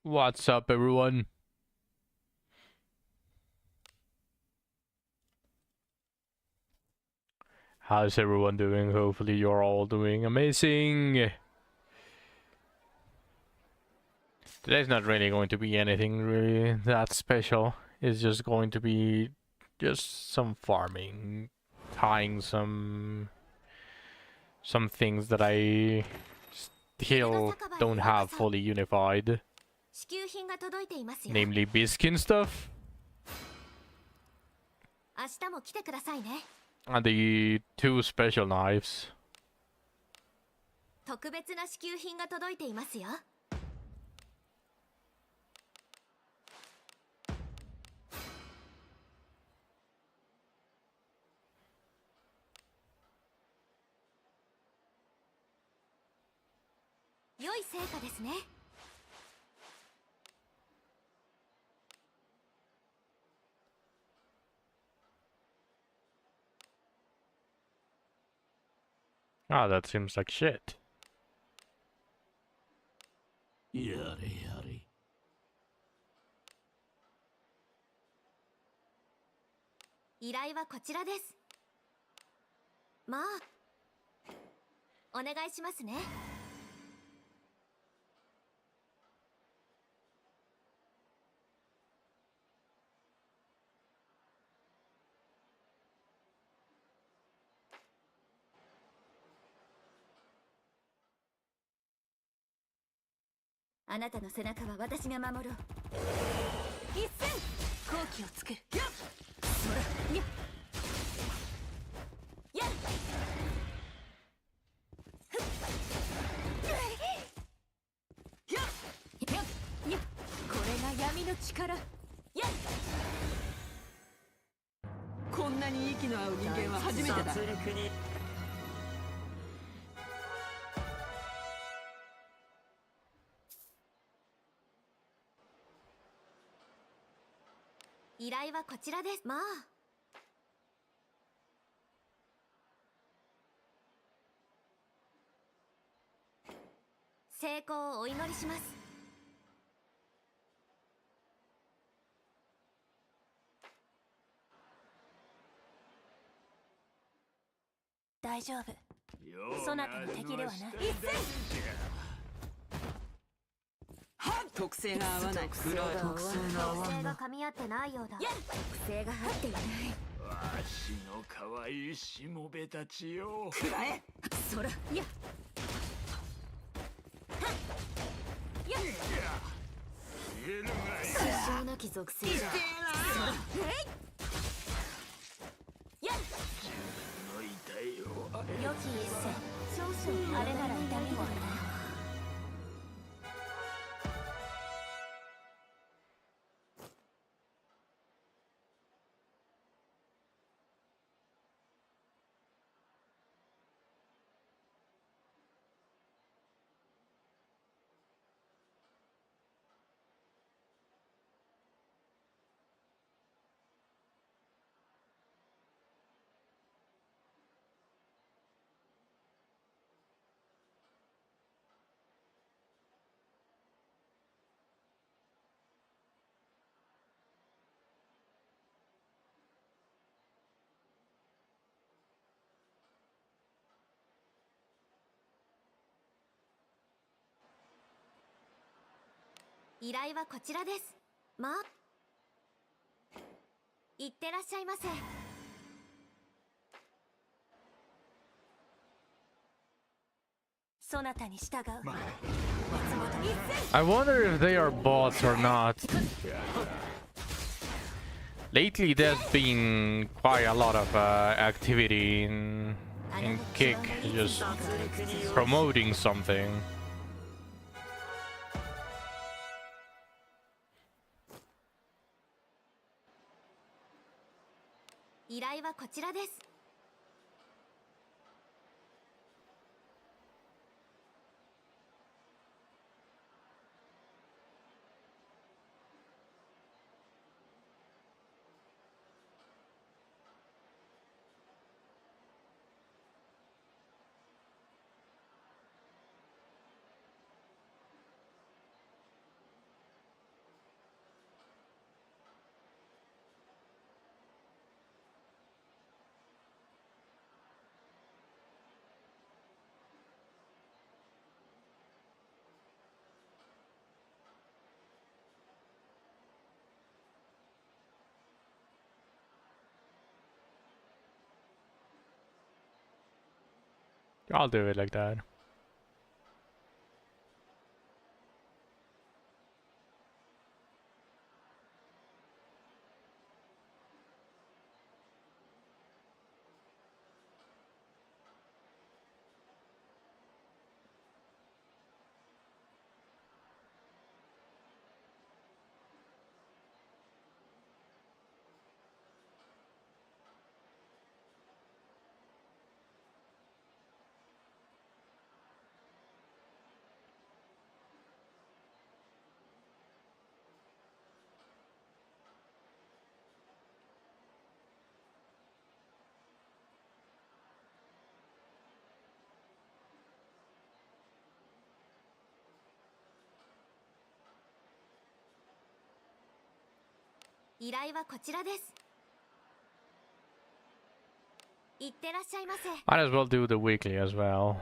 What's up, everyone? How's everyone doing? Hopefully, you're all doing amazing. Today's not really going to be anything really that special. It's just going to be just some farming, tying some things that I still don't have fully unified, namely Biskin stuff and the two special knives. 特別な支給品が届いていますよ。良い成果ですね。Ah, that seems like shit. やれやれ。依頼はこちらです。まあ、お願いしますね。あなたの背中は私が守ろう。一戦好機を作る。やっそらやっやっやっやっやっこれが闇の力。やっこんなに息の合う人間は初めてだ。依頼はこちらです。まあ。成功をお祈りします。大丈夫。そなたの敵ではない。一戦特性が合わない。特性が噛み合ってないようだ。特性が合っていない。わしの可愛いしもべたちよ。くらえ。そらやっやっ言えるがい支障なき属性じゃ。やっの痛いよ。良き一戦。少々あれなら痛みもある。依頼はこちらです。まあ、いってらっしゃいませ。そなたに従う。 I wonder if they are bots or not. Lately, there's been quite a lot of activity in Kick, just promoting something. 依頼はこちらです。I'll do it like that.依頼はこちらです。いってらっしゃいませ。 Might as well do the weekly as well.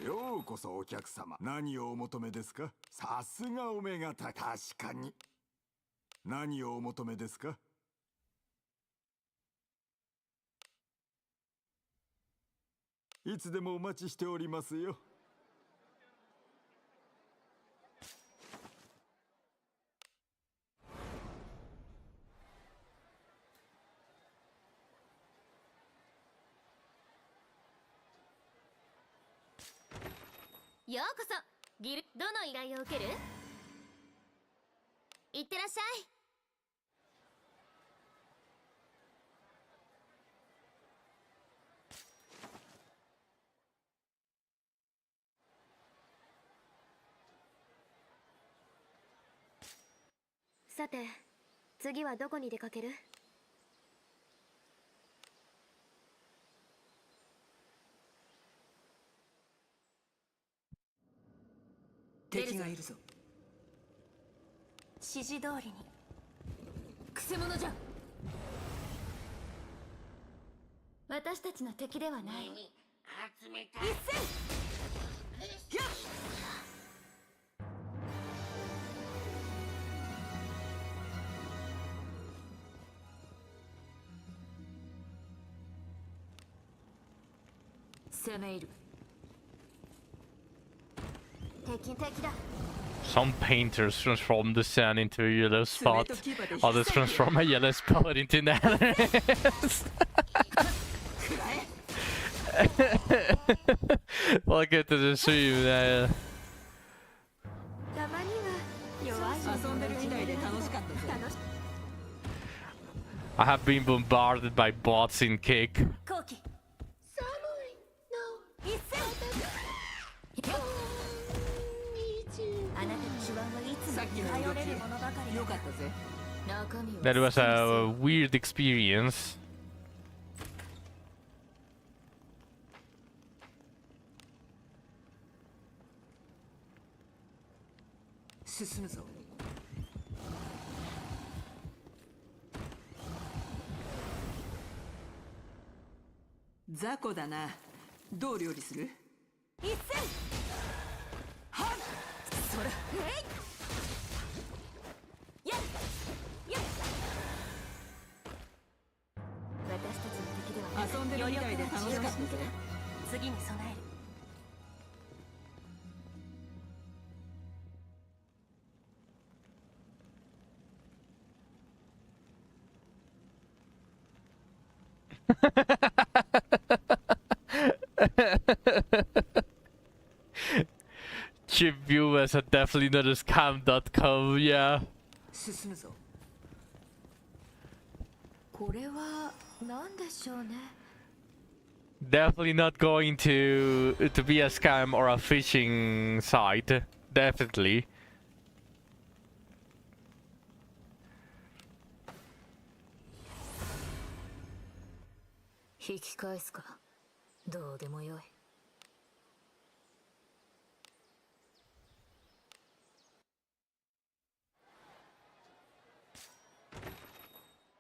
ようこそお客様。何をお求めですか？さすがオメガタ。確かに。何をお求めですか？いつでもお待ちしておりますよ。ようこそ。ギルどの依頼を受ける？いってらっしゃい。さて、次はどこに出かける？敵がいるぞ。指示通りに。くせ者じゃ。私たちの敵ではない。一戦。攻め入る。敵だ。 Some painters transform the sand into a yellow spot. Others transform a yellow spot into netherlands. Welcome to the stream, たまには弱い。遊んでる時代で楽しかったぜ。 I have been bombarded by bots in Kick. 後期。寒いの。一戦。あなたの手腕はいつも頼れるものばかり。よかったぜ。中身は That was a weird experience. 進むぞ。雑魚だな。どう料理する？一戦。はっ。それ。やっ。私たちの敵ではない。遊んでるみたいで楽しかったぜ。次に備える。 Chip viewers are definitely not a scam.com, yeah. 進むぞ。これは何でしょうね。 Definitely not going to be a scam or a phishing site. Definitely. 引き返すか。どうでもよい。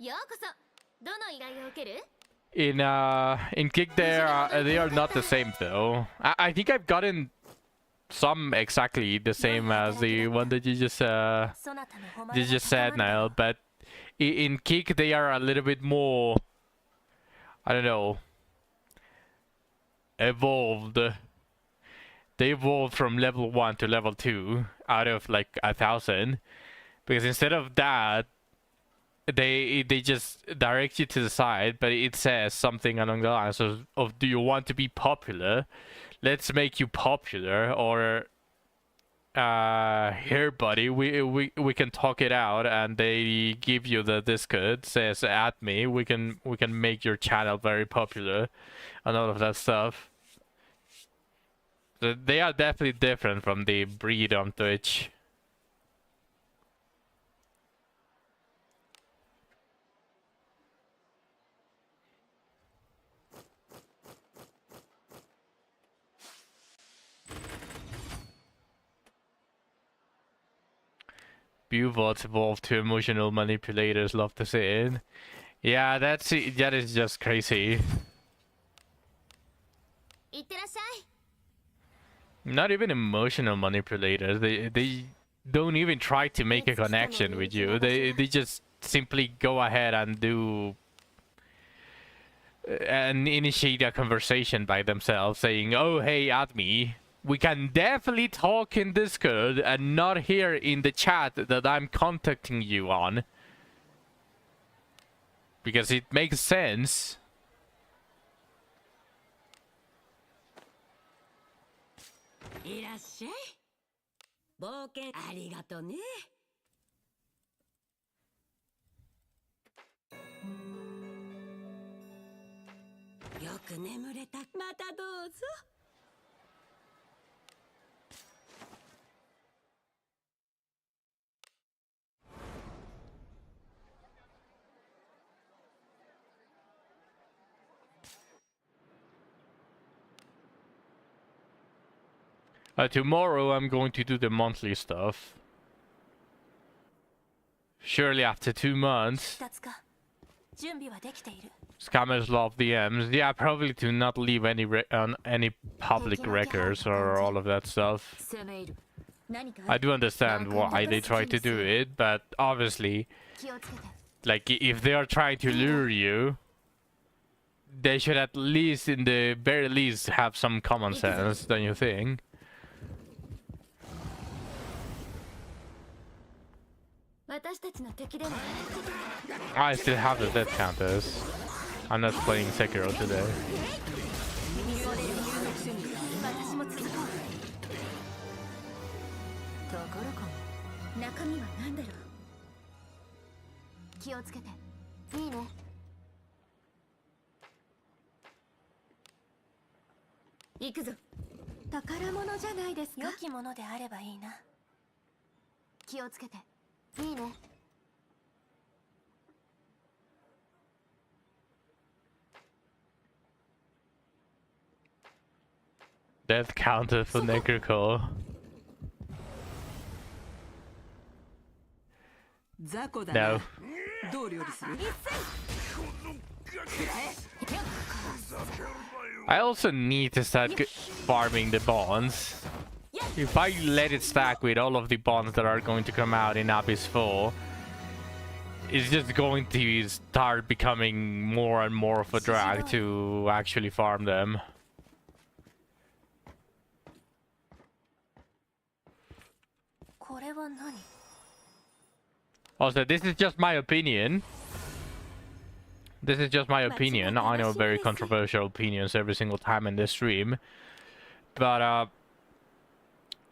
ようこそ。どの依頼を受ける？ In Kick they are not the same though. I think I've gotten some exactly the same as the one that you just そなたの誉れが said, 高まる。 Niall, but in Kick they are a little bit more, I don't know, evolved. They evolved from level 1 to level 2 out of like 1,000, because instead of that, they just direct you to the side, but it says something along the lines of do you want to be popular? Let's make you popular, or here buddy, we can talk it out, and they give you the Discord, says add me, we can make your channel very popular and all of that stuff. So they are definitely different from the breed on Twitch. Buvots evolved to emotional manipulators, love to see it. Yeah, that is just crazy. いってらっしゃい。 Not even emotional manipulators. They don't even try to make a connection with you. They just simply go ahead and do and initiate a conversation by themselves, saying, "Oh, hey, add me. We can definitely talk in Discord and not here in the chat that I'm contacting you on, because it makes sense." いらっしゃい。冒険ありがとね。よく眠れた。またどうぞ。Tomorrow I'm going to do the monthly stuff. Surely after 2 months. 立つか。準備はできている。 Scammers love DMs. Yeah, probably to not leave any any public records or all of that stuff. 攻め入る。何か I do understand why they try to do it, but obviously, 気をつけて。 like if they are trying to lure you, they should at least, in the very least, have some common sense, don't you think? 私たちの敵でも I still have the death counters. I'm not playing Sekiro today. 私も続こう。ところかも。中身は何だろう。気をつけて。いいね。行くぞ。宝物じゃないですか。良きものであればいいな。気をつけて。いいね。 Death counter for Necrocore. 雑魚だ No. な。どう料理する？ I also need to start farming the bonds. If I let it stack with all of the bonds that are going to come out in Abyss 4, it's just going to start becoming more and more of a drag to actually farm them. Also, this is just my opinion. This is just my opinion. I know very controversial opinions every single time in this stream. But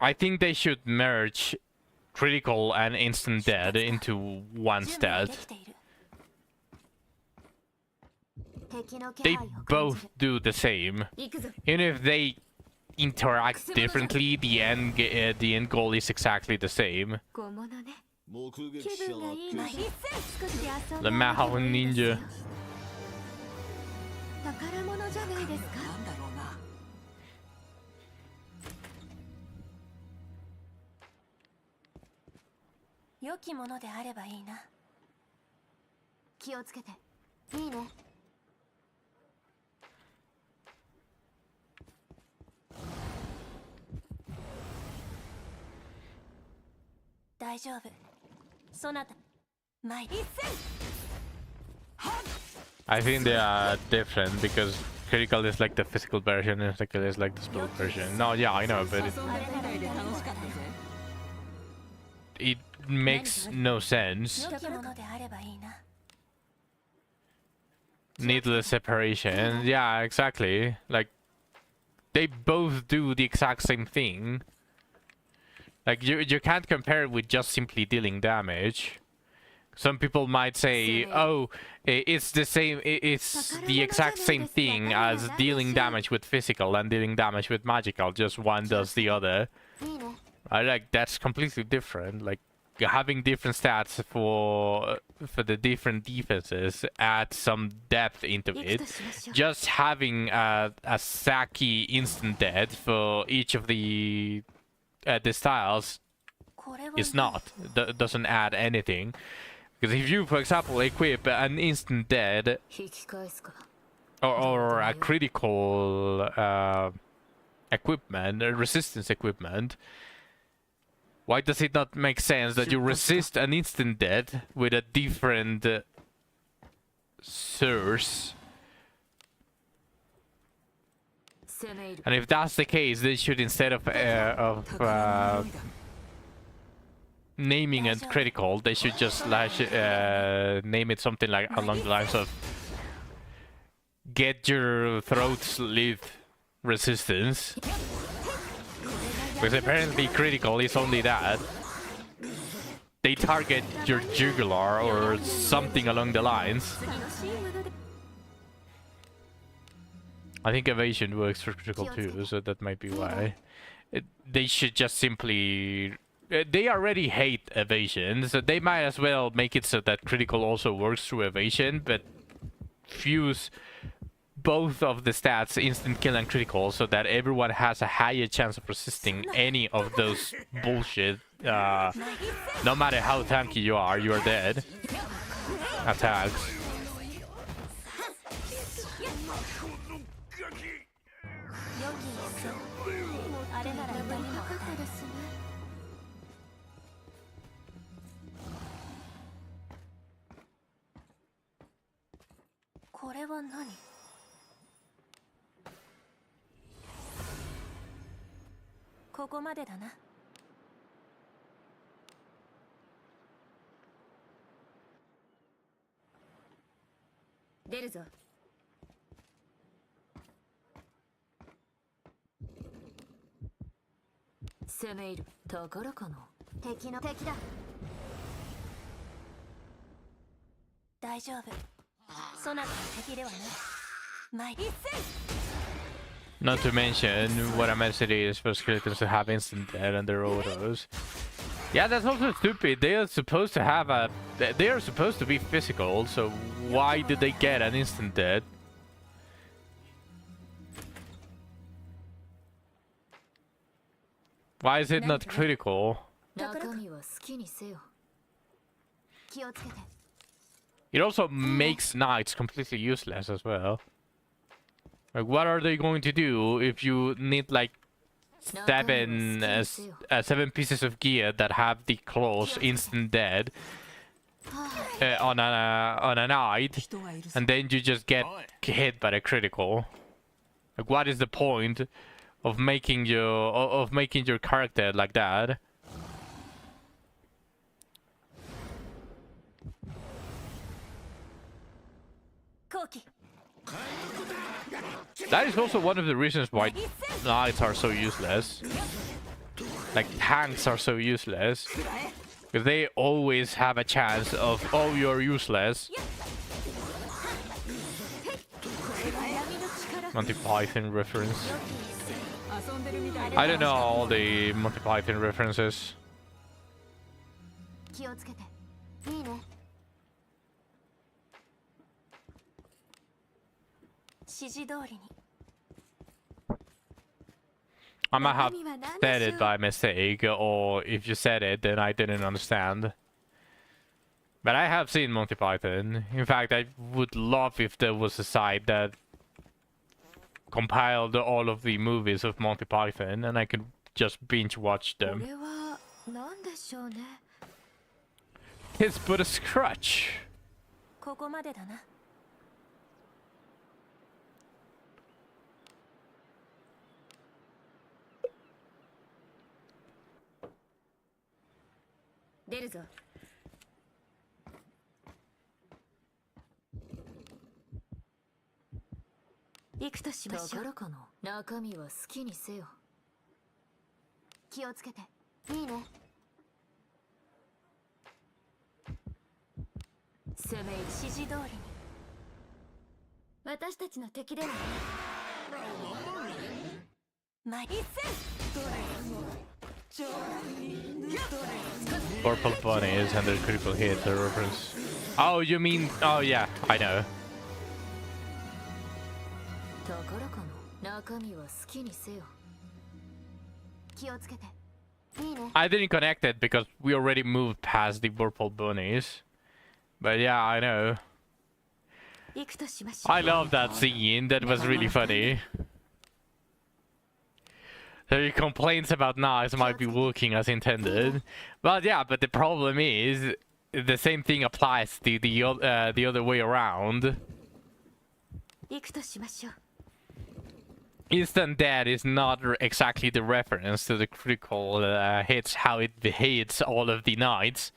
I think they should merge critical and instant dead into one stat. They both do the same. Even if they interact differently, the end goal is exactly the same. The Mahou Ninja. 宝物じゃないですか。なんだろうな。良きものであればいいな。気をつけて。いいね。大丈夫。そなた。前。 I think they are different because critical is like the physical version, and physical is like the spell version. No, yeah, I know, but 遊んでるみたいで楽しかったぜ it makes no sense. 良きものであればいいな Needless separation. Yeah, exactly. Like, they both do the exact same thing. Like, you can't compare it with just simply dealing damage. Some people might say, oh, it's the same, it's the exact same thing as dealing damage with physical and dealing damage with magical, just one does the other. いいね I like that's completely different. Like having different stats for the different defenses add some depth into 行く it. としましょう Just having a Saki instant dead for each of the styles これは is not doesn't add anything. Because if you, for example, equip an instant dead 引き返すか or a critical equipment, resistance equipment, why does it not make sense that you resist an instant dead with a different source? 攻め入る And if that's the case, they should, instead of naming it critical, they should just name it something like along the lines of get your throat slit resistance. Because apparently critical is only that. They target your jugular or something along the lines. 次のシームドで I think evasion works for critical too, so that might be why. They should just simply... They already hate evasion, so they might as well make it so that critical also works through evasion, but fuse both of the stats, instant kill and critical, so that everyone has a higher chance of resisting any of those bullshit. No matter how tanky you are dead. Attacks. 良き一戦あれなら痛みなかったですねこれは何ここまでだな出るぞ攻め入る宝かな敵だ大丈夫そなたの敵ではない前一戦 Not to mention, what a mess it is for skeletons to have instant dead on their autos. Yeah, that's also stupid. They are supposed to have a... They are supposed to be physical, so why did they get an instant dead? Why is it not critical? 中身は好きにせよ気をつけて It also makes knights completely useless as well. Like, what are they going to do if you need like seven pieces of gear that have the claws instant dead on a knight, and then you just get hit by a critical? Like, what is the point of making your character like that? That is also one of the reasons why knights are so useless. Like, tanks are so useless. Because they always have a chance of, oh, you're useless. Monty Python reference. I don't know all the Monty Python references. 気をつけていいね指示通りに I might have said it by mistake, or if you said it, then I didn't understand. But I have seen Monty Python. In fact, I would love if there was a site that compiled all of the movies of Monty Python, and I could just binge watch こ them. れは何でしょうね It's but a scratch. ここまでだな出るぞ。行くとしましょう。ところかな。中身は好きにせよ。気をつけて。いいね。攻め指示通りに。私たちの敵ではない。前一戦 Purple bunnies and their critical hit, the reference. Oh, you mean? Oh yeah, I know. ところかな。中身は好きにせよ。気をつけて。いいね。 I didn't connect it because we already moved past the purple bunnies. But yeah, I know. 行くとしましょう。 I love that scene. That was really funny. The complaints about knives might be working as intended, but yeah. But the problem is, the same thing applies to the other way around. 行くとしましょう。 Instant death is not exactly the reference to the critical hits, how it hits all of the knights.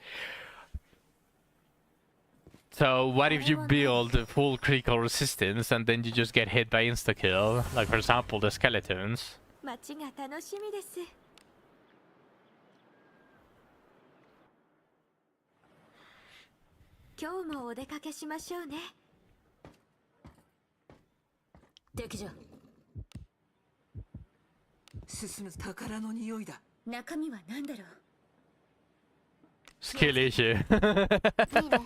So what if you build a full critical resistance and then you just get hit by insta-kill? Like for example the skeletons. 街が楽しみです。今日もお出かけしましょうね。敵じゃ。進む宝の匂いだ。中身は何だろう。 Skill issue. いいね。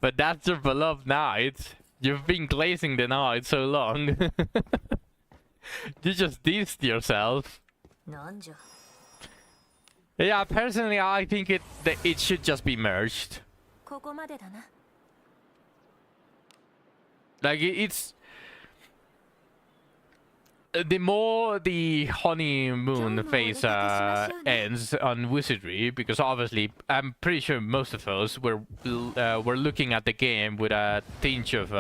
But that's your beloved knight. You've been glazing the knight so long. You just dissed yourself. なんじゃ。 Yeah, personally, I think it should just be merged. ここまでだな。 Like it's the more the honeymoon phase ends on wizardry, because obviously I'm pretty sure most of us were looking at the game with a tinge of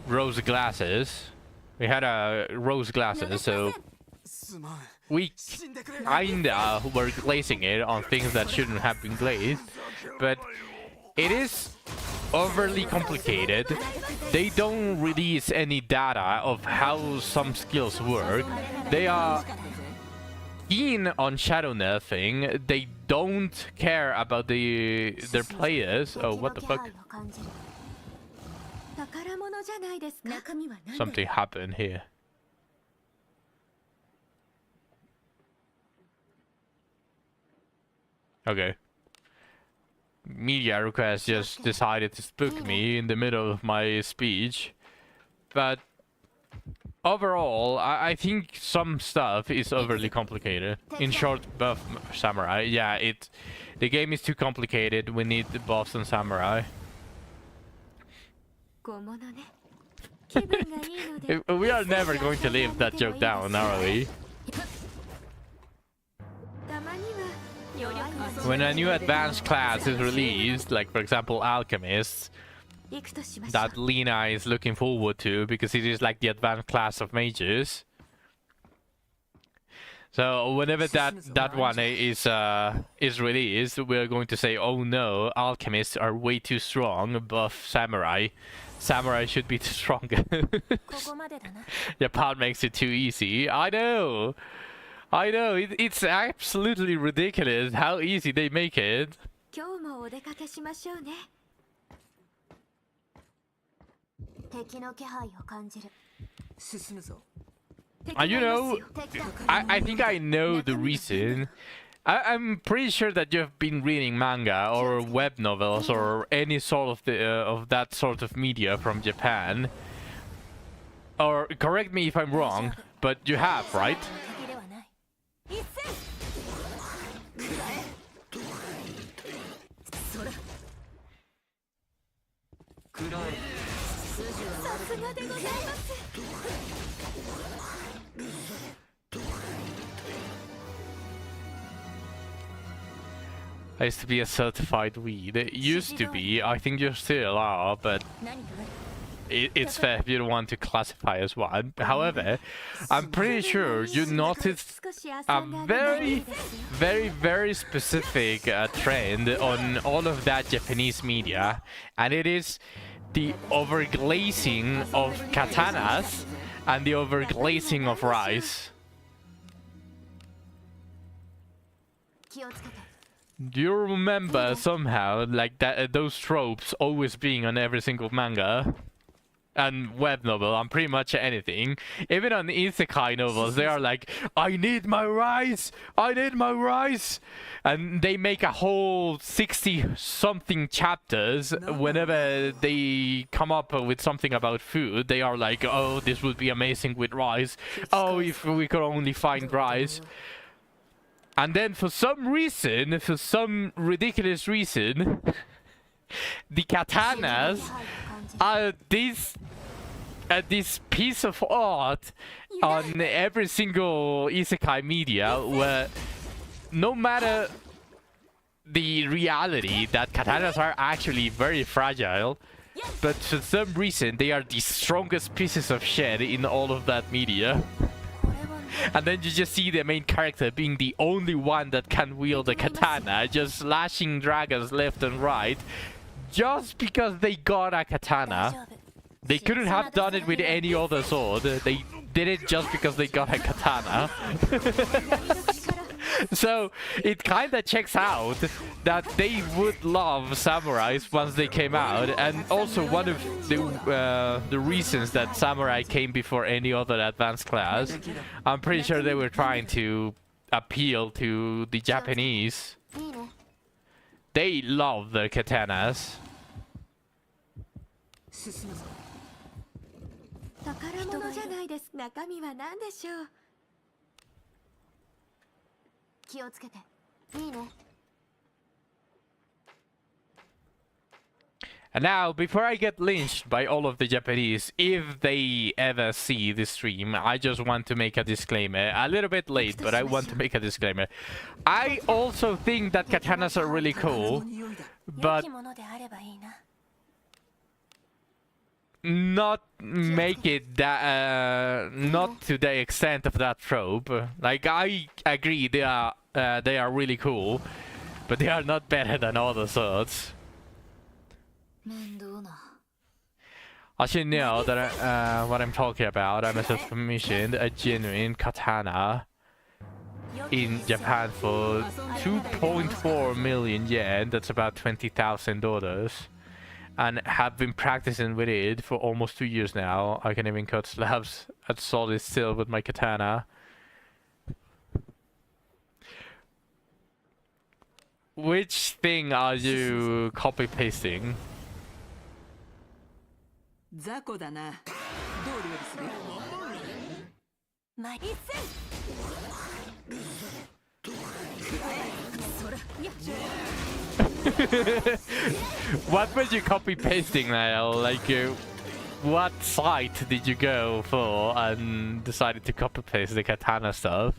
rose glasses. We had rose glasses, so we kinda were glazing it on things that shouldn't have been glazed, but it is overly complicated. They don't release any data of how some skills work. They are keen on shadow nerfing. They don't care about their players. Oh, what the fuck? 宝物じゃないですか。中身は何だろう。 Something happened here. Okay. Media request just decided to spook me in the middle of my speech. But overall, I think some stuff is overly complicated. In short, buff samurai. Yeah, the game is too complicated. We need the buffs and samurai. 小物ね。気分がいいので。 We are never going to leave that joke down, are we? たまには余力が。 When a new advanced class is released, like for example Alchemists, 行くとしましょう。 that Lina is looking forward to because it is like the advanced class of mages. So whenever that one is released, we're going to say, oh no, alchemists are way too strong. Buff samurai. Samurai should be too strong. ここまでだな。 Japan makes it too easy. I know. It's absolutely ridiculous how easy they make it. 今日もお出かけしましょうね。敵の気配を感じる。進むぞ。 You know, I think I know the reason. I'm pretty sure that you've been reading manga or web novels or any sort of that sort of media from Japan. Or correct me if I'm wrong, but you have, right? 敵ではない。一戦。そら。さすがでございます。 I used to be a certified weed. It used to be. I think you still are, but 何かある。it's fair if you don't want to classify as one. However, I'm pretty sure you noticed a very specific trend on all of that Japanese media, and it is the overglazing of katanas and the overglazing of rice. 気をつけて Do you remember somehow like that those tropes always being on every single manga and web novel on pretty much anything? Even on isekai novels, they are like, I need my rice, and they make a whole 60-something chapters whenever they come up with something about food. They are like, oh, this would be amazing with rice. Oh, if we could only find rice. And then for some reason, for some ridiculous reason, the katanas are this piece of art on every single isekai media where no matter the reality that katanas are actually very fragile, but for some reason they are the strongest pieces of shit in all of that media. And then you just see the main character being the only one that can wield a katana, just slashing dragons left and right, just because they got a katana. They couldn't have done it with any other sword. They did it just because they got a katana. So it kinda checks out that they would love samurais once they came out, and also one of the reasons that samurai came before any other advanced class. I'm pretty sure they were trying to appeal to the Japanese. いいね They love their katanas. 進むぞ。宝物じゃないです中身は何でしょう気をつけていいね And now, before I get lynched by all of the Japanese, if they ever see this stream, I just want to make a disclaimer. A little bit late, but I want to make a disclaimer. I also think that katanas are really cool, but 良きものであればいいな not make it that not to the extent of that trope. Like, I agree they are really cool, but they are not better than other swords. 面倒な I should know that what I'm talking about. I must have commissioned a genuine katana in Japan for 2.4 million yen. That's about $20,000. And have been practicing with it for almost 2 years now. I can even cut slabs at solid steel with my katana. Which thing are you copy pasting? 雑魚だな。どう料理する？まいっせ What were you copy pasting, Niall? Like, what site did you go for and decided to copy paste the katana stuff?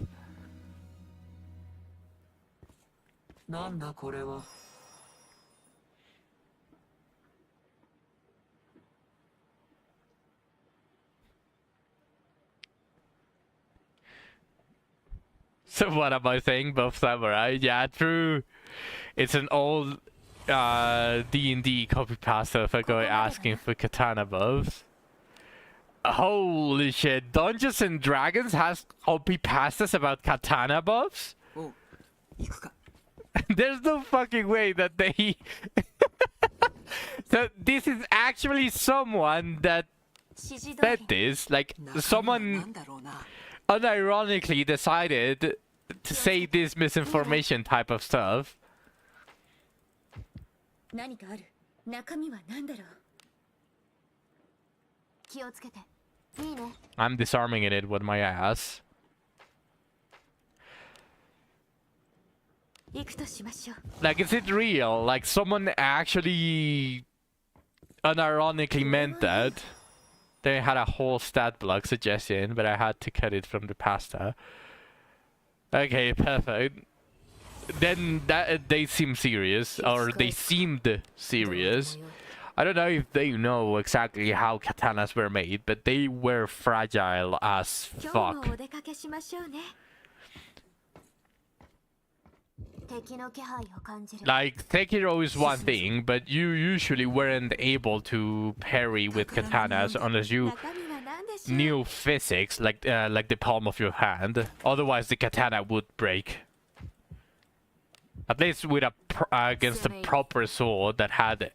なんだこれは。 So what am I saying? Both samurai? Yeah, true. It's an old D&D copy pasta for going asking for katana buffs. Holy shit! Dungeons and Dragons has copy pastas about katana buffs? おう、行くか。 There's no fucking way that they. So this is actually someone that 指示通 said り this. Like 中身はな someone んだろうな。 unironically decided to say this misinformation type of stuff. 何かある中身は何だろう気をつけていいね I'm disarming it with my ass. 行くとしましょう Like, is it real? Like, someone actually unironically meant that? They had a whole stat block suggestion, but I had to cut it from the pasta. Okay, perfect. Then that they seem serious, or they seemed serious. I don't know if they know exactly how katanas were made, but they were fragile as 今日も fuck. お出かけしましょうね。敵の気配を感じる。 Like, Sekiro is one thing, but you usually weren't able to parry with katanas unless you 中身は何でしょう。 knew physics, like the palm of your hand. Otherwise, the katana would break. At least with against a proper sword that had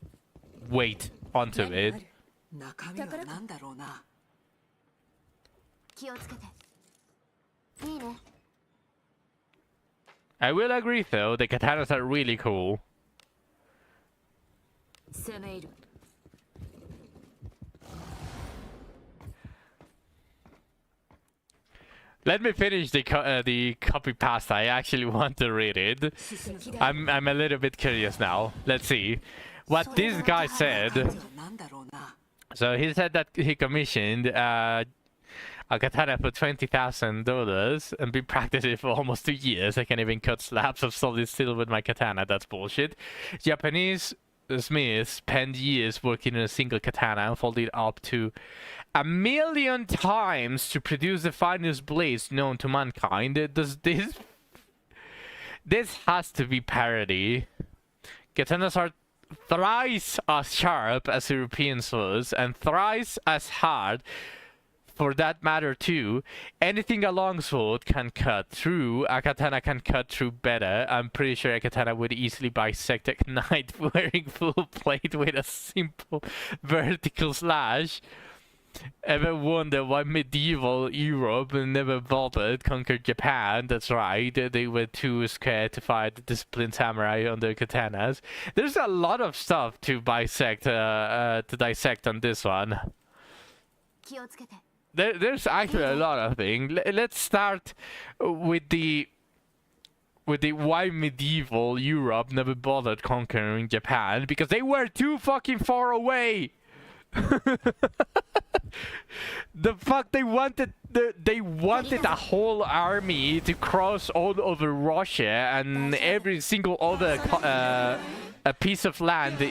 weight onto it. 中身は何だろうな。気をつけて。いいね。 I will agree, though, the katanas are really cool. 攻め入る。 Let me finish the copy pasta. I actually want to read it. I'm a little bit curious now. Let's see what this guy said. なんだろうな。 So he said that he commissioned a katana for $20,000 and been practicing for almost 2 years. I can't even cut slabs of solid steel with my katana. That's bullshit. Japanese smiths spend years working on a single katana and fold it up to 1,000,000 times to produce the finest blades known to mankind. Does this has to be parody. Katanas are thrice as sharp as European swords and thrice as hard. For that matter too, anything a longsword can cut through, a katana can cut through better. I'm pretty sure a katana would easily bisect a knight wearing full plate with a simple vertical slash. Ever wonder why medieval Europe never bothered conquer Japan? That's right, they were too scared to fight the disciplined samurai on their katanas. There's a lot of stuff to dissect on this one. 気をつけて。 There's actually a lot of things. Let's start with the why medieval Europe never bothered conquering Japan, because they were too fucking far away. The fuck they wanted a whole army to cross all over Russia and every single other a piece of land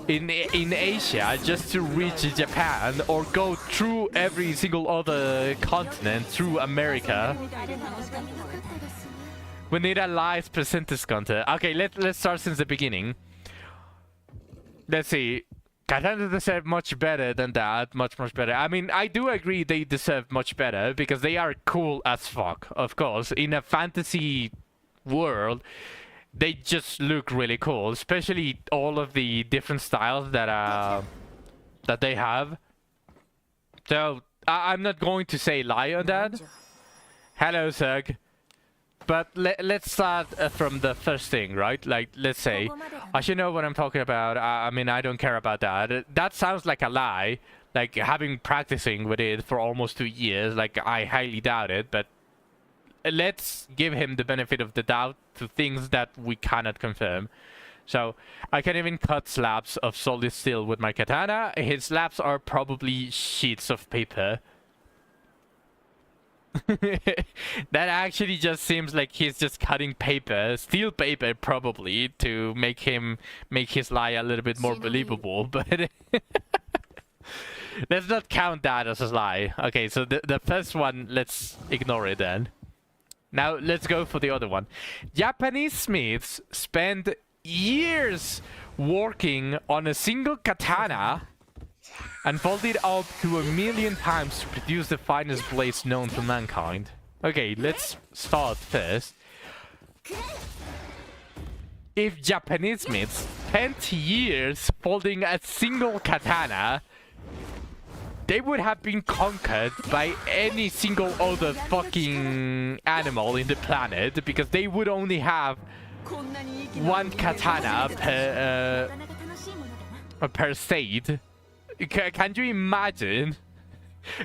in Asia just to reach Japan, or go through every single other continent through America. We need a live percentage counter. Okay, let's start since the beginning. Let's see. Katana deserve much better than that. Much better. I mean, I do agree they deserve much better because they are cool as fuck, of course. In a fantasy world, they just look really cool, especially all of the different styles that they have. So I'm not going to say lie on that. Hello, Zerg. But let's start from the first thing, right? Like, let's say, I should know what I'm talking about. I mean, I don't care about that. That sounds like a lie. Like, having practicing with it for almost 2 years, like, I highly doubt it. But let's give him the benefit of the doubt to things that we cannot confirm. So, I can even cut slabs of solid steel with my katana. His slabs are probably sheets of paper. That actually just seems like he's just cutting paper, steel paper probably, to make his lie a little bit more believable, but let's not count that as a lie. Okay, so the first one, let's ignore it then. Now let's go for the other one. Japanese smiths spend years working on a single katana and fold it up to 1,000,000 times to produce the finest blades known to mankind. Okay, let's start first. If Japanese smiths spent years folding a single katana, they would have been conquered by any single other fucking animal in the planet, because they would only have one katana per state. Can you imagine?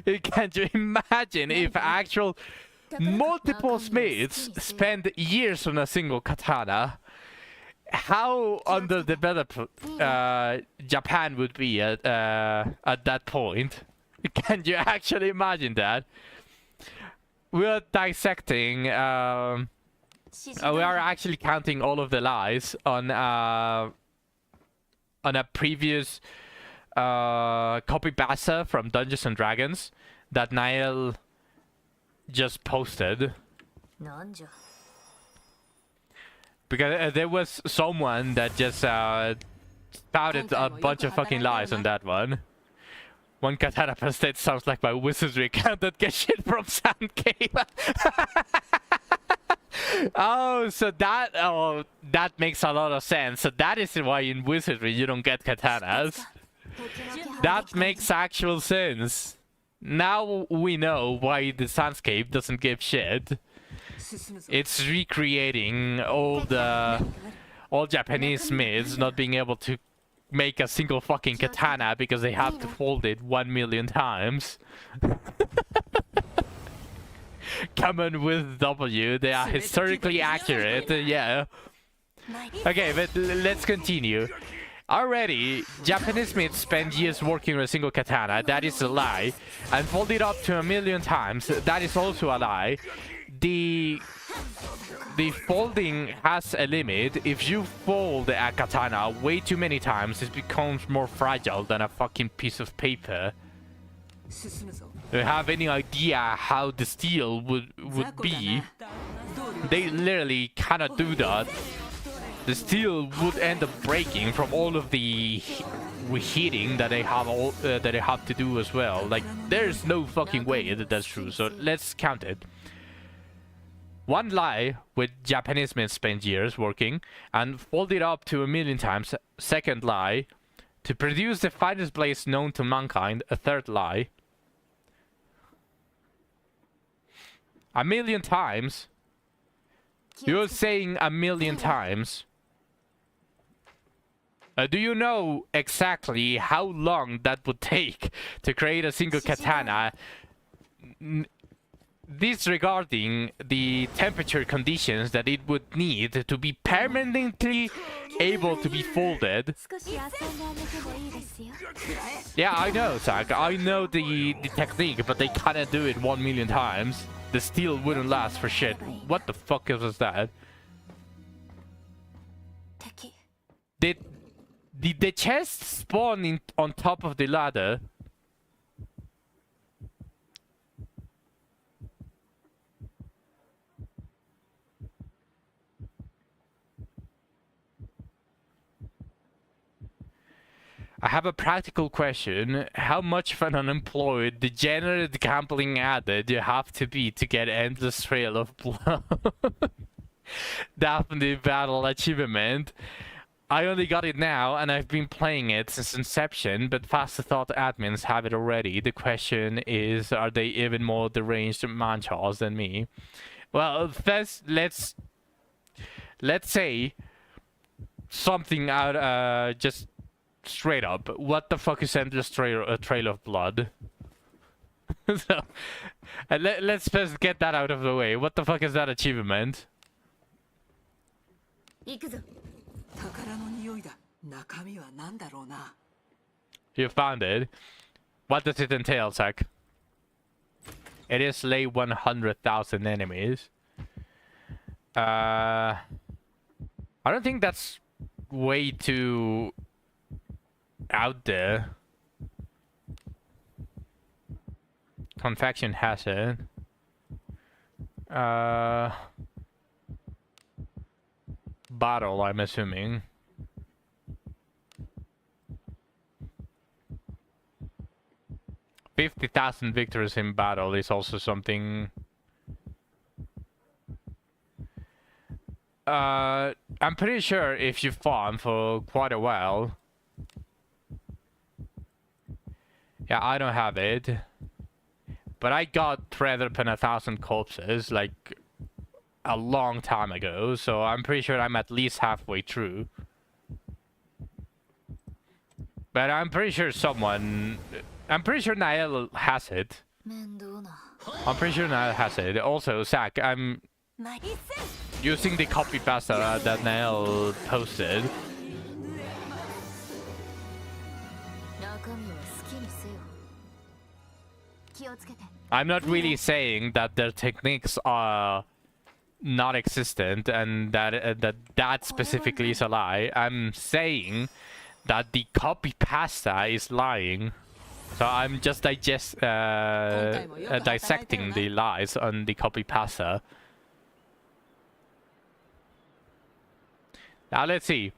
Can you imagine if actual multiple smiths spend years on a single katana? How underdeveloped Japan would be at that point? Can you actually imagine that? We're dissecting. We are actually counting all of the lies on on a previous copy pasta from Dungeons and Dragons that Niall just posted. なんじゃ Because there was someone that just spouted a bunch of fucking lies on that one. One katana per state sounds like my wizardry account that gets shit from Sand Cave. Oh, so that makes a lot of sense. So that is why in wizardry you don't get katanas. That makes actual sense. Now we know why the Sandscape doesn't give shit. It's recreating all Japanese smiths not being able to make a single fucking katana because they have to fold it 1 million times. Come on with W, they are historically accurate, yeah. Okay, but let's continue. Already, Japanese smiths spend years working on a single katana, that is a lie. And fold it up to 1 million times, that is also a lie. The folding has a limit. If you fold a katana way too many times, it becomes more fragile than a fucking piece of paper. Do you have any idea how the steel would be? They literally cannot do that. The steel would end up breaking from all of the reheating that they have to do as well. Like, there's no fucking way that that's true. So let's count it. One lie, with Japanese men spend years working, and fold it up to 1 million times. Second lie, to produce the finest blades known to mankind. A third lie. 1 million times? You're saying 1 million times? Do you know exactly how long that would take to create a single katana? Disregarding the temperature conditions that it would need to be permanently able to be folded. Yeah, I know, Zach. I know the technique, but they cannot do it 1 million times. The steel wouldn't last for shit. What the fuck was that? Did the chest spawn on top of the ladder? I have a practical question. How much of an unemployed, degenerate gambling addict you have to be to get Endless Trail of Blood? Daphne Battle Achievement. I only got it now, and I've been playing it since inception, but Faster Thought admins have it already. The question is, are they even more deranged manchas than me? Well, first, let's say something out, just straight up. What the fuck is Endless Trail of Blood? So, let's first get that out of the way. What the fuck is that achievement? You found it. What does it entail, Zach? It is slay 100,000 enemies. I don't think that's way too out there. Confection hazard. Battle, I'm assuming. $50,000 victories in battle is also something. I'm pretty sure if you farm for quite a while. Yeah, I don't have it. But I got rather than 1,000 corpses, like, a long time ago, so I'm pretty sure I'm at least halfway through. But I'm pretty sure I'm pretty sure Niall has it. I'm pretty sure Niall has it. Also, Zach, I'm using the copy pasta that Niall posted. I'm not really saying that their techniques are not existent and that specifically is a lie. I'm saying that the copy pasta is lying. So I'm just dissecting the lies on the copy pasta. Now let's see.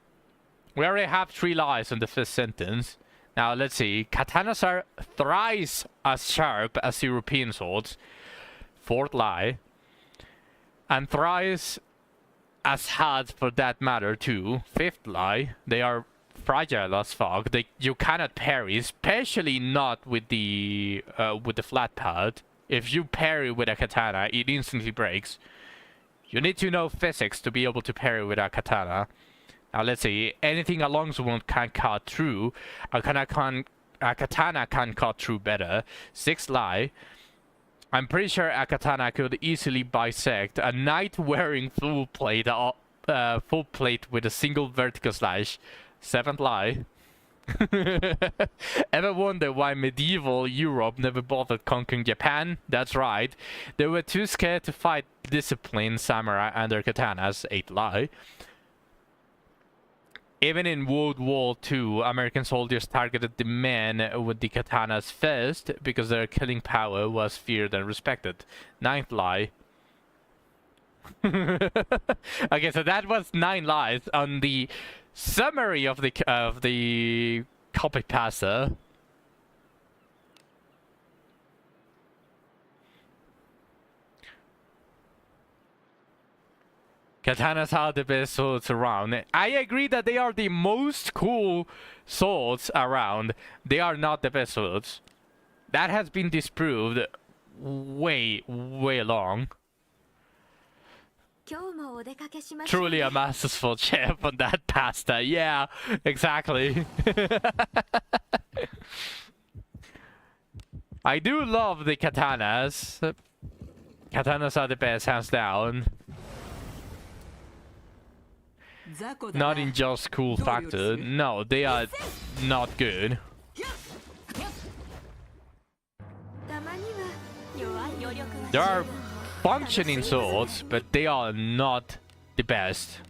We already have 3 lies in the first sentence. Now let's see. Katanas are thrice as sharp as European swords. 4th lie. And thrice as hard for that matter too. 5th lie. They are fragile as fuck. You cannot parry, especially not with the flat pad. If you parry with a katana, it instantly breaks. You need to know physics to be able to parry with a katana. Now let's see. Anything a longsword can cut through. A katana can cut through better. 6th lie. I'm pretty sure a katana could easily bisect a knight wearing full plate with a single vertical slash. 7th lie. Ever wonder why medieval Europe never bothered conquering Japan? That's right. They were too scared to fight disciplined samurai and their katanas. 8th lie. Even in World War II, American soldiers targeted the men with the katanas first because their killing power was feared and respected. 9th lie. Okay, so that was 9 lies on the summary of the copy pasta. Katanas are the best swords around. I agree that they are the most cool swords around. They are not the best swords. That has been disproved way long. Truly a masterful chef on that pasta. Yeah, exactly. I do love the katanas. Katanas are the best, hands down. Not in just cool factor. No, they are not good. There are functioning swords, but they are not the best.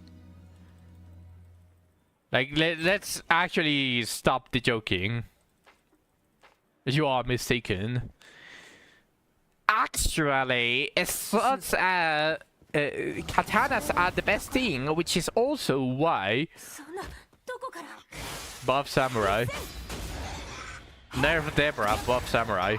Like, let's actually stop the joking. You are mistaken. Actually, swords katanas are the best thing, which is also why buff samurai. Nerf Deborah, buff samurai.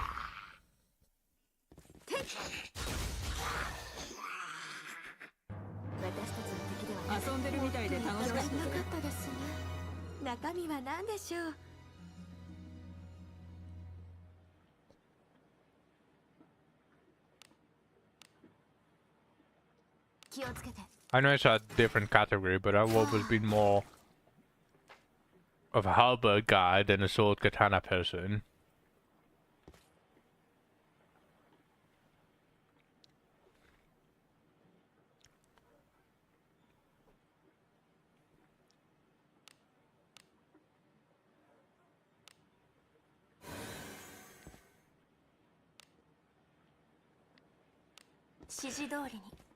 I know it's a different category, but I've always been more of a halberd guy than a sword katana person.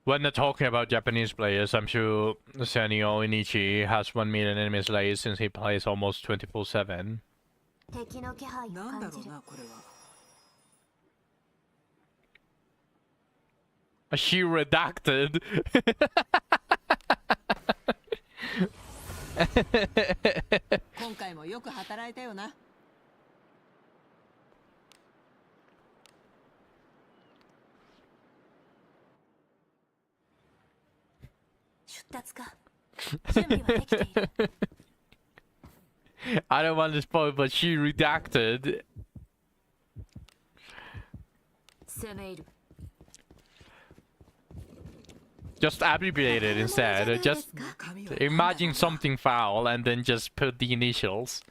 When they're talking about Japanese players, I'm sure Senio Inichi has 1 million enemy slayers since he plays almost 24/7. She redacted. 今回もよく働いたよな。I don't want to spoil, but she redacted. Just abbreviate it instead. Just imagine something foul and then just put the initials.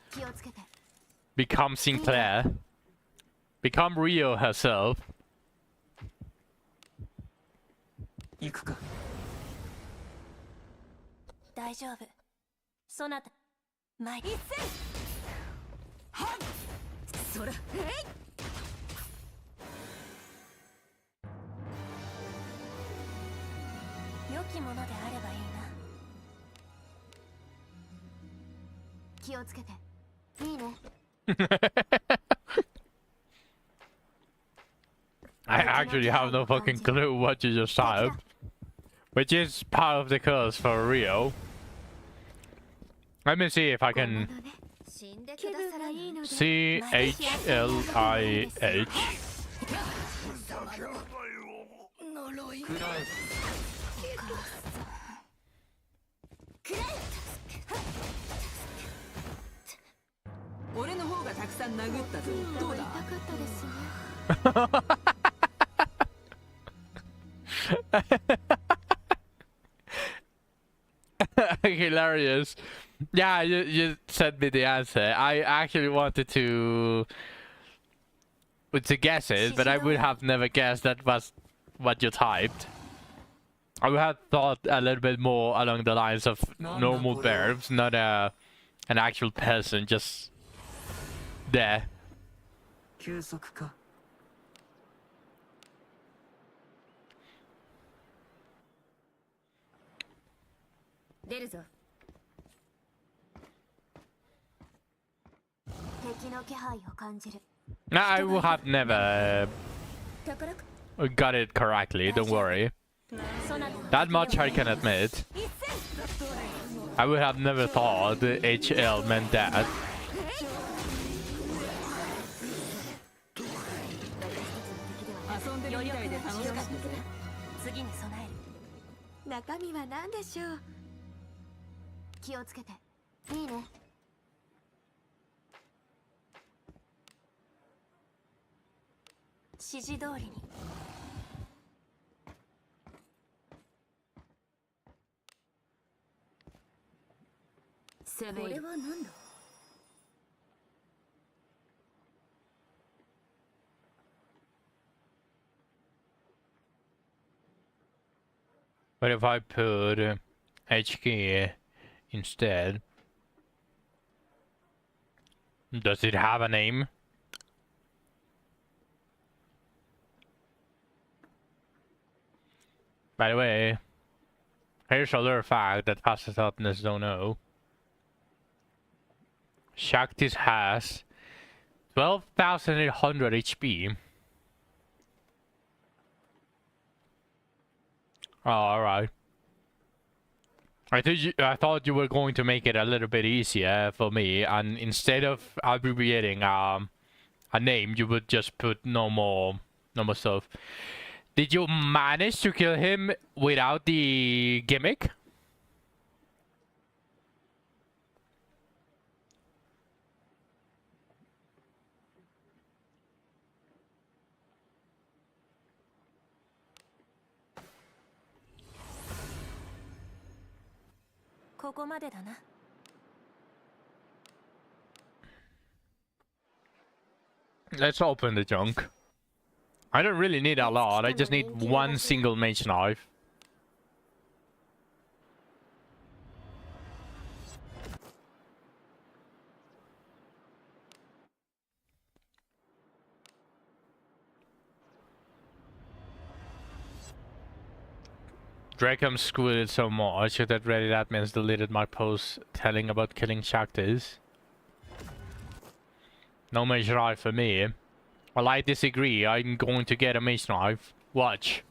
Become Sinclair. Become Rio herself. 大丈夫。そなた、前に。はっ。そら、えい。良きものであればいいな。気をつけて。いいね。 I actually have no fucking clue what you just typed. Which is part of the curse for Rio. Let me see if I ごま can のね。死んでく気ださらない分がいいので CHLIH. 呪い俺の方がたくさん殴ったぞどうだ 痛かったですね。 Hilarious. Yeah, you sent me the answer. I actually wanted to guess it, but I would have never guessed that was what you typed. I would have thought a little bit more along the lines of normal verbs, not an actual person just there. 休息か。出るぞ。敵の気配を感じる。 No, I would have never 宝く got it correctly, don't worry. そなた That much I can admit. I would have never thought HL meant that. 遊んでるみたいで楽しかったぜ次に備える。中身は何でしょう気をつけて。いいね。指示通りに。攻め入るこれは何だ。 But if I put H key instead, does it have a name? By the way, here's a little fact that Fastest Helpness don't know. Shaktis has 12,800 HP. Oh, alright. I thought you were going to make it a little bit easier for me, and instead of abbreviating a name, you would just put normal stuff. Did you manage to kill him without the gimmick? Let's open the junk. I don't really need a lot, I just need one single mage knife. Dracum squealed so much that Reddit admins deleted my post telling about killing Shaktis. No mage knife for me. Well, I disagree. I'm going to get a mage knife. Watch.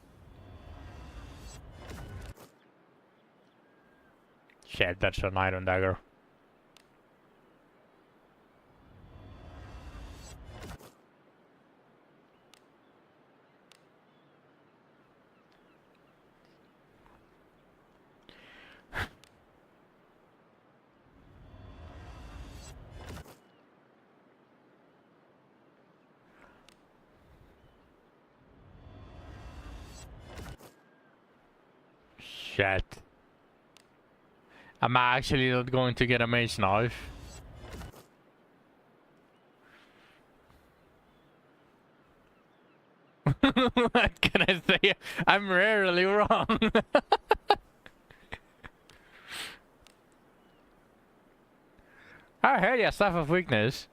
Shit, that's an iron dagger. Shit. I'm actually not going to get a mage knife. What can I say? I'm rarely wrong. I heard you stuff of weakness.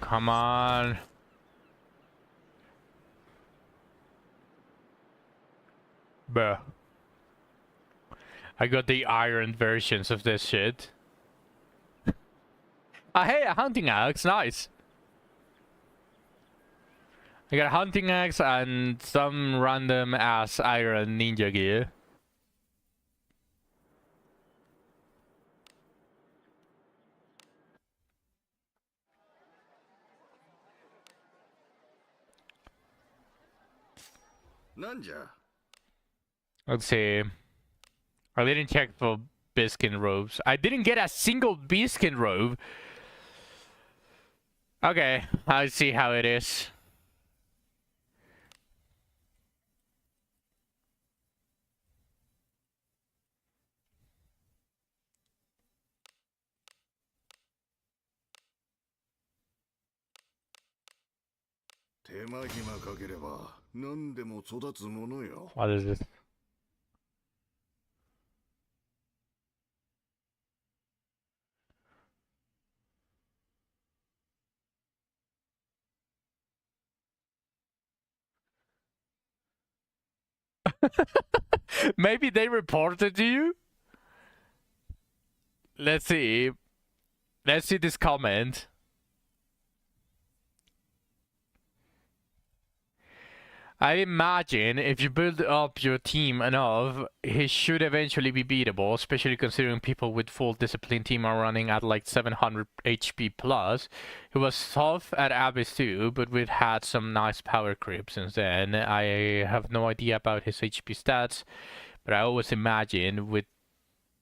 Come on. Bruh. I got the iron versions of this shit. Ah, hey, a hunting axe, nice. I got a hunting axe and some random ass iron ninja gear. Let's see. I didn't check for bearskin robes. I didn't get a single bearskin robe. Okay, I see how it is. What is this? Maybe they reported to you? Let's see. Let's see this comment. I imagine if you build up your team enough, he should eventually be beatable, especially considering people with full discipline team are running at like 700 HP plus. He was tough at Abyss too, but we've had some nice power creep since then. I have no idea about his HP stats, but I always imagine with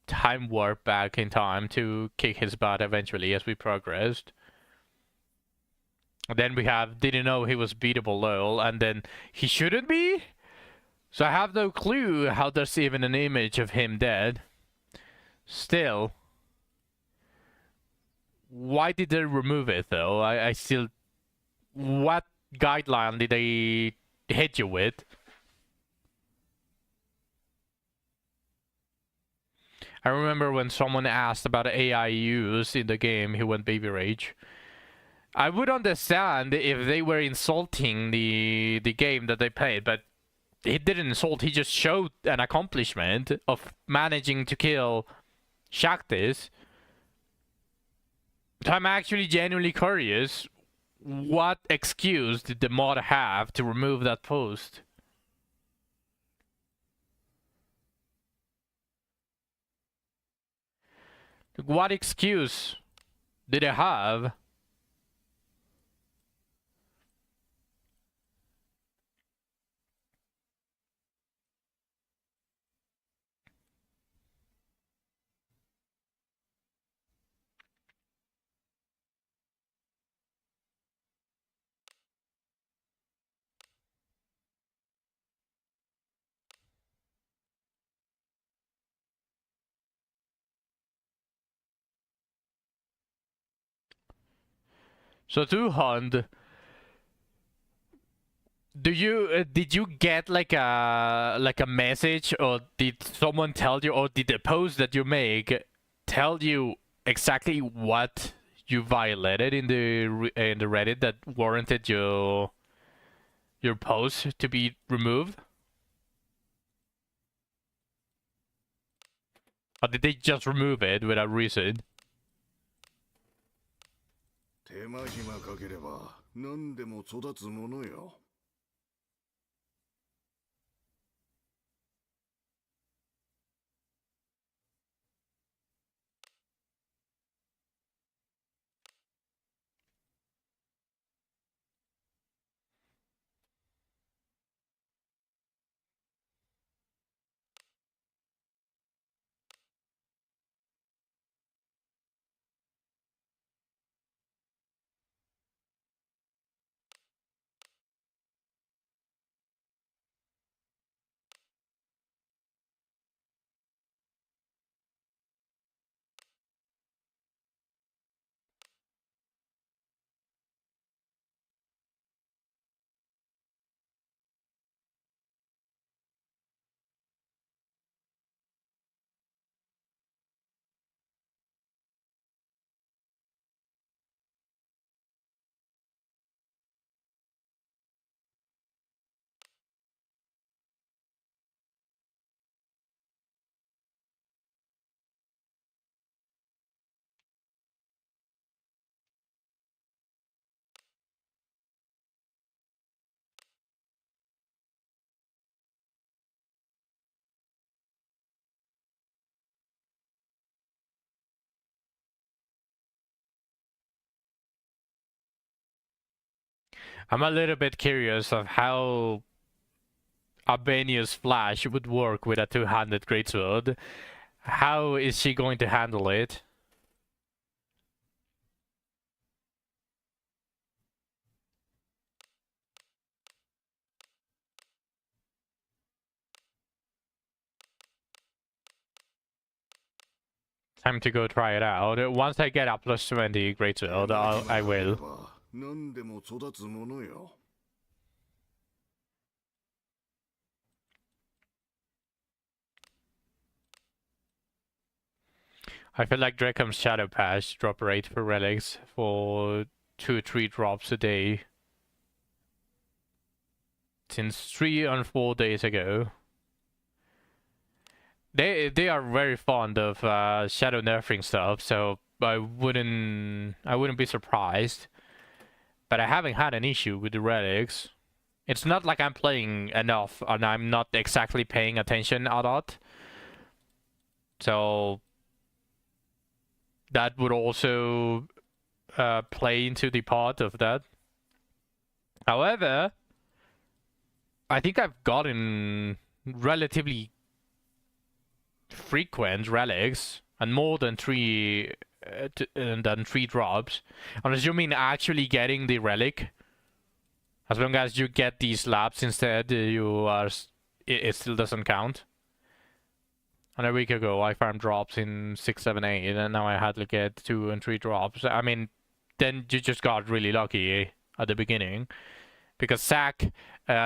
time warp back in time to kick his butt eventually as we progressed. Then we have didn't know he was beatable lol, and then he shouldn't be? So I have no clue how there's even an image of him dead. Still. Why did they remove it though? I still... What guideline did they hit you with? I remember when someone asked about AI use in the game, he went baby rage. I would understand if they were insulting the game that they played, but he didn't insult, he just showed an accomplishment of managing to kill Shaktis. So I'm actually genuinely curious, what excuse did the mod have to remove that post? What excuse did it have? So to Hunt, do you did you get like a message, or did someone tell you, or did the post that you make tell you exactly what you violated in the Reddit that warranted your post to be removed? Or did they just remove it without reason? 手間暇かければ何でも育つものよ。I'm a little bit curious of how Albania's Flash would work with a two-handed greatsword. How is she going to handle it? Time to go try it out. Once I get a plus 20 greatsword, I will. 何でも育つものよ。 I feel like Drakeham's Shadow Pass drop rate for relics for 2 or 3 drops a day. Since 3 or 4 days ago. They are very fond of shadow nerfing stuff, so I wouldn't be surprised. But I haven't had an issue with the relics. It's not like I'm playing enough and I'm not exactly paying attention a lot. So that would also play into the part of that. However, I think I've gotten relatively frequent relics and more than 3 drops. I'm assuming actually getting the relic. As long as you get these labs instead, it still doesn't count. And a week ago, I farmed drops in 6, 7, 8, and now I had to get 2 and 3 drops. I mean, then you just got really lucky at the beginning. Because Zack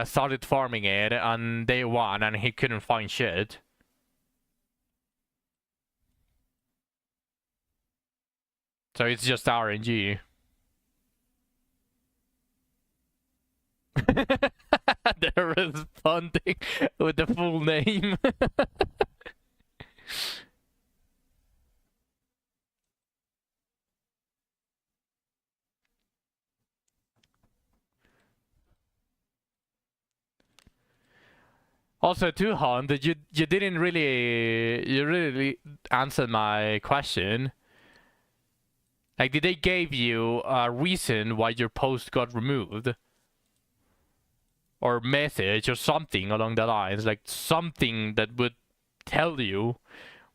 started farming it on day 1 and he couldn't find shit. So it's just RNG. They're responding with the full name. Also, Tuhon, you didn't really answer my question. Like, did they give you a reason why your post got removed? Or message or something along the lines, like something that would tell you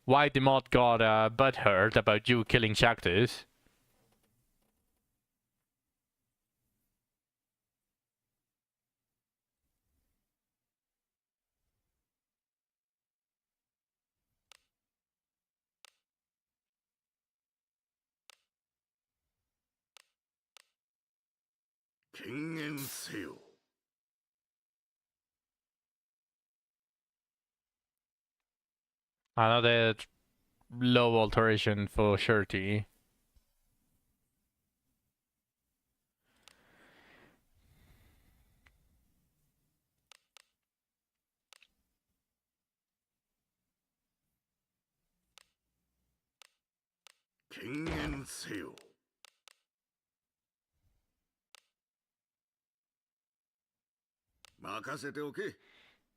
why the mod got butthurt about you killing Shactus? Another low alteration for Shirty.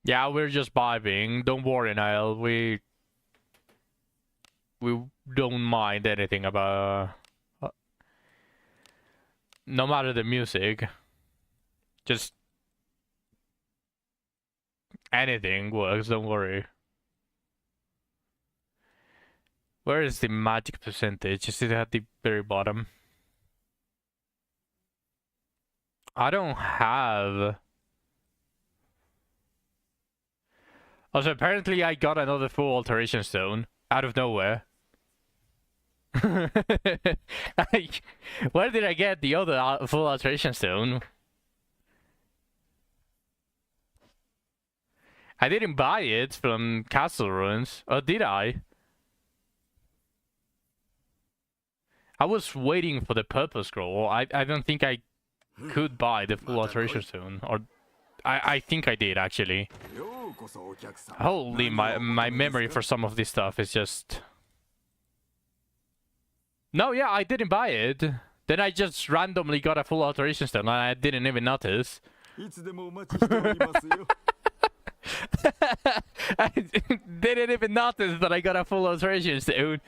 Yeah, we're just vibing. Don't worry, Niall. We don't mind anything about no matter the music. Just anything works, don't worry. Where is the magic percentage? Is it at the very bottom? I don't have. Also, apparently I got another full alteration stone out of nowhere. Where did I get the other full alteration stone? I didn't buy it from Castle Ruins, or did I? I was waiting for the purple scroll. I don't think I could buy the full alteration stone, or I think I did actually. Holy, my memory for some of this stuff is just. No, yeah, I didn't buy it. Then I just randomly got a full alteration stone and I didn't even notice. I didn't even notice that I got a full alteration stone.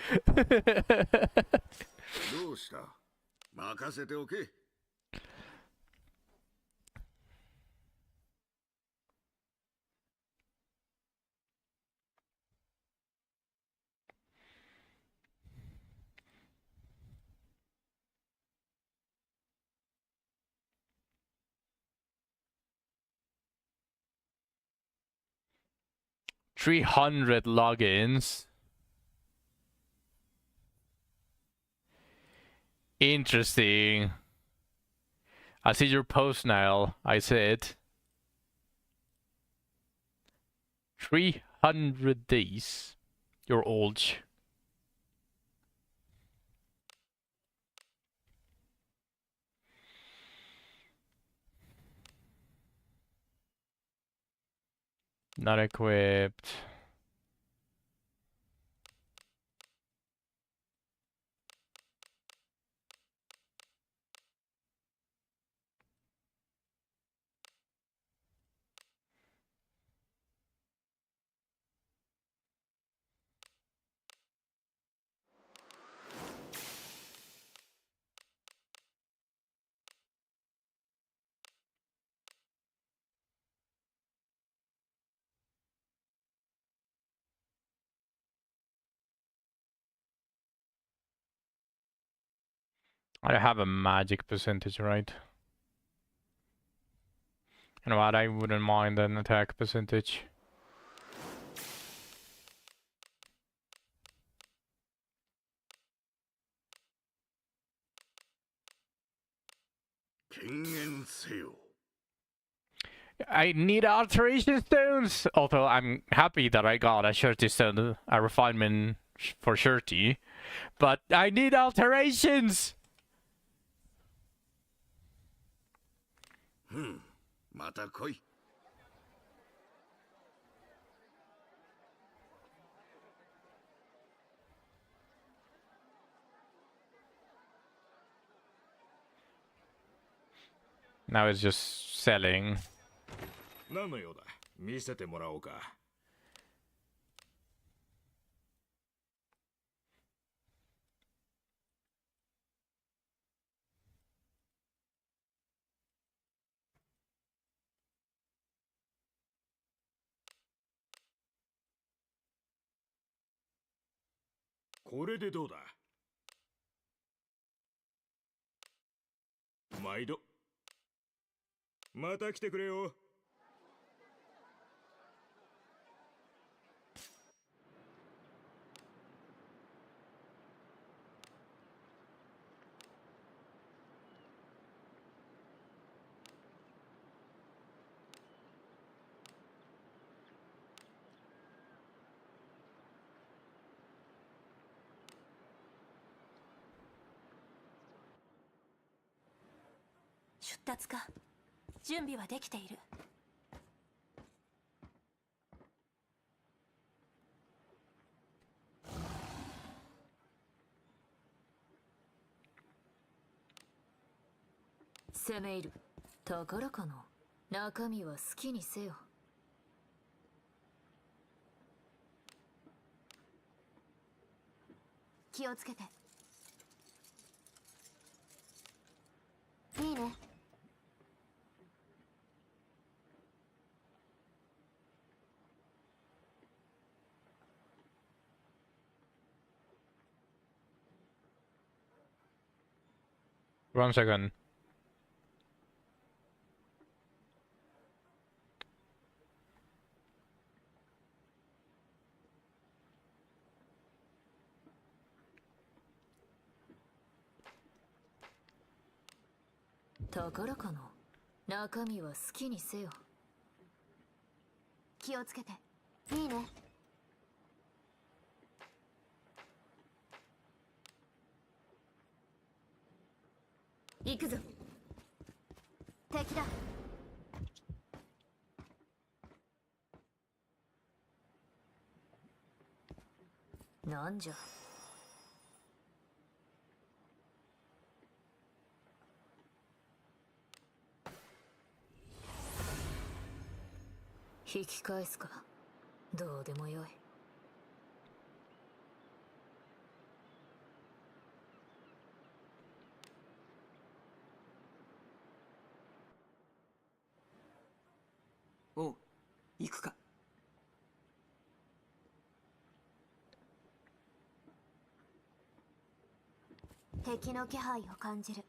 300 logins. Interesting. I see your post now. I see it. 300 days. You're old. Not equipped. I have a magic percentage, right? You know what? I wouldn't mind an attack percentage. I need alteration stones. Although I'm happy that I got a surety stone, a refinement for surety, but I need alterations. また来い。Now it's just selling. 何の用だ。見せてもらおうか。これでどうだ。毎度。また来てくれよ。出立か。準備はできている。攻め入る。宝かな。中身は好きにせよ。気をつけて。いいね。One second. Takaraかな。中身は好きにせよ。気をつけて。いいね。行くぞ。敵だ。なんじゃ。引き返すか。どうでもよい。おう、行くか。敵の気配を感じる。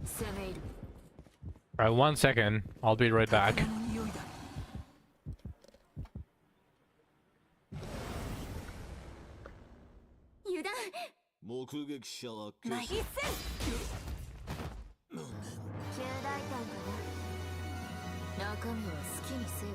攻め入 Alright, 1 second. I'll be right back. 油断目撃者はまあ一戦旧大胆かな。中身は好きにせよ。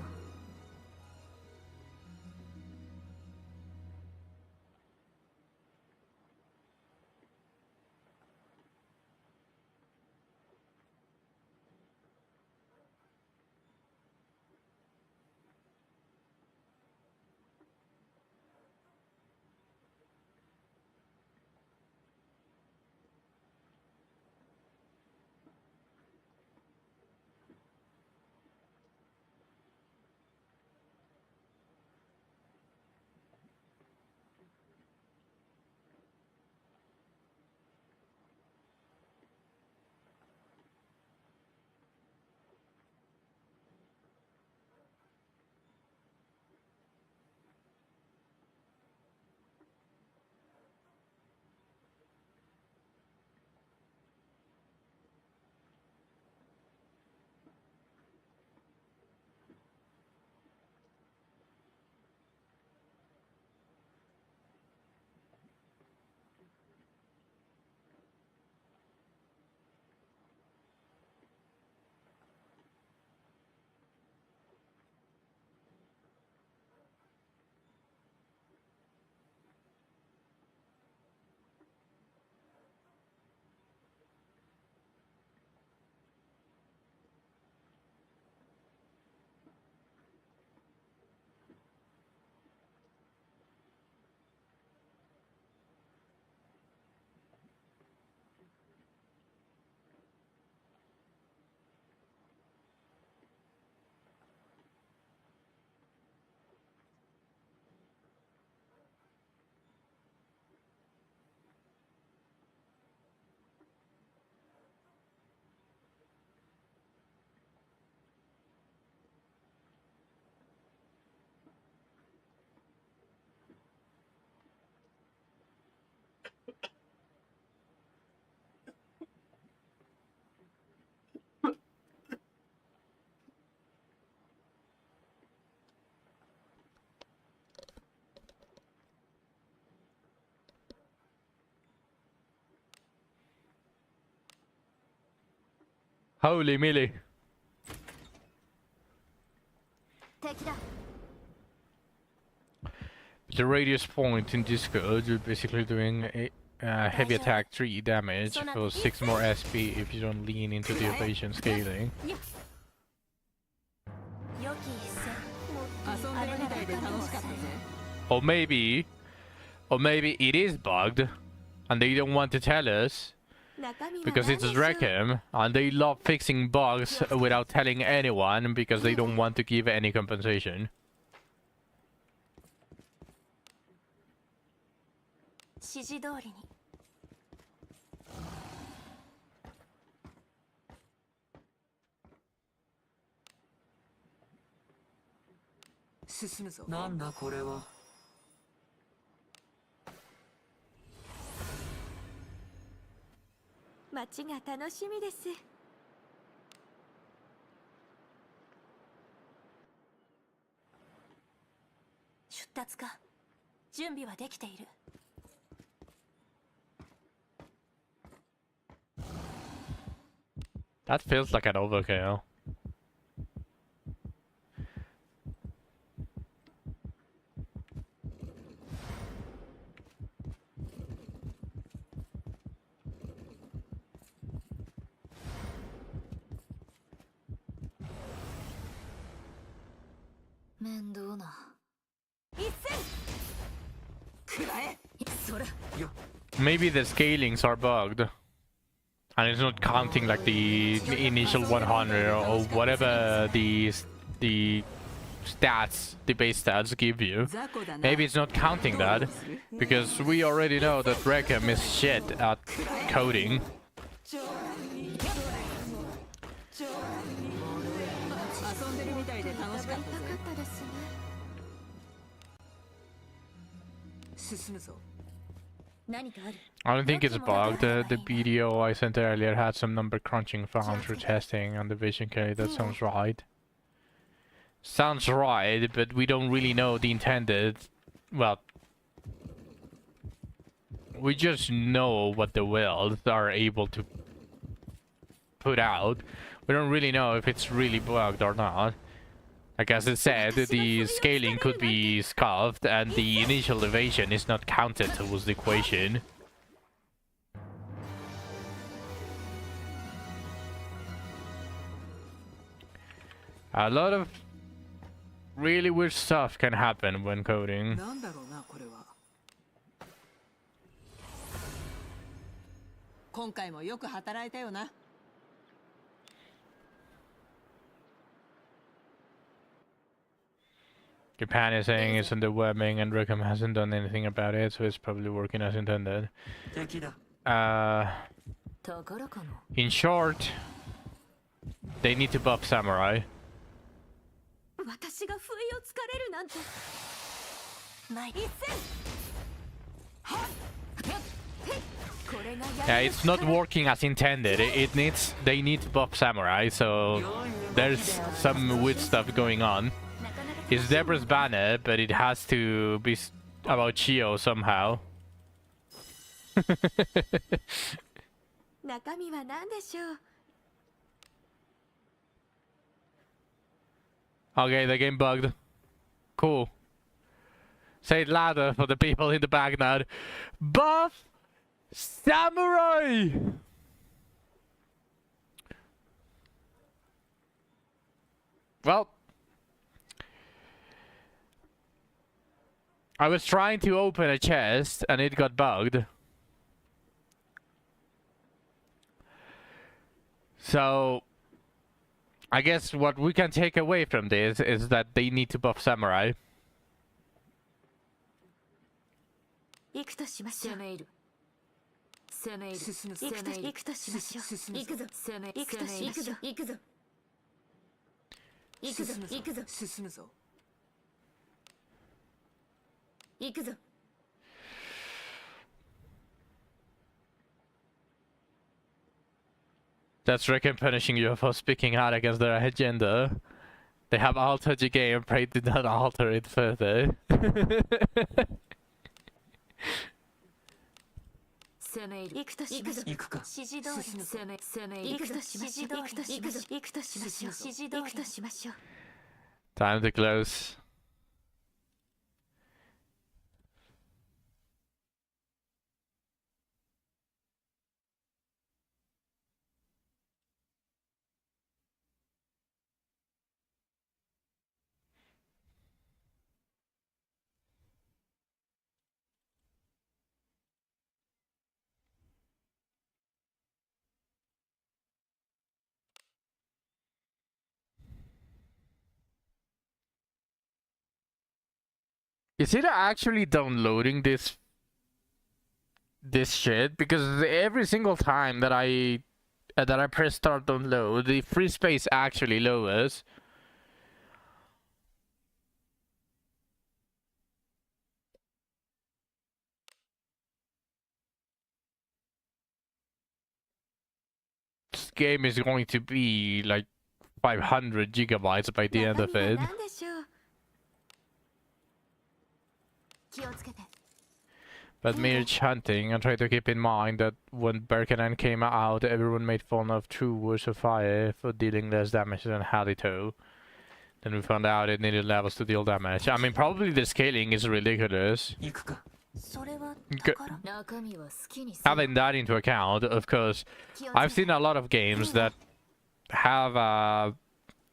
Holy moly. 敵だ The radius point in Disco, you're basically doing a heavy attack 3 damage for 6 more SP if you don't lean into the evasion scaling. 良き一戦遊んでるみたいで楽しかったぜ。 Or maybe it is bugged and they don't want to tell us 中身は because it's 何でしょう Rekem and they love fixing bugs without telling anyone because they don't want to give any compensation. 指示通りに進むぞ。なんだこれは。街が楽しみです出立か準備はできている That feels like an overkill. Maybe the scalings are bugged. And it's not counting like the initial 100 or whatever the stats, the base stats give you. Maybe it's not counting that because we already know that Rekem is shit at coding. 遊んでるみたいで楽しかったぜ。進むぞ。何かある？ I don't think it's bugged. The video I sent earlier had some number crunching found for testing on the vision carry. That sounds right. Sounds right, but we don't really know the intended. Well, we just know what the welds are able to put out. We don't really know if it's really bugged or not. Like as it said, the scaling could be scuffed and the initial evasion is not counted towards the equation. A lot of really weird stuff can happen when coding. なんだろうなこれは。今回もよく働いたよな。Japan is saying it's underwhelming and Rickham hasn't done anything about it, so it's probably working as intended. 敵だ。 宝かな。 In short, they need to buff Samurai. 私が不意をつかれるなんて。ない。一戦。はっ。これが Yeah, it's not working as intended. They need to buff Samurai, so there's some weird stuff going on. It's Deborah's banner, but it has to be about Chio somehow. 中身は何でしょう。 Okay, the game bugged. Cool. Say it louder for the people in the back now. Buff Samurai! Well, I was trying to open a chest and it got bugged. So I guess what we can take away from this is that they need to buff Samurai. 行くとしましょう。攻め入る。攻め入る。進むぞ。行くとしましょう。進むぞ。行くぞ。攻め。行くとしましょう。行くぞ。行くぞ。行くぞ。進むぞ。行くぞ。 That's Rickon punishing you for speaking out against their agenda. They have altered the game, pray do not alter it further. 攻め入る。行くとしましょう。行くか。指示通り。攻め。攻め入る。行くとしましょう。行くとしましょう。行くとしましょう。指示通り。行くとしましょう。 Time to close. Is it actually downloading this shit? Because every single time that I press start download, the free space actually lowers. This game is going to be like 500 gigabytes by the end of it. 何でしょう。気をつけて。 But Mirage Hunting, I try to keep in mind that when Berkenan came out, everyone made fun of True Wars of Fire for dealing less damage than Halito. Then we found out it needed levels to deal damage. I mean, probably the scaling is ridiculous. 行くか。それは G- 宝。中身は好きにする。 Having that into account, of course, I've seen a lot of games that have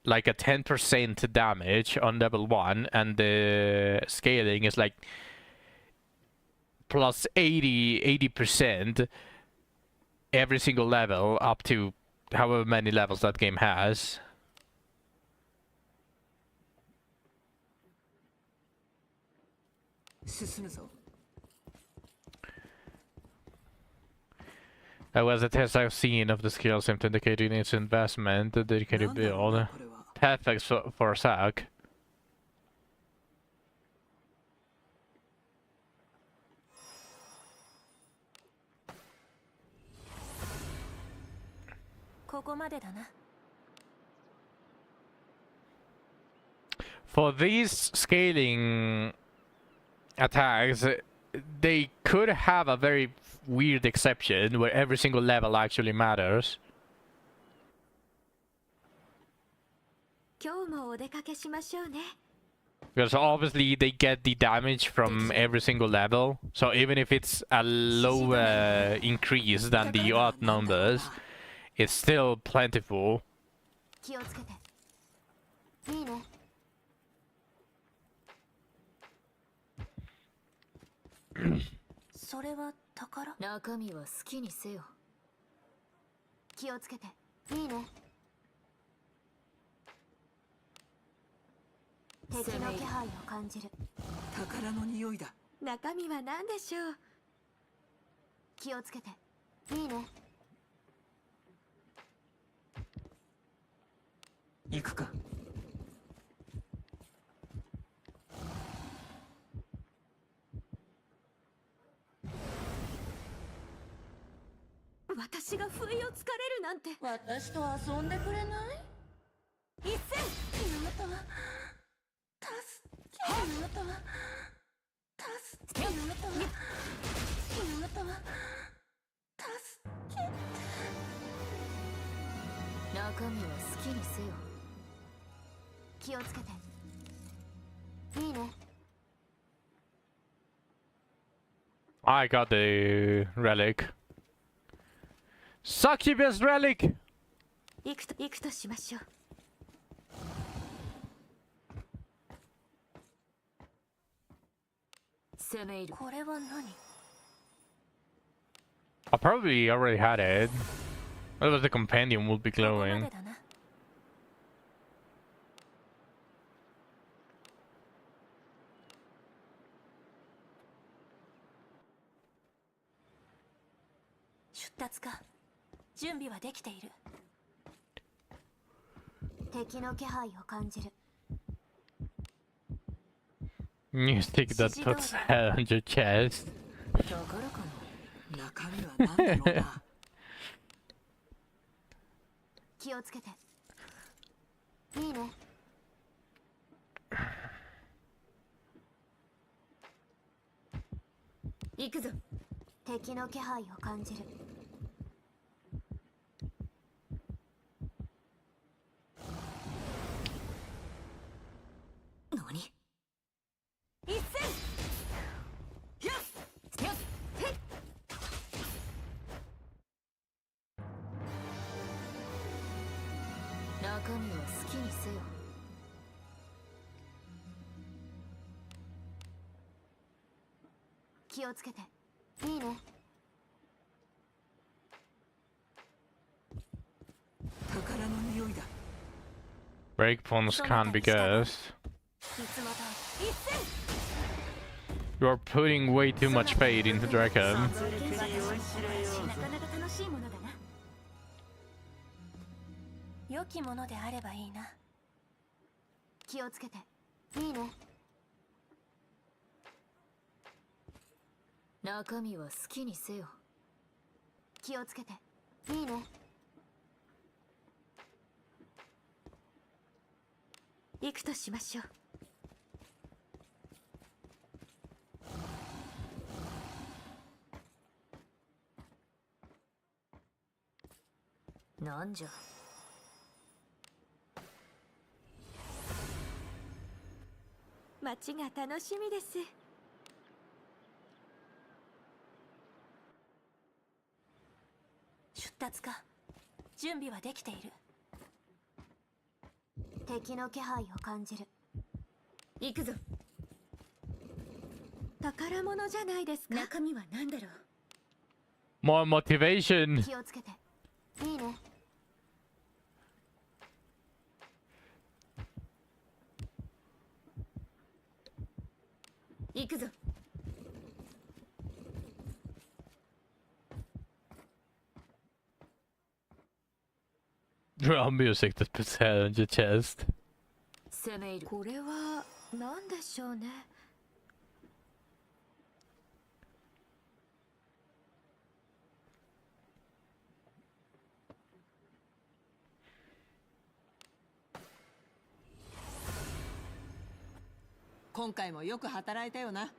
like a 10% damage on level 1 and the scaling is like plus 80% every single level up to however many levels that game has. That was a test I've seen of the skill seemed to indicate it needs investment, a dedicated build. Perfect for a sack. ここまでだな。 For these scaling attacks, they could have a very weird exception where every single level actually matters. 今日もお出かけしましょうね。 Because obviously they get the damage from every single level. So even if it's a lower increase than the odd numbers, it's still plentiful. 気をつけて。いいね。それは宝？中身は好きにせよ。気をつけて。いいね。敵の気配を感じる。宝の匂いだ。中身は何でしょう。気をつけて。いいね。行くか。私が不意をつかれるなんて。私と遊んでくれない？一戦。あなたは助け。あなたは助け。あなたはあなたは助け。中身は好きにせよ。気をつけて。いいね。 I got the relic. Succubus relic! 行くとしましょう。攻め入る。これは何？ I probably already had it. Otherwise the compendium would be ここま glowing. でだな。出立か。準備はできている。敵の気配を感じる。 Music that puts hell on your chest. 宝かな。中身は何だろうな。気をつけて。いいね。行くぞ。敵の気配を感じる。何？一戦。よっよっへっ。中身は好きにせよ。気をつけて。いいね。宝の匂いだ。 Breakpoints can't be guessed. いつまた。一戦。 You're putting way too much fate into Draken. なかなか楽しいものだな。良きものであればいいな。気をつけて。いいね。中身は好きにせよ。気をつけて。いいね。行くとしましょう。なんじゃ。街が楽しみです。出立か。準備はできている。敵の気配を感じる。行くぞ。宝物じゃないですか。中身は何だろう。 More motivation. 気をつけて。いいね。行くぞ。Drum music that puts hell on your chest. 攻め入る。これは何でしょうね。今回もよく働いたよな。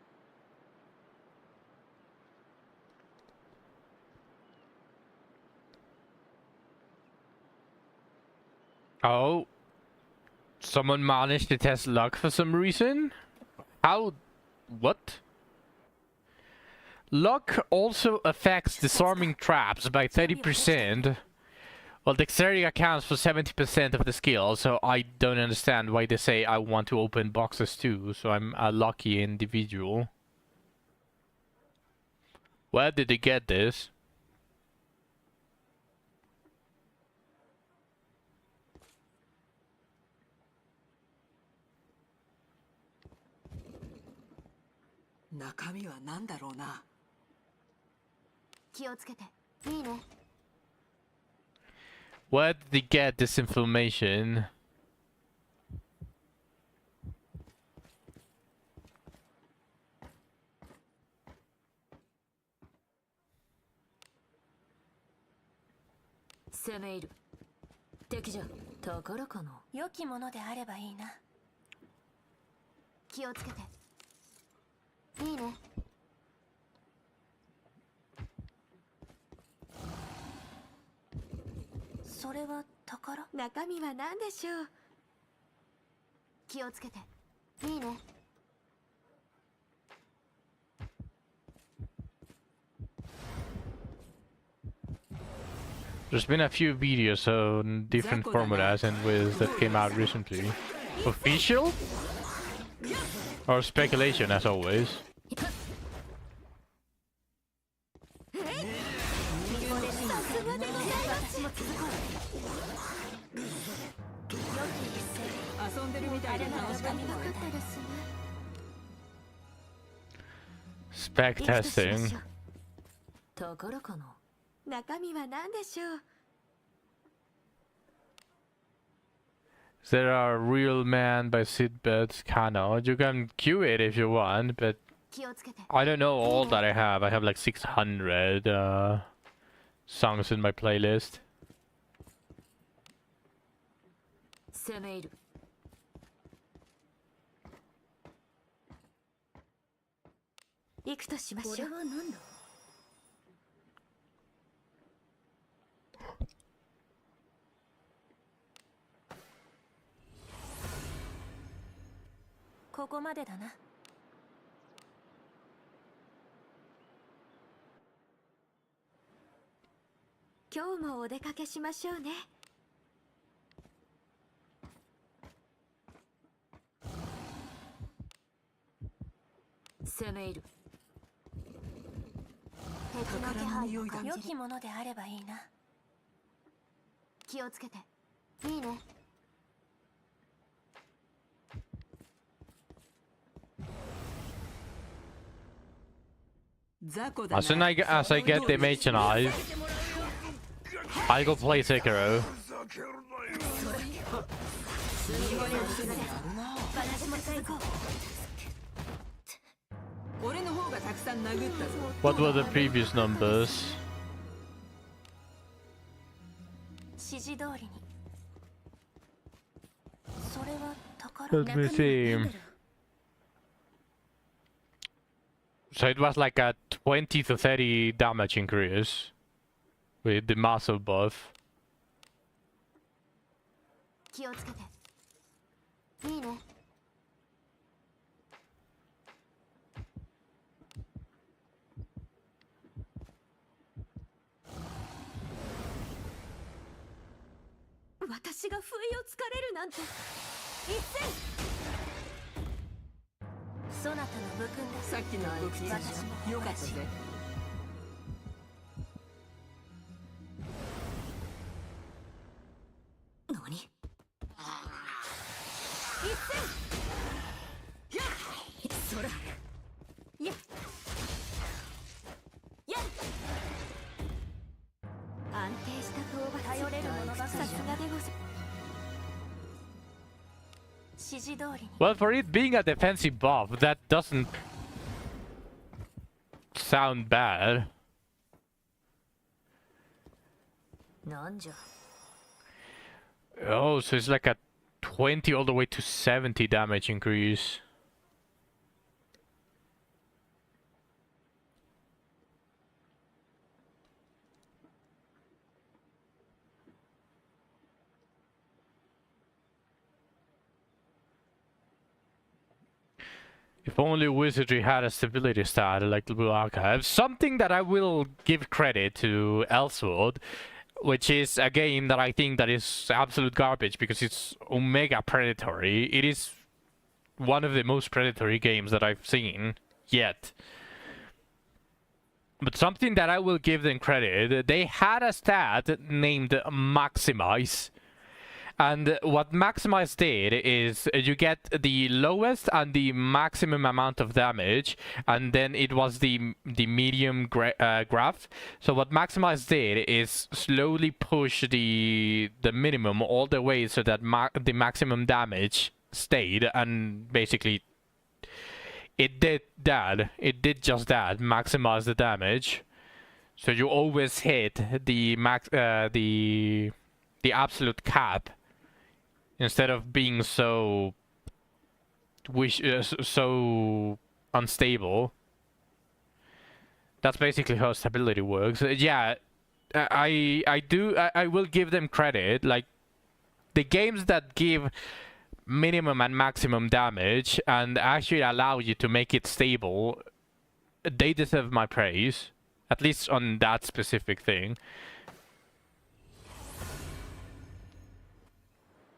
Oh, someone managed to test luck for some reason? How? What? Luck also affects disarming traps by 30%. Well, dexterity accounts for 70% of the skill, so I don't understand why they say I want to open boxes too, so I'm a lucky individual. Where did they get this? Where did they get this information? Semeiru. 敵じゃ。宝かな。良きものであればいいな。気をつけて。いいね。それは宝？中身は何でしょう。気をつけて。いいね。There's been a few videos on different formulas and ways that came out recently. Official? Or speculation as always. Spec testing. 宝かな。中身は何でしょう。 There are Real Man by Sidbeth Kano. You can queue it if you want, but I don't know all that I have. I have like 600 songs in my playlist. 攻め入る。行くとしましょう。これは何だ。ここまでだな。今日もお出かけしましょうね。攻め入る。敵の気配を感じる。良きものであればいいな。気をつけて。いいね。As soon as I get the Mage Knife, I go play Sekiro. What were the previous numbers? 指示通りに。それは宝。 Let me see. So it was like a 20 to 30 damage increase with the muscle buff. 気をつけて。いいね。私が不意をつかれるなんて。一戦。そなたの武君だ。さっきの武器私もよかったぜ。何？一戦。やっ。そら。やっ。やっ。安定した討伐。頼れるものばかり。さすがでござ。 Well, for it being a defensive buff, that doesn't sound bad. Oh, so it's like a 20 all the way to 70 damage increase. If only Wizardry had a stability stat like the Blue Archive. Something that I will give credit to Elsword, which is a game that I think that is absolute garbage because it's omega predatory. It is one of the most predatory games that I've seen yet. But something that I will give them credit, they had a stat named Maximize. And what Maximize did is you get the lowest and the maximum amount of damage, and then it was the medium graph. So what Maximize did is slowly push the minimum all the way so that the maximum damage stayed, and basically it did that. It did just that, maximize the damage. So you always hit the the absolute cap, instead of being so so unstable. That's basically how stability works. Yeah, I will give them credit. Like, the games that give minimum and maximum damage and actually allow you to make it stable, they deserve my praise, at least on that specific thing.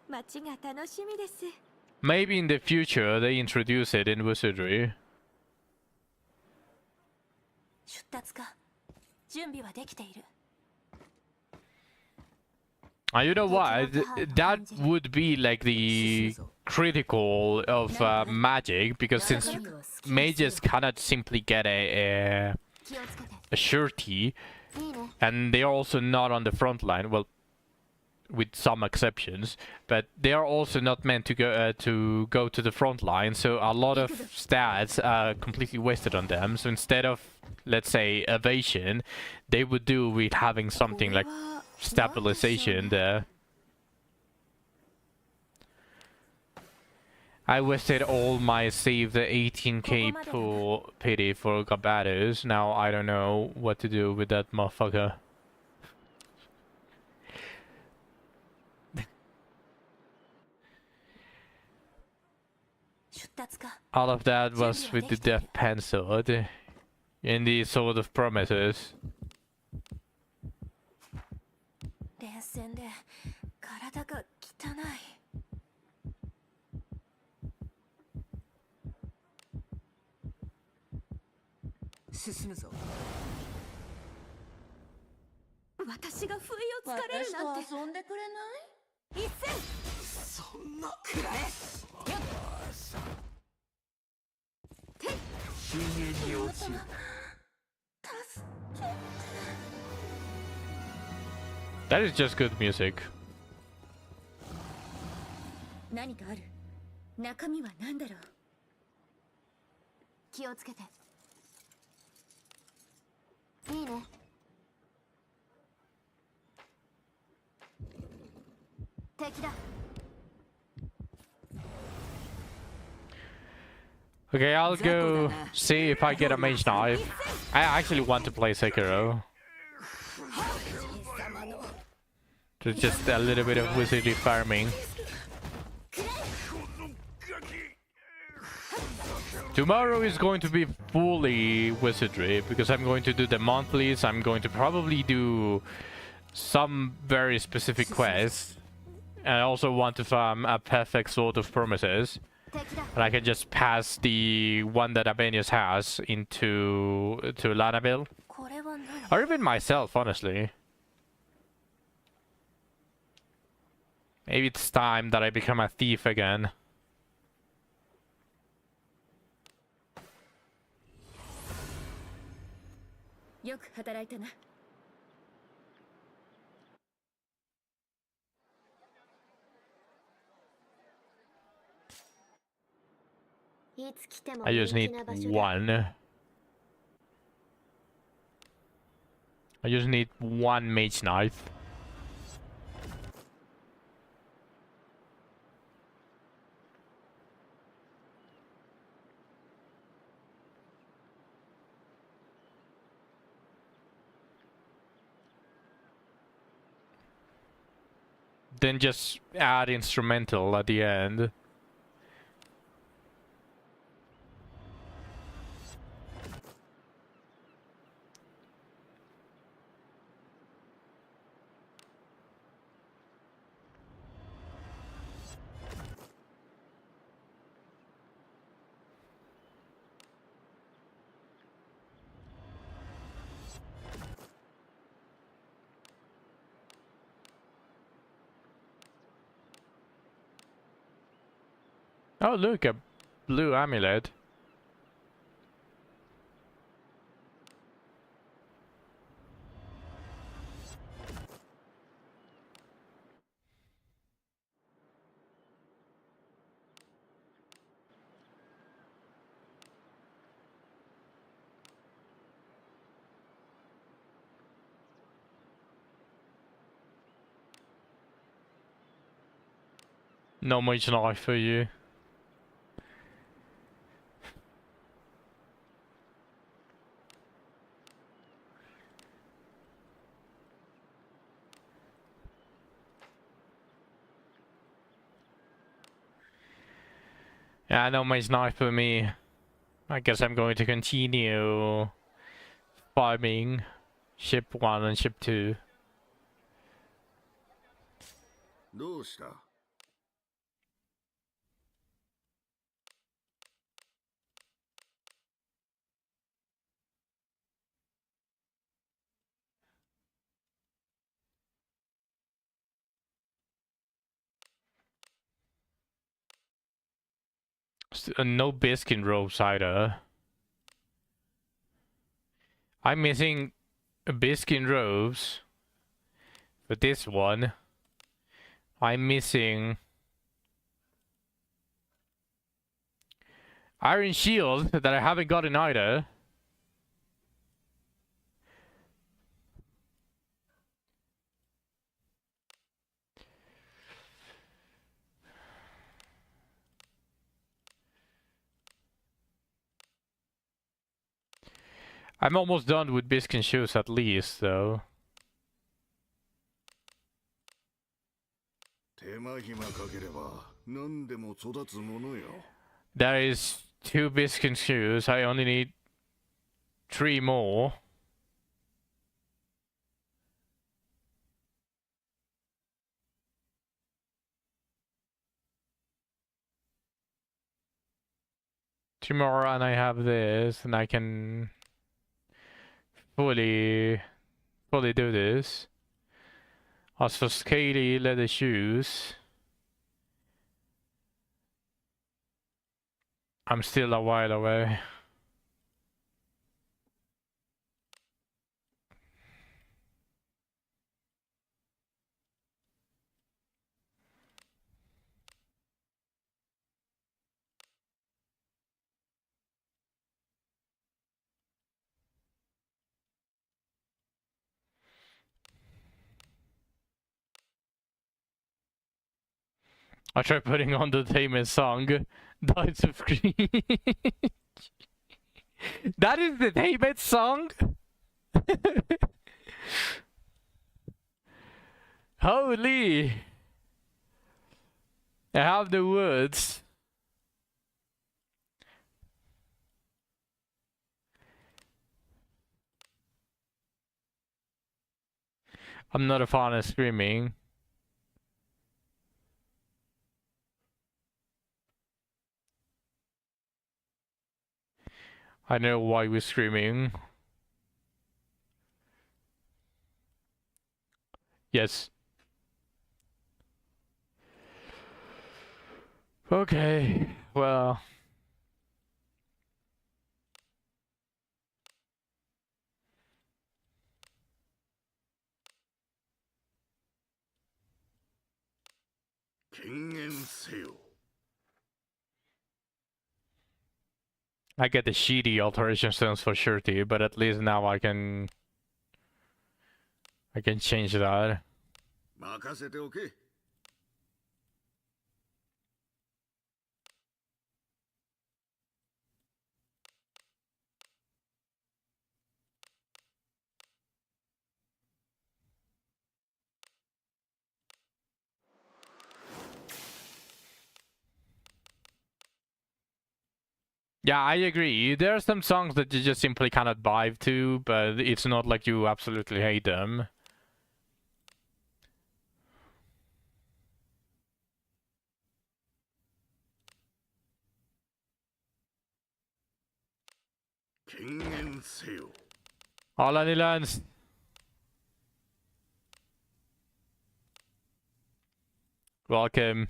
街が楽しみです。 Maybe in the future they introduce it in Wizardry. 出立か準備はできている。 You know what? That would be like the critical of magic, because since mages cannot simply get a 気をつけて。 surety, いいね。 and they are also not on the front line. Well, with some exceptions, but they are also not meant to go to the front line. So a lot of stats are completely wasted on them. So instead of, let's say, evasion, they would do with having something like stabilization there. I wasted all my saved 18k pool pity for Gabados. Now I don't know what to do with that motherfucker. All of that was with the Death Pen Sword in the Sword of Promises. 連戦で体が汚い。進むぞ。私が不意をつかれるなんて。私と遊んでくれない？一戦。そんなくらえ。深淵に落ちる。 That is just good music. 何かある？中身は何だろう？気をつけて。いいね。 敵だ。 Okay, I'll go see if I get a mage knife. I actually want to play Sekiro. So just a little bit of wizardry farming. Tomorrow is going to be fully wizardry because I'm going to do the monthlies. I'm going to probably do some very specific quests. And I also want to farm a perfect Sword of Promises. 敵だ。 And I can just pass the one that Abenius has into Lanabil. これは何？ Or even myself, honestly. Maybe it's time that I become a thief again.よく働いたな。いつ来ても I just 人 need 気な場所だ。 one. I just need one mage knife. Then just add instrumental at the end. Oh, look, a blue amulet. Not much life for you. Yeah, not much life for me. I guess I'm going to continue farming ship 1 and ship 2. どうした？ No biscuit ropes either. I'm missing biscuit ropes for this one. I'm missing iron shield that I haven't gotten either. I'm almost done with biscuit shoes at least, though. 手間暇かければ何でも育つものよ。 There is 2 biscuit shoes. I only need 3 more. Tomorrow, and I have this, and I can fully do this. As for scaly leather shoes, I'm still a while away. I tried putting on the Tamer song, Dice of Green. That is the Tamer song? Holy! I have the words. I'm not a fan of screaming. I know why we're screaming. Yes. Okay, well. I get the shitty alteration stones for surety, but at least now I can change that. 任せておけ。 Yeah, I agree. There are some songs that you just simply cannot vibe to, but it's not like you absolutely hate them. Hola, Nilans. Welcome.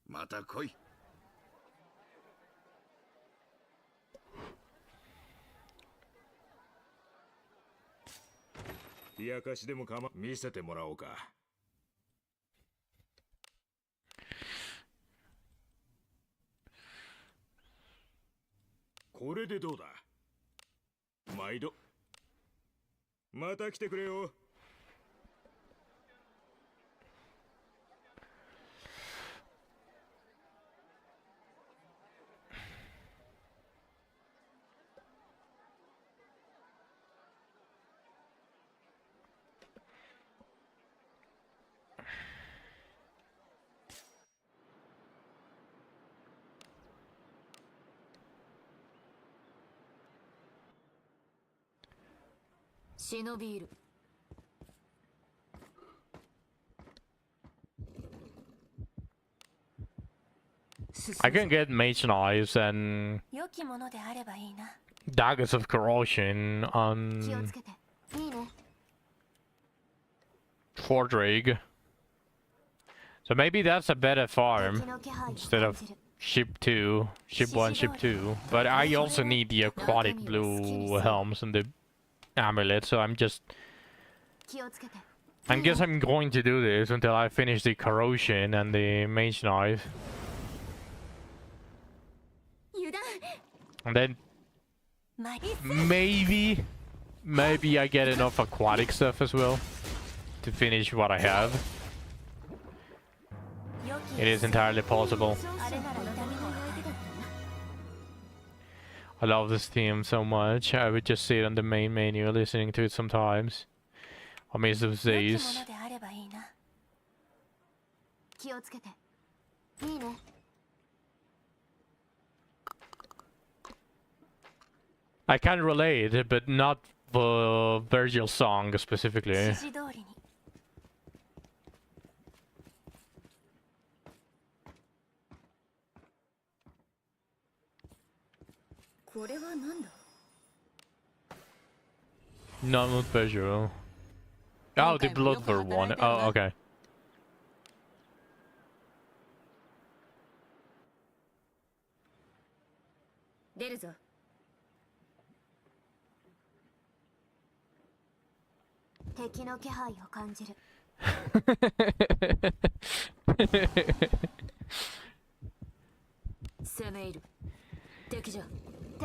また来い。冷やかしでも見せてもらおうか。これでどうだ。毎度また来てくれよ。忍びいる。 I can get mage knives and 良きものであればいいな。 daggers of corrosion 気を on つけて。いいね。 Fordrig. So maybe that's a better 敵 farm の気配を instead 感 of じる。 ship 2, ship 1, ship 2. But I also need the aquatic blue helms and the amulet, so I'm guess I'm going to do this until I finish the corrosion and the mage knife. 油断。 And then まい maybe I get enough aquatic stuff as well to finish what I have. 良き It is entirely possible. あれなら痛みもわかる。 I love this theme so much. I would just sit on the main menu listening to it sometimes. I miss those 良き days. ものであればいいな。気をつけて。いいね。 I can relate, but not the Virgil song specifically. 指示通りに。これはなんだ。 Not with Virgil. Oh, the Bloodver one. Oh, okay. 出るぞ。敵の気配を感じる。攻め入る。敵じゃ。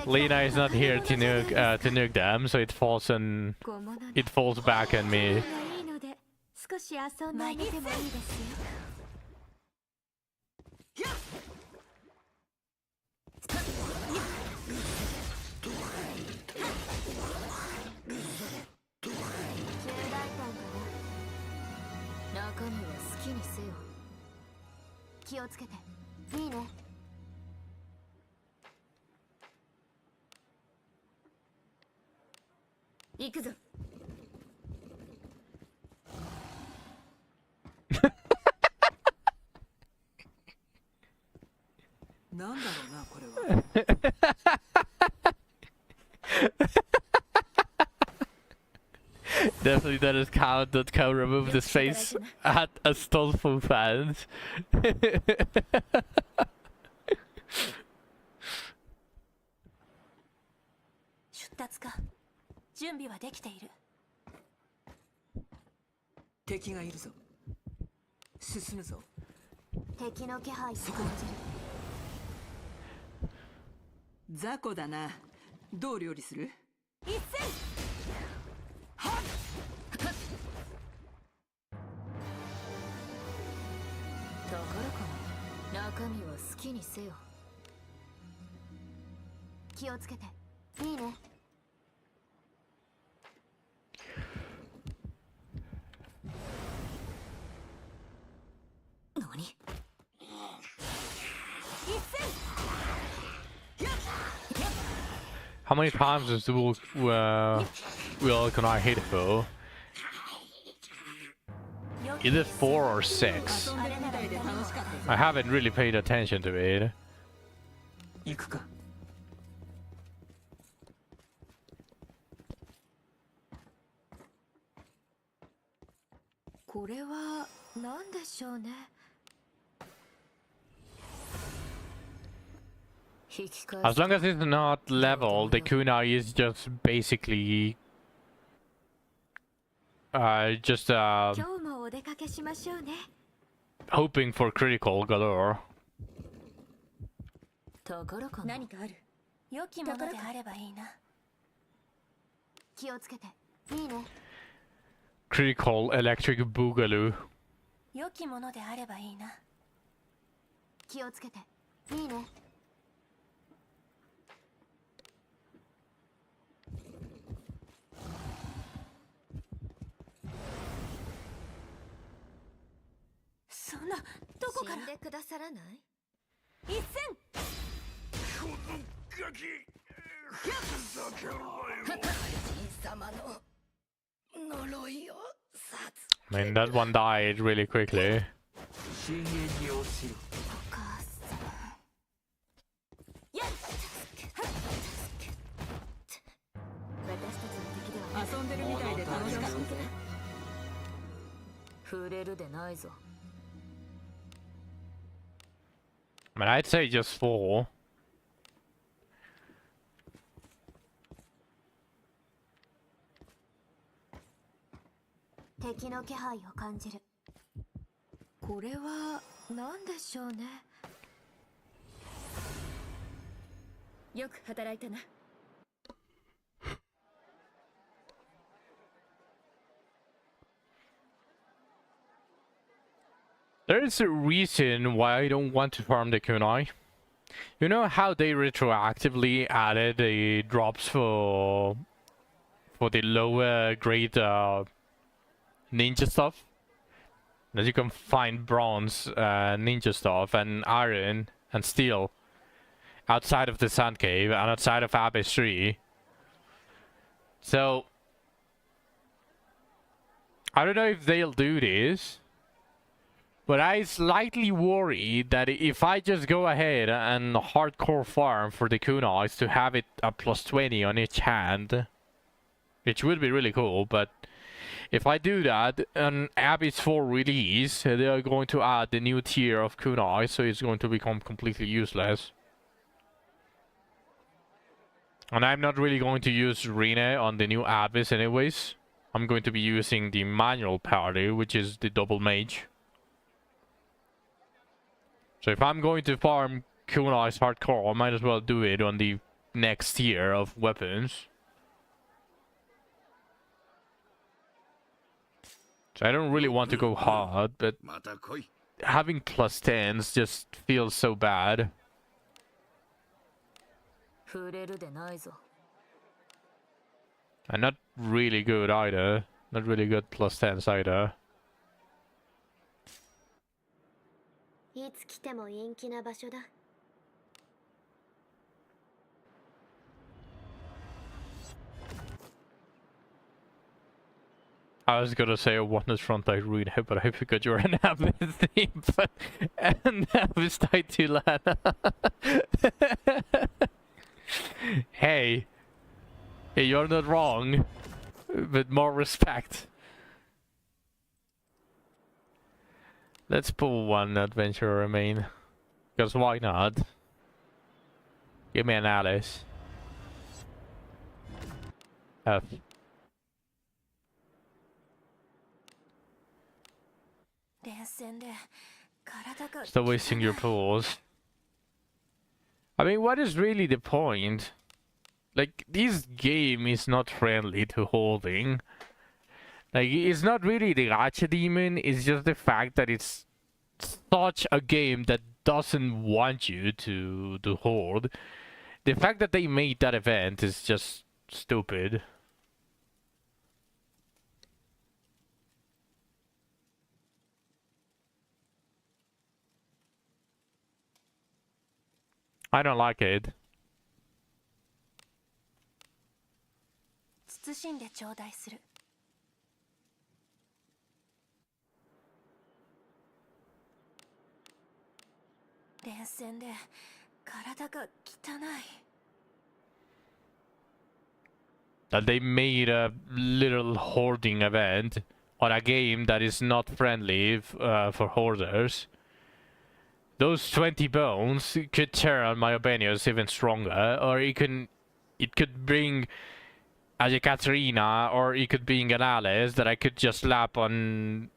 Lena is not here to nuke them, so it falls back on me. いいので少し遊んであげてもいいですよ。 中大胆かな。中身は好きにせよ。気をつけて。いいね。 行くぞ。なんだろうなこれは。 Definitely that is count.co remove this face at Astolfo fans. 出立か。準備はできている。敵がいるぞ。進むぞ。敵の気配を感じる。雑魚だな。どう料理する？一戦。ところかな。中身は好きにせよ。気をつけて。いいね。 何？ How many times is the wheel can I hit for? Either 4 or 6. 遊んでるみたいで楽しかったぞ。 I haven't really paid attention to it. 行くか。これは何でしょうね。引き返 As す long as it's not leveled, the kunai is just basically just 今日もお出かけしましょうね。 hoping for critical galore. ところかな。何かある。良きものであればいいな。気をつけて。いいね。 Critical electric boogaloo. 良きものであればいいな。気をつけて。いいね。そんな、どこから死んでくださらない？一戦。このガキふざけろよ。様の呪いを殺。 I mean, that one died really quickly. お母さん。やっ。私たちの敵ではない。遊んでるみたいで楽しかったぜ。触れるでないぞ。 I mean, I'd say just 4. 敵の気配を感じる。これは何でしょうね。よく働いたな。 There is a reason why I don't want to farm the kunai. You know how they retroactively added the drops for the lower grade ninja stuff? That you can find bronze ninja stuff and iron and steel outside of the sand cave and outside of Abyss 3. So I don't know if they'll do this. But I slightly worry that if I just go ahead and hardcore farm for the kunais to have it a plus 20 on each hand, which would be really cool, but if I do that, on Abyss 4 release, they are going to add the new tier of kunai, so it's going to become completely useless. And I'm not really going to use Rene on the new Abyss anyways. I'm going to be using the manual party, which is the double mage. So if I'm going to farm kunais hardcore, I might as well do it on the next tier of weapons. So I don't really want to go hard, but また来い。 having plus 10s just feels so bad. 触れるでないぞ。 And not really good either. Not really good plus 10s either. いつ来ても陰気な場所だ。 I was gonna say a Wonders Front I read it, but I forgot you're an Abyss theme, but an Abyss tied to Lana. Hey, you're not wrong, but more respect. Let's pull one adventurer remain, because why not? Give me an Alice. F. Stop wasting your pools. I mean, what is really the point? Like, this game is not friendly to holding. Like, it's not really the gacha demon, it's just the fact that it's such a game that doesn't want you to hold. The fact that they made that event is just stupid. I don't like it. 慎んで頂戴する。連戦で体が汚い。 That they made a little hoarding event on a game that is not friendly for hoarders. those 20 bones could turn my Albanios even stronger, or it could bring a Katarina, or it could bring an Alice that I could just slap on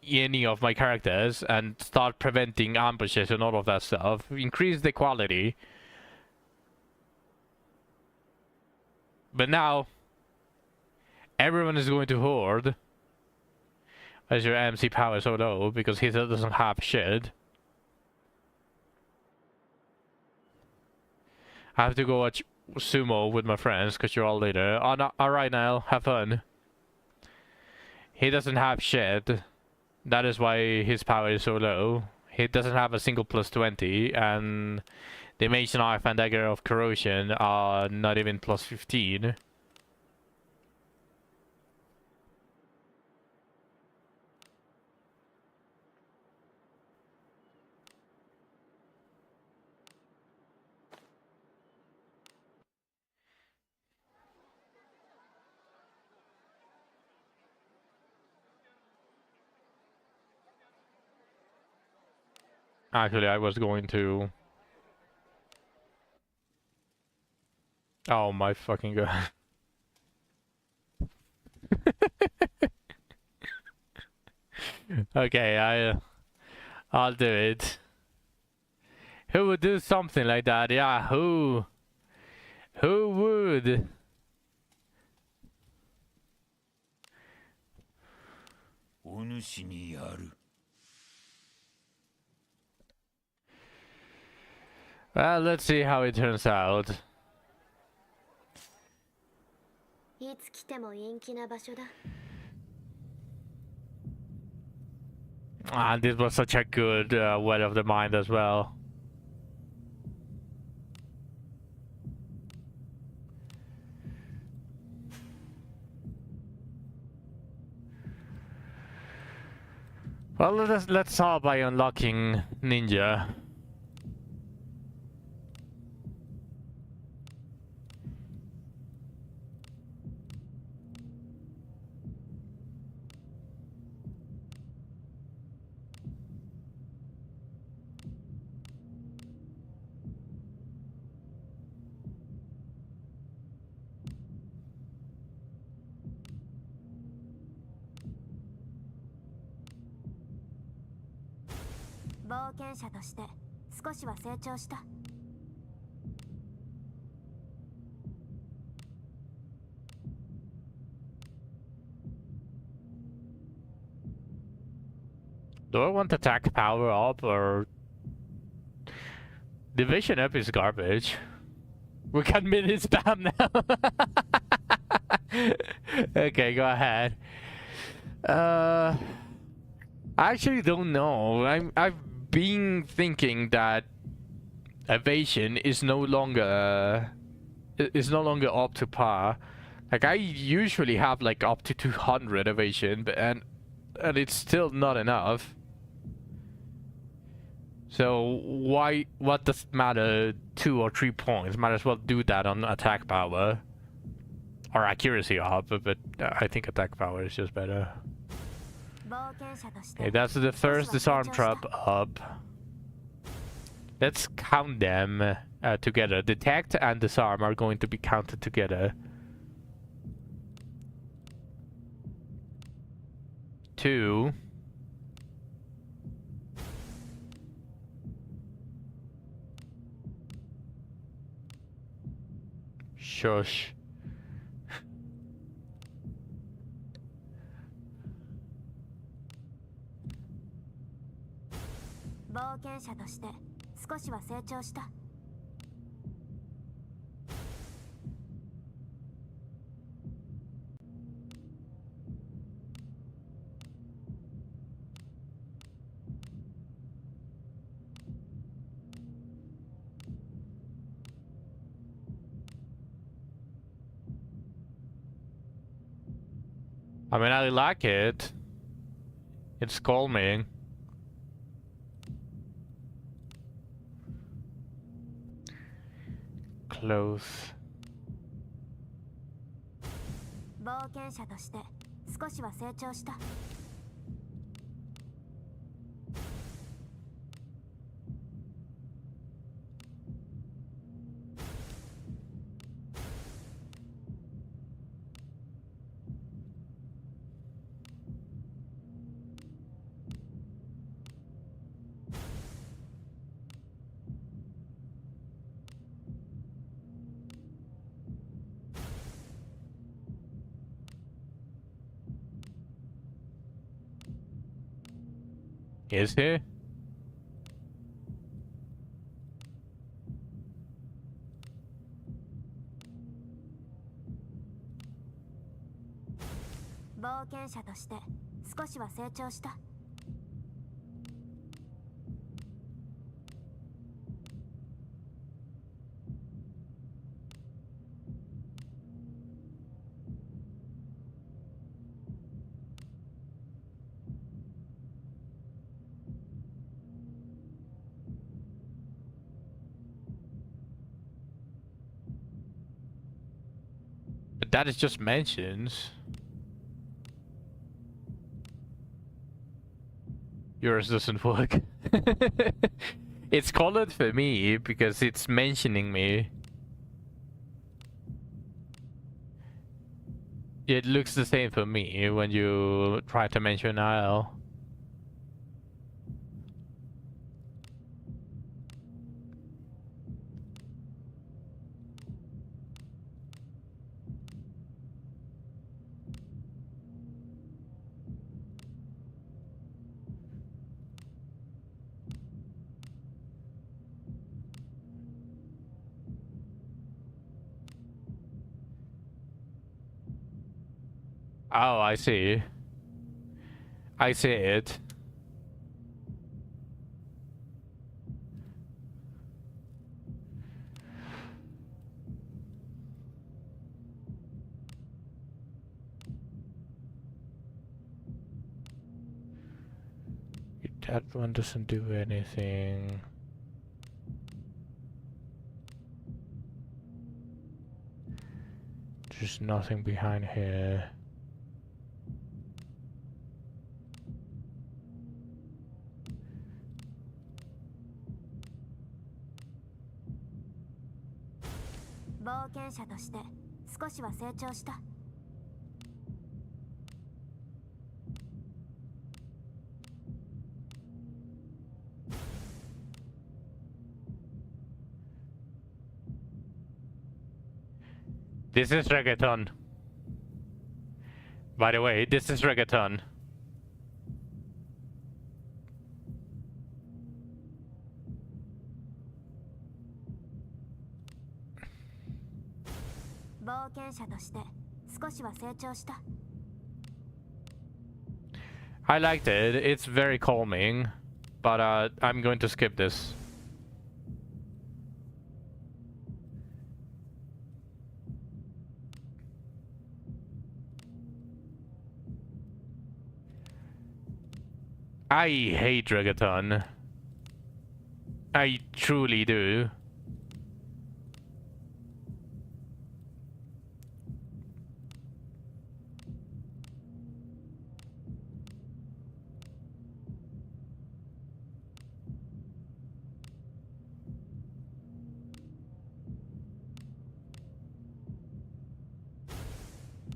any of my characters and start preventing ambushes and all of that stuff. Increase the quality. But now, everyone is going to Horde. As your MC power is so low, because he doesn't have shit. I have to go watch sumo with my friends, because you're all later. Oh, no, alright now, have fun. He doesn't have shit. That is why his power is so low. He doesn't have a single plus 20, and the Mage Knife and Dagger of Corrosion are not even plus 15. Actually, I was going to... Oh my fucking god. Okay, I'll do it. Who would do something like that? Yeah, who would? Well, let's see how it turns out. いつ来ても陰気な場所だ。 And this was such a good wet of the mind as well. Well, let's start by unlocking Ninja.「冒険者として少しは成長した」 Do I want attack power up or... Division up is garbage. We can mini spam now. Okay, go ahead. I actually don't know. I've been thinking that evasion is no longer up to par. Like I usually have like up to 200 evasion, but and it's still not enough. So why? What does it matter? 2 or 3 points? Might as well do that on attack power or accuracy up. But I think attack power is just better. Okay, that's the first disarm trap up. Let's count them together. Detect and disarm are going to be counted together. 2. Shush. I mean, I like it. It's calming. Close. 冒険者として少しは成長した。 I Is he?「冒険者として少しは成長した」But that is just mentions. Yours doesn't work. It's colored for me because it's mentioning me. It looks the same for me when you try to mention Niall. Oh, I see. I see it. That one doesn't do anything. There's nothing behind here.「冒険者として少しは成長した」This is reggaeton. By the way, this is reggaeton.「冒険者として少しは成長した」 I liked it. It's very calming, but I'm going to skip this. I hate reggaeton. I truly do.「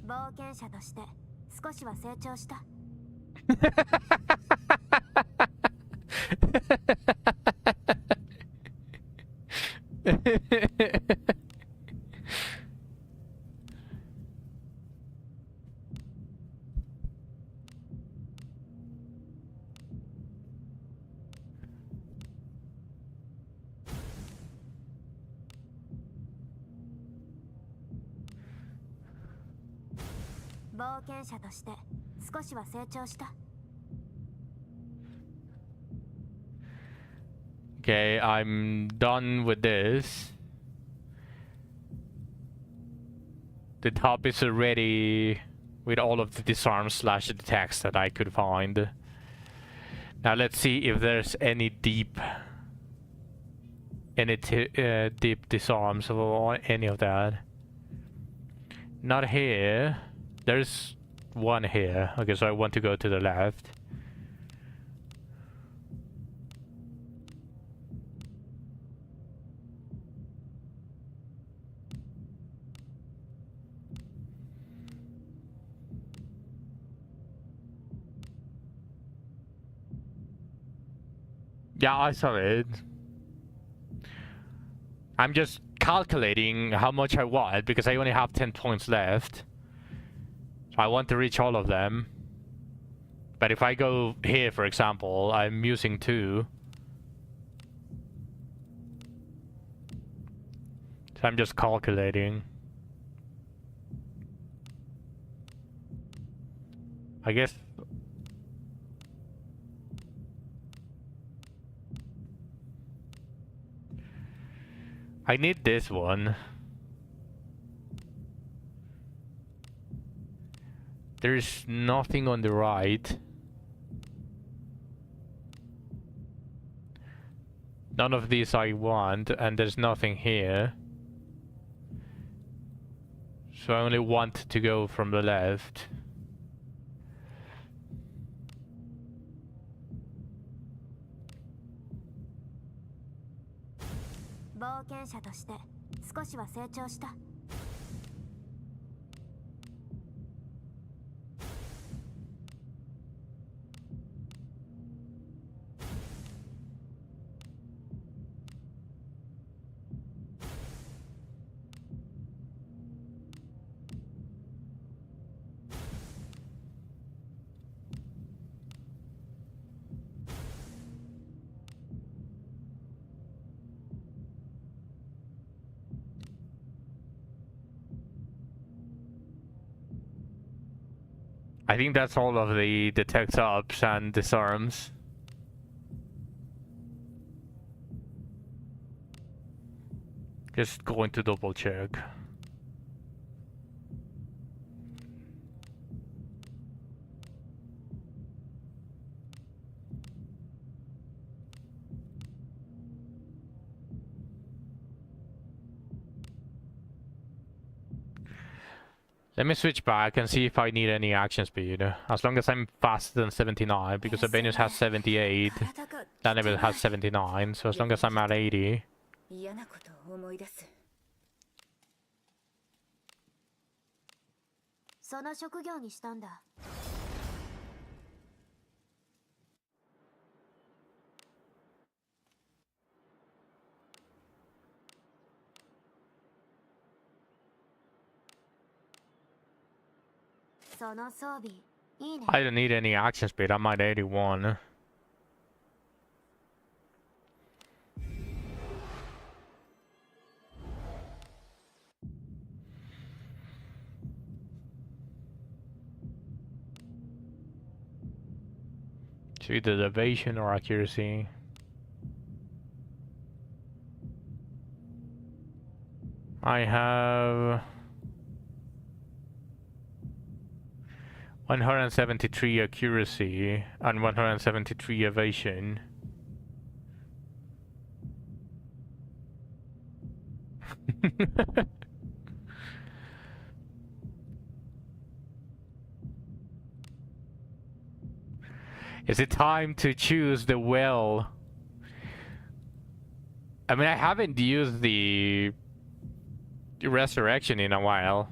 冒険者として少しは成長した」 冒険者として少しは成長した。 Okay, I'm done with this. The top is already with all of the disarm slash attacks that I could find. Now let's see if there's any deep disarms or any of that. Not here. There's one here. Okay, so I want to go to the left. Yeah, I saw it. I'm just calculating how much I want because I only have 10 points left. So I want to reach all of them. But if I go here, for example, I'm using 2. So I'm just calculating. I guess. I need this one. There's nothing on the right. None of these I want, and there's nothing here. So I only want to go from the left. I think that's all of the detect ups and disarms. Just going to double check. Let me switch back and see if I need any action speed. As long as I'm faster than 79, because Abenius has 78, Lanivel has 79, so as long as I'm at 80. 嫌なことを思い出す。その職業にしたんだ。その装備いいね。 I don't need any action speed, I'm at 81. So either evasion or accuracy. I have 173 accuracy and 173 evasion. Is it time to choose the well? I mean, I haven't used the resurrection in a while.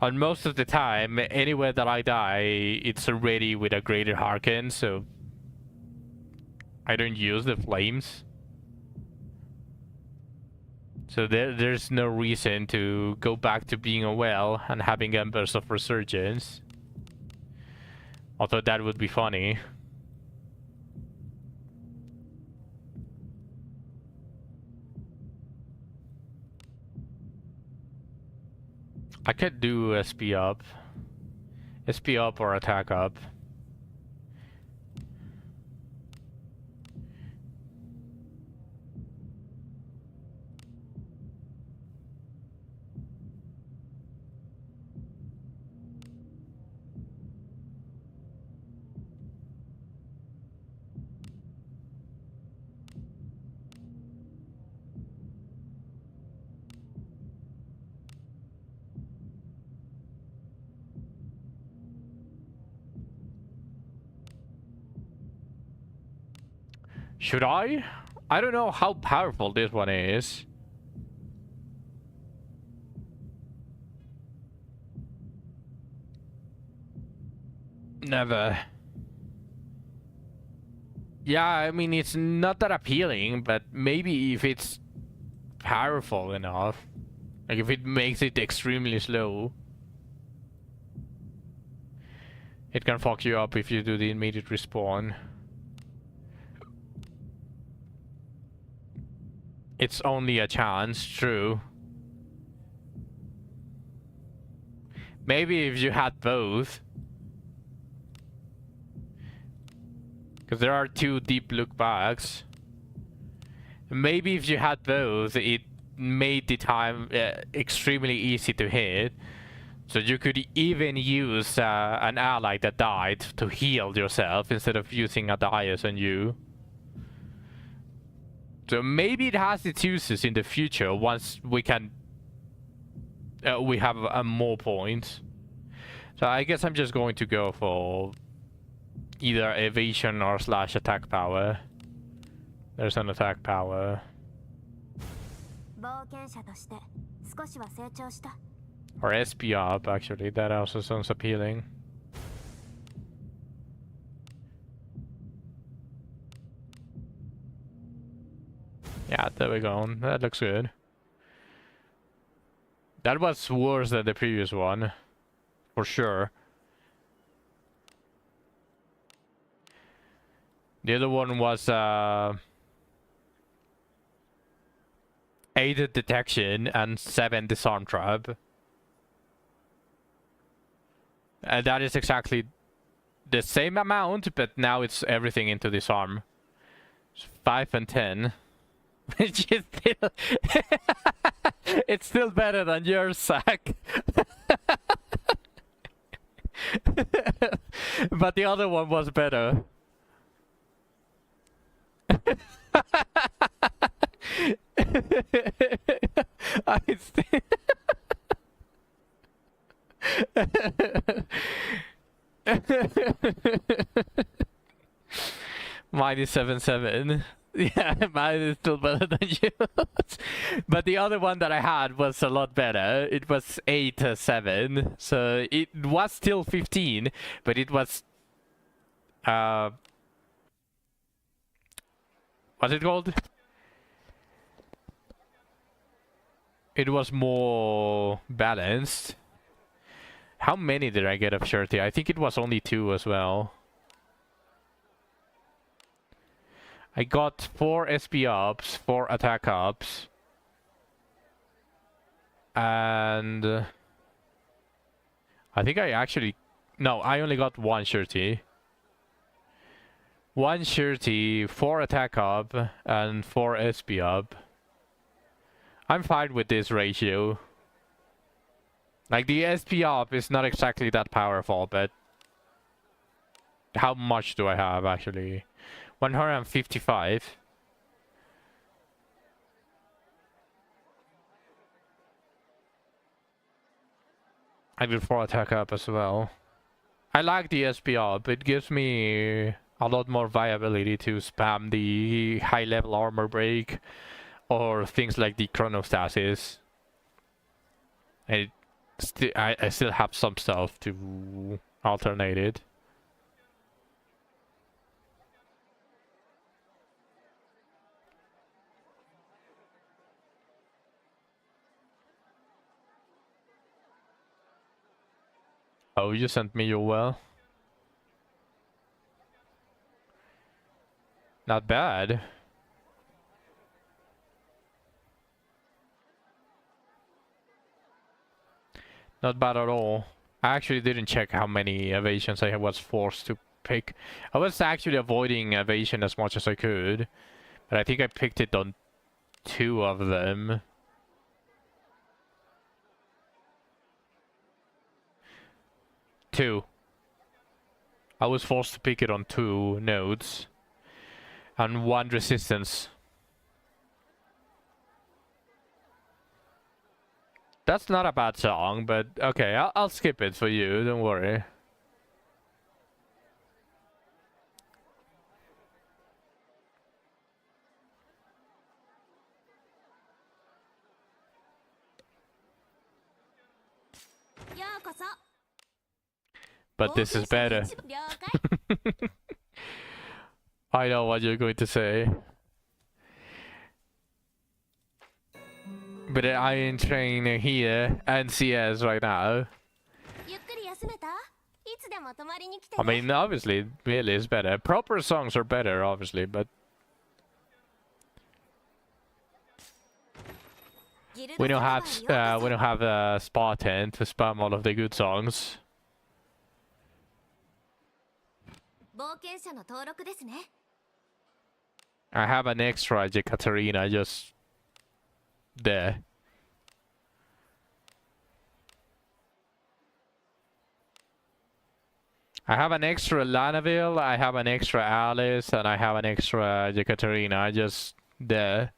And most of the time, anywhere that I die, it's already with a greater Harken, so I don't use the flames. So there's no reason to go back to being a well and having Embers of Resurgence. Although that would be funny. I could do SP up. SP up or attack up. Should I? I don't know how powerful this one is. Never. Yeah, I mean, it's not that appealing, but maybe if it's powerful enough. Like if it makes it extremely slow. It can fuck you up if you do the immediate respawn. It's only a chance, true. Maybe if you had both. Because there are 2 deep look backs. Maybe if you had both, it made the time extremely easy to hit. So you could even use an ally that died to heal yourself instead of using a Darius on you. So maybe it has its uses in the future once we can... we have more points. So I guess I'm just going to go for either evasion or slash attack power. There's an attack power. 冒険者として少しは成長した。 Or SP up, actually. That also sounds appealing. Yeah, there we go. That looks good. That was worse than the previous one. For sure. The other one was aided detection and 7 disarm trap. And that is exactly the same amount, but now it's everything into disarm. It's 5 and 10. Which is still... it's still better than your sack. But the other one was better. I still... Mine is 7-7. Yeah, mine is still better than yours. But the other one that I had was a lot better. It was 8-7. So it was still 15, but it was what's it called? It was more balanced. How many did I get of Shirty? I think it was only 2 as well. I got 4 SP ups, 4 attack ups. And I think I actually... No, I only got 1 Shirty. 1 Shirty, 4 attack up, and 4 SP up. I'm fine with this ratio. Like, the SP up is not exactly that powerful, but... How much do I have, actually? 155. I did 4 attack up as well. I like the SP up. It gives me a lot more viability to spam the high level armor break or things like the chronostasis. I still have some stuff to alternate it. Oh, you sent me your well. Not bad. Not bad at all. I actually didn't check how many evasions I was forced to pick. I was actually avoiding evasion as much as I could, but I think I picked it on 2 of them. I was forced to pick it on 2 nodes and 1 resistance. That's not a bad song, but okay, I'll skip it for you, don't worry. But this is better. I know what you're going to say. But I am training here and CS right now. つでも泊まりに来て I ね mean, obviously, Billy is better. Proper songs are better, obviously, but ギルド we don't 酒場 have へようこそ we don't have a Spartan to spam all of the good songs. 冒険者の登録ですね I have an extra Jekaterina just there. I have an extra Lanaville, I have an extra Alice, and I have an extra Jekaterina just there.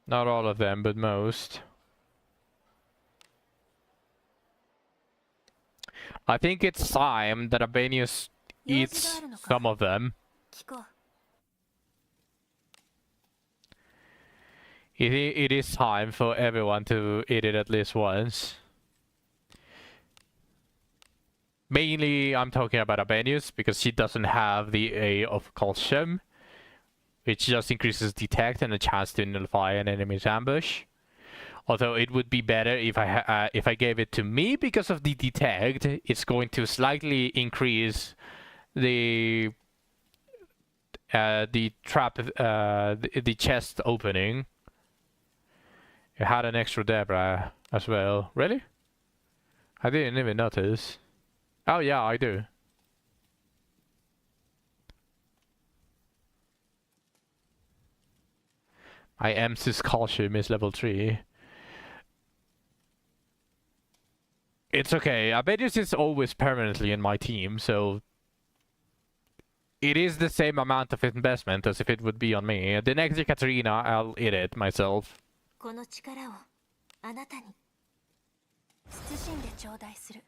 Not all of them, but most. I think it's time that Abenius eats some of them. 聞こう It is time for everyone to eat it at least once. Mainly, I'm talking about Abenius because she doesn't have the A of calcium, which just increases detect and a chance to nullify an enemy's ambush. Although it would be better if I gave it to me because of the detect. It's going to slightly increase the trap, the chest opening. It had an extra Debra as well. Really? I didn't even notice. Oh yeah, I do. My M's calcium is level 3. It's okay. Abenius is always permanently in my team, so it is the same amount of investment as if it would be on me. The next Katarina, I'll eat it myself. この力をあなたに慎んで頂戴する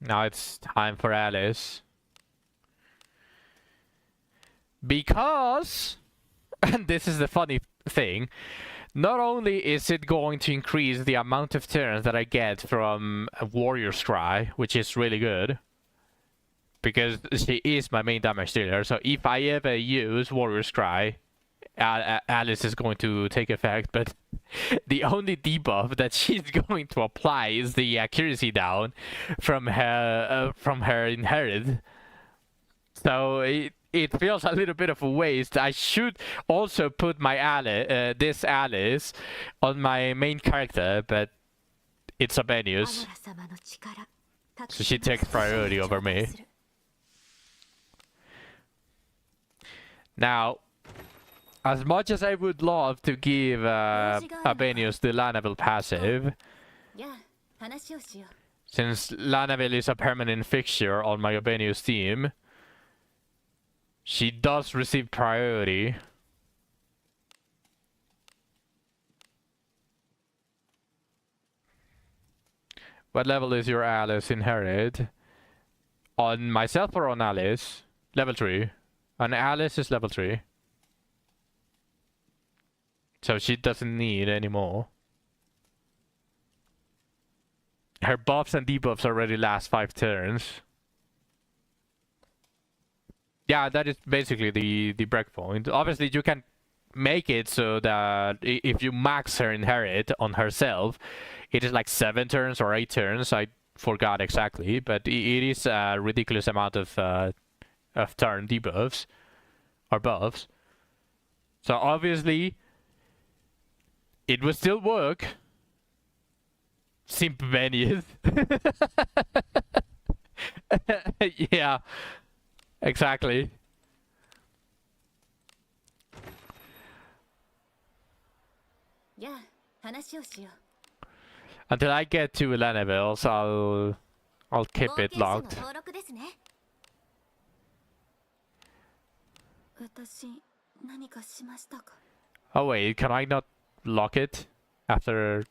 Now it's time for Alice. Because, and this is the funny thing, not only is it going to increase the amount of turns that I get from a Warrior Scry, which is really good, because she is my main damage dealer, so if I ever use Warrior Scry, Alice is going to take effect, but the only debuff that she's going to apply is the accuracy down from her inherit. So it feels a little bit of a waste. I should also put my this Alice on my main character, but it's Abenius, アガラ様の力 so she takes priority over me. Now, as much as I would love to give Abenius the Lanaville passive, じゃあ話をしよう since Lanaville is a permanent fixture on my Abenius team, she does receive priority. What level is your Alice inherit? On myself or on Alice? Level 3. On Alice is level 3. So she doesn't need any more. Her buffs and debuffs already last 5 turns. Yeah, that is basically the breakpoint. Obviously, you can make it so that if you max her inherit on herself, it is like 7 turns or 8 turns. I forgot exactly, but it is a ridiculous amount of turn debuffs or buffs. So obviously, it would still work. Simpanius. Yeah, exactly. Until I get to Lanavilles, I'll keep it locked. 登録ですね 私何かしましたか Oh wait, can I not lock it after?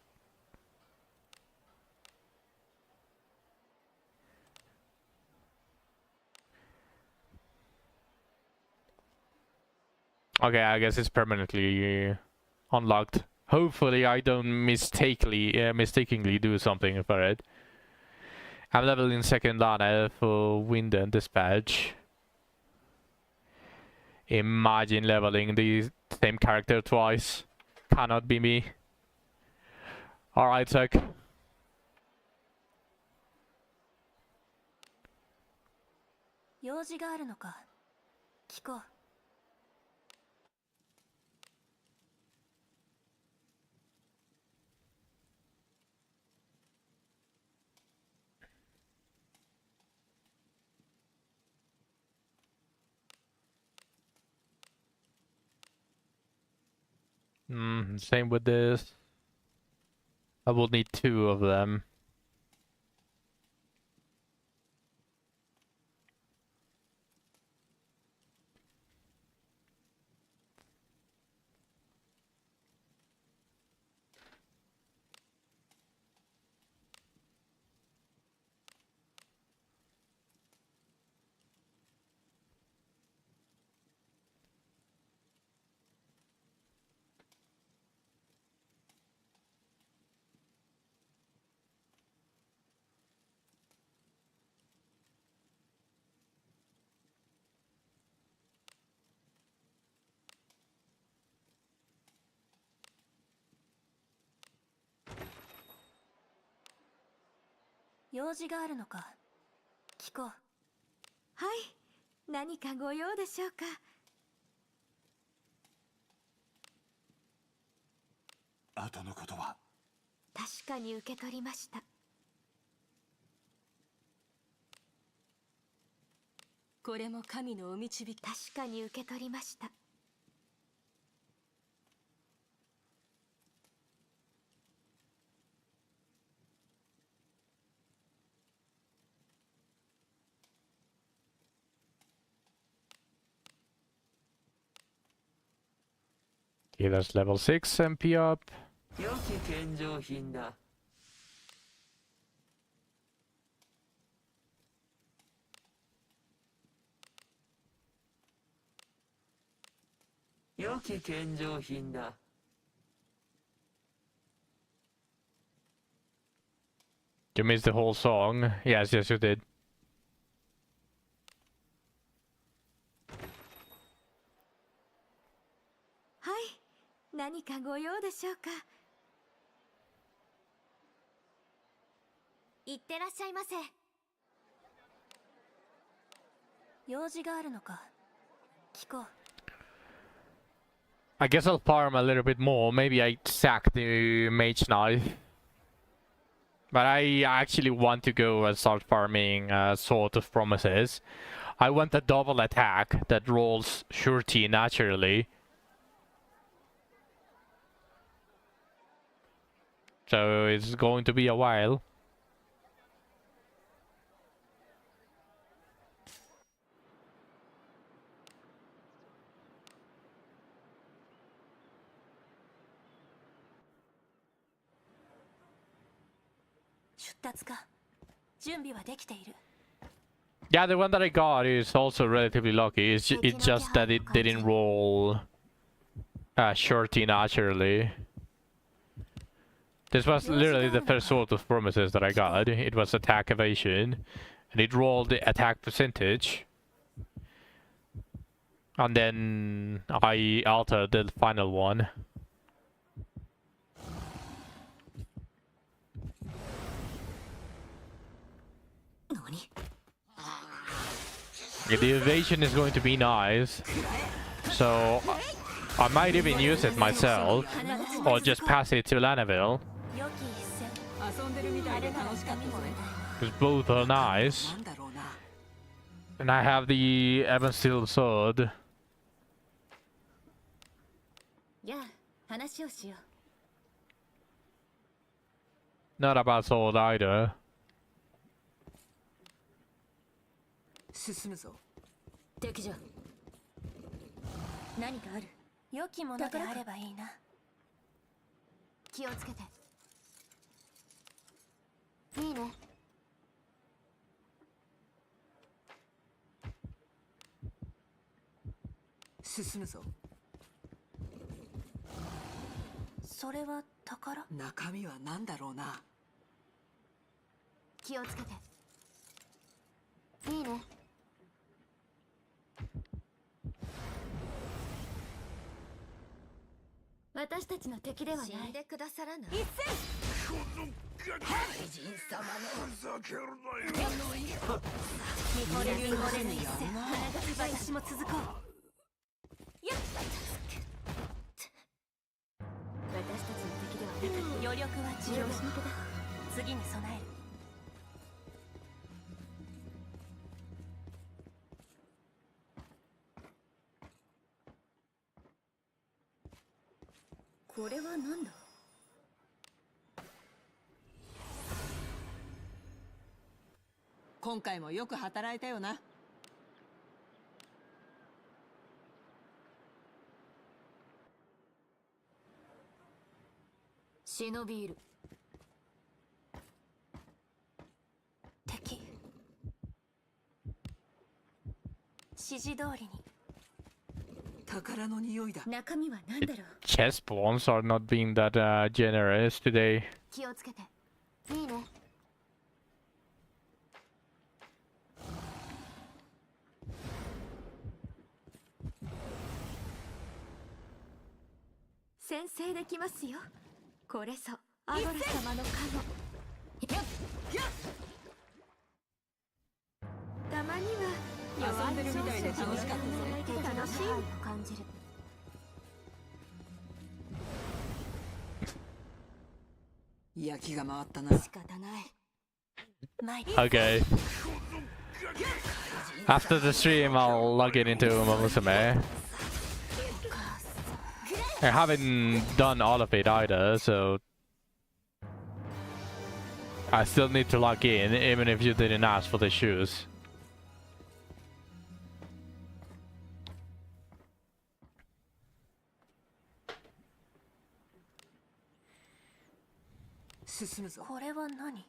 Okay, I guess it's permanently unlocked. Hopefully I don't mistakenly do something for it. I'm leveling second Lana for Wind and Dispatch. Imagine leveling the same character twice. Cannot be me. Alright, Zach. 用事があるのか聞こう Same with this. I will need 2 of them.「用事があるのか聞こう」「はい何かご用でしょうか」後のことは確かに受け取りましたこれも神のお導き。確かに受け取りました Okay, that's level 6 MP up. 良き献上品だ。良き献上品だ。You missed the whole song. Yes, yes, you did. はい何かご用でしょうかいってらっしゃいませ用事があるのか聞こう I guess I'll farm a little bit more. Maybe I sack the mage knife. But I actually want to go and start farming Sword of Promises. I want a double attack that rolls surety naturally. So it's going to be a while. Yeah, the one that I got is also relatively lucky. It's just that it didn't roll surety naturally. This was literally the first Sword of Promises that I got. It was attack evasion, and it rolled the attack percentage. And then I altered the final one. Yeah, the evasion is going to be nice, so I might even use it myself, or just pass it to Lanaville. 遊んでるみたいで楽しかったぜ。 Because both are nice. なんだろうな。 And I have the Evan Steel sword. やあ話をしよう Not a bad sword either. 進むぞ。敵じゃ何かある良きものであればいいな気をつけていいね進むぞ。それは宝中身は何だろうな。気をつけていいね私たちの敵ではない。死んでくださらない。一戦。怪人様の。ふざけるなよ。見惚れる一戦。私も続こう。やっ。私たちの敵ではなく、余力は治療しにくだ。次に備える。これは何だ。今回もよく働いたよな。忍びいる。敵。指示通りに。宝の匂いだ。中身は何だろう。 Chest spawns are not being that generous today. 気をつけて。いいね。先制できますよ。これぞアドラ様の加護。たまには遊んでるみたいで楽しかったぜ。楽しいと感じる。焼きが回ったな。仕方ない。Okay. After the stream, I'll log in into Momosume. I haven't done all of it either, so I still need to log in, even if you didn't ask for the shoes. Susumu zo. これは何？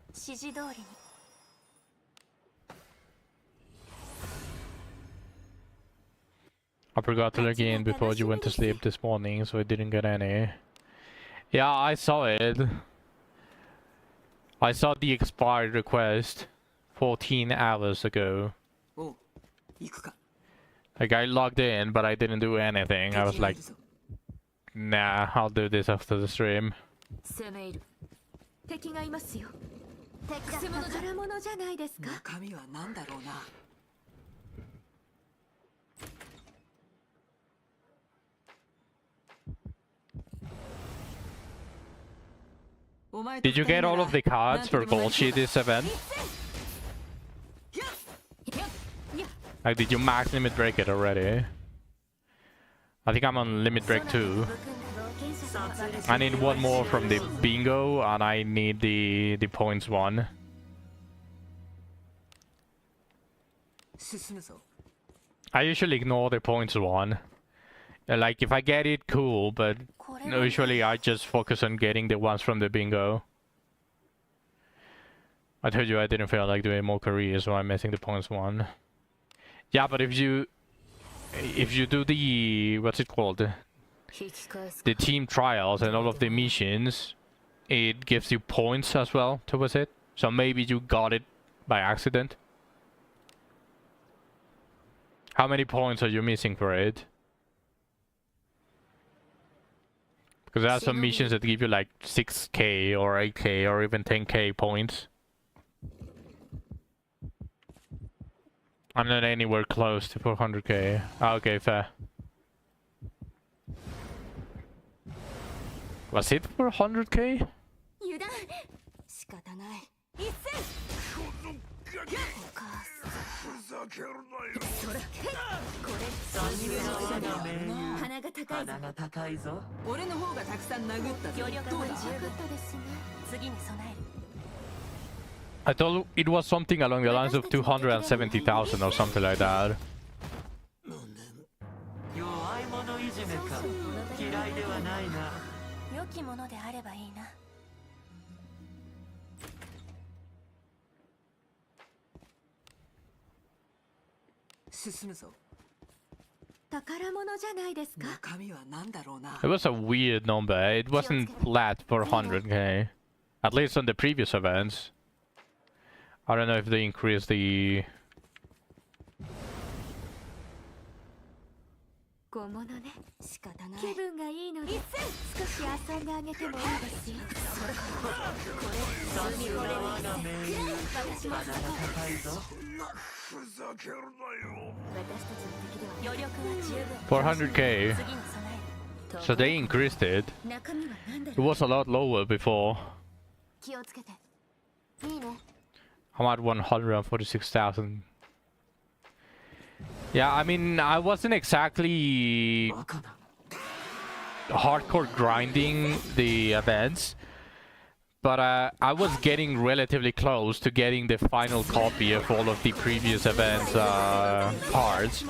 指示通りに。I forgot to log in before you went to sleep this morning, so I didn't get any. Yeah, I saw it. I saw the expired request 14 hours ago. Oh, 行くか。 Like, I logged in, but I didn't do anything. I was like, nah, I'll do this after the stream. 攻め入る。敵がいますよ。宝物じゃないですか。中身は何だろうな。Did you get all of the cards for Golchi this event? Like, did you max limit break it already? I think I'm on limit break 2. I need one more from the bingo, and I need the points one. 進むぞ。 I usually ignore the points one. Like, if I get it, cool, but usually I just focus on getting the ones from the bingo. I told you I didn't feel like doing more careers, so I'm missing the points one. Yeah, but if you do the, what's it called? The team trials and all of the missions, it gives you points as well towards it. So maybe you got it by accident. How many points are you missing for it? Because there are some missions that give you like 6k or 8k or even 10k points. I'm not anywhere close to 400k. Okay, fair. Was it 400k? 油断。仕方ない。一戦。ふざけるなよ。そら。これ。鼻が高いぞ。鼻が高いぞ。俺の方がたくさん殴ったぞ。余力は十分ですね。次に備える。 I thought it was something along the lines of 270,000 or something like that. 弱い者いじめか。嫌いではないな。良きものであればいいな。進むぞ。宝物じゃないですか。中身は何だろうな。 It was a weird number. It wasn't flat for 100k. At least on the previous events. I don't know if they increased the... 小物ね。仕方ない。気分がいいので少し遊んであげてもいいですよ。さすが我が盟友私も鼻が高いぞ。ふざけるなよ。私たちの敵では余力は十分。 400k. 次に備える。 So they increased it. 中身は何だ It ろう。 was a lot lower before. 気をつけて。いいね。 I'm at 146,000. Yeah, I mean, I wasn't exactly バカだ。 hardcore grinding the events, but I was getting relatively close to getting the final copy of all of the previous events parts,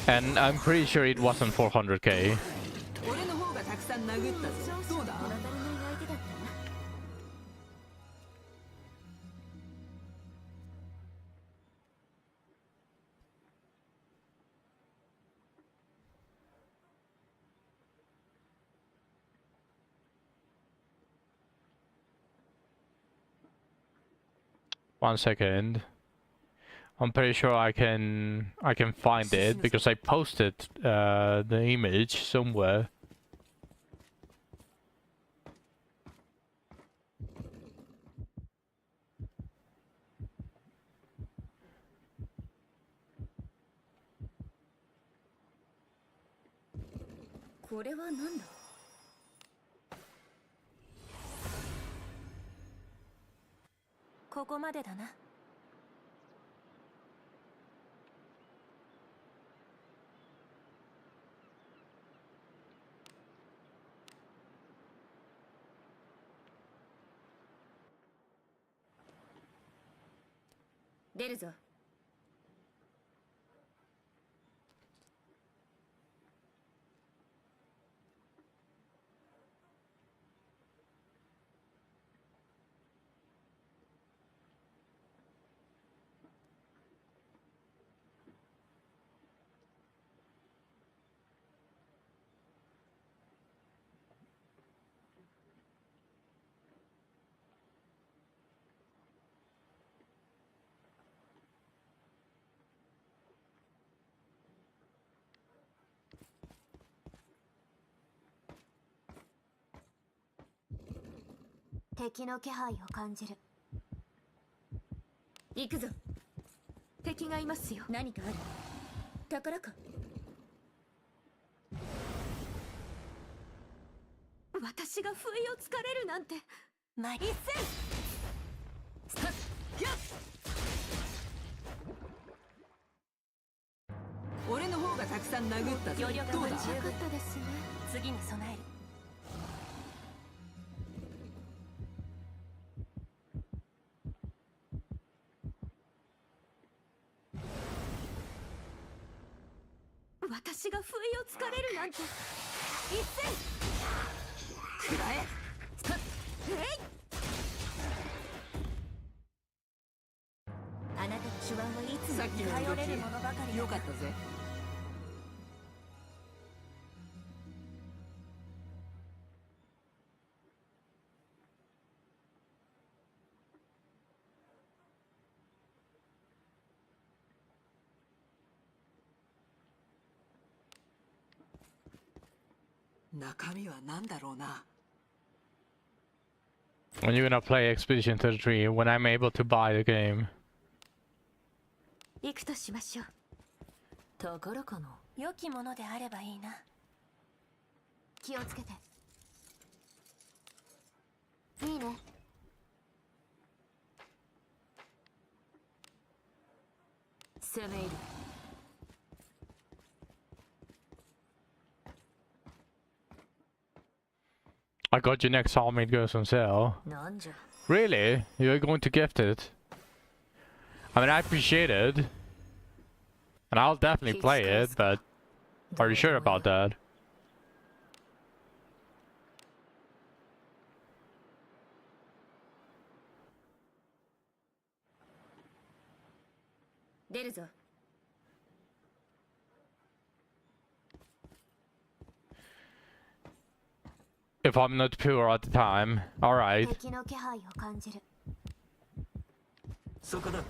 and I'm pretty sure it wasn't 400k. 俺の方がたくさん殴ったぞ。どうだ？物足りない相手だったな。 1 second. I'm pretty sure I can find it because I posted the image somewhere. What is this? ここまでだな。出るぞ。敵の気配を感じる。行くぞ。敵がいますよ。何かある？宝か？私が不意をつかれるなんて。一戦。スタッ。俺の方がたくさん殴ったぞ。余力どうだ？が十分ったですね。次に備える。 私が不意をつかれるなんて。一戦。くらえ。あなたの手腕はいつさっきのも頼れるものばかりだ。よかったぜ。中身は何だろうな。 When you're gonna play Expedition 33, when I'm able to buy the game. 行くとしましょう。宝かな。良きものであればいいな。気をつけて。いいね。攻め入る。 I got your next Army goes on sale. なんじゃ。 Really? You're going to gift it? I mean, I appreciate it. And I'll definitely play it, but are you sure about that? 出るぞ。 If I'm not pure at the time, alright. 敵の気配を感じる。そこだ。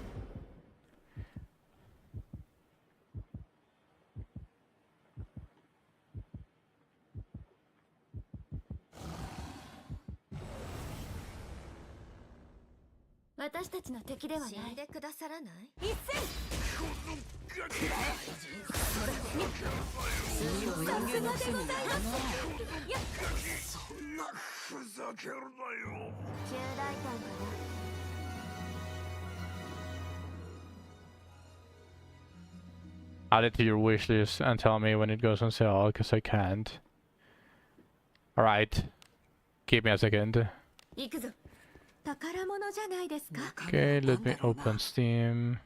私たちの敵ではない。死んでくださらない？一戦。さすがでございます。そんなふざけるなよ。旧大胆かな。Add it to your wish list and tell me when it goes on sale, because I can't. Alright. Give me a second. 行くぞ。宝物じゃないですか。Okay, let me open Steam.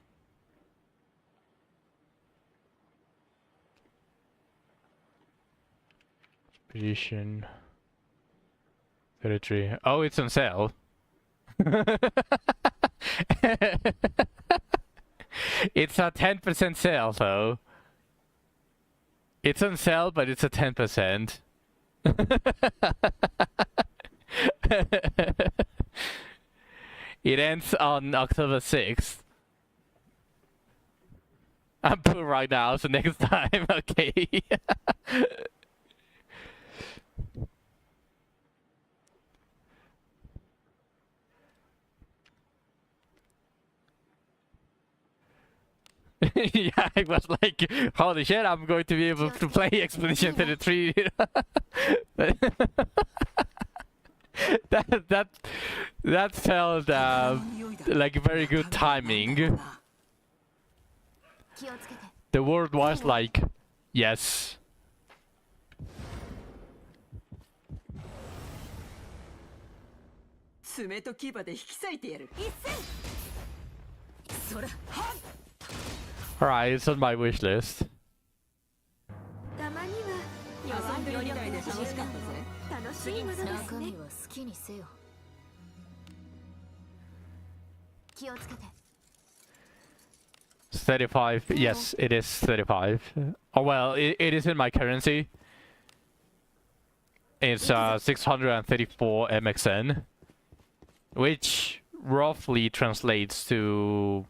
Expedition 33. Oh, it's on sale. It's a 10% sale, though. It's on sale, but it's a 10%. It ends on October 6th. I'm poor right now, so next time, okay. Yeah, I was like, holy shit, I'm going to be able to play Expedition 33. That felt like very good timing. The word was like, yes. Alright, it's on my wish list. たまには遊んでるみたいで楽しかったぜ。楽しいものですね。中身は好きにせよ。気をつけて。35. Yes, it is 35. Oh well, it is in my currency. It's 634 MXN, which roughly translates to,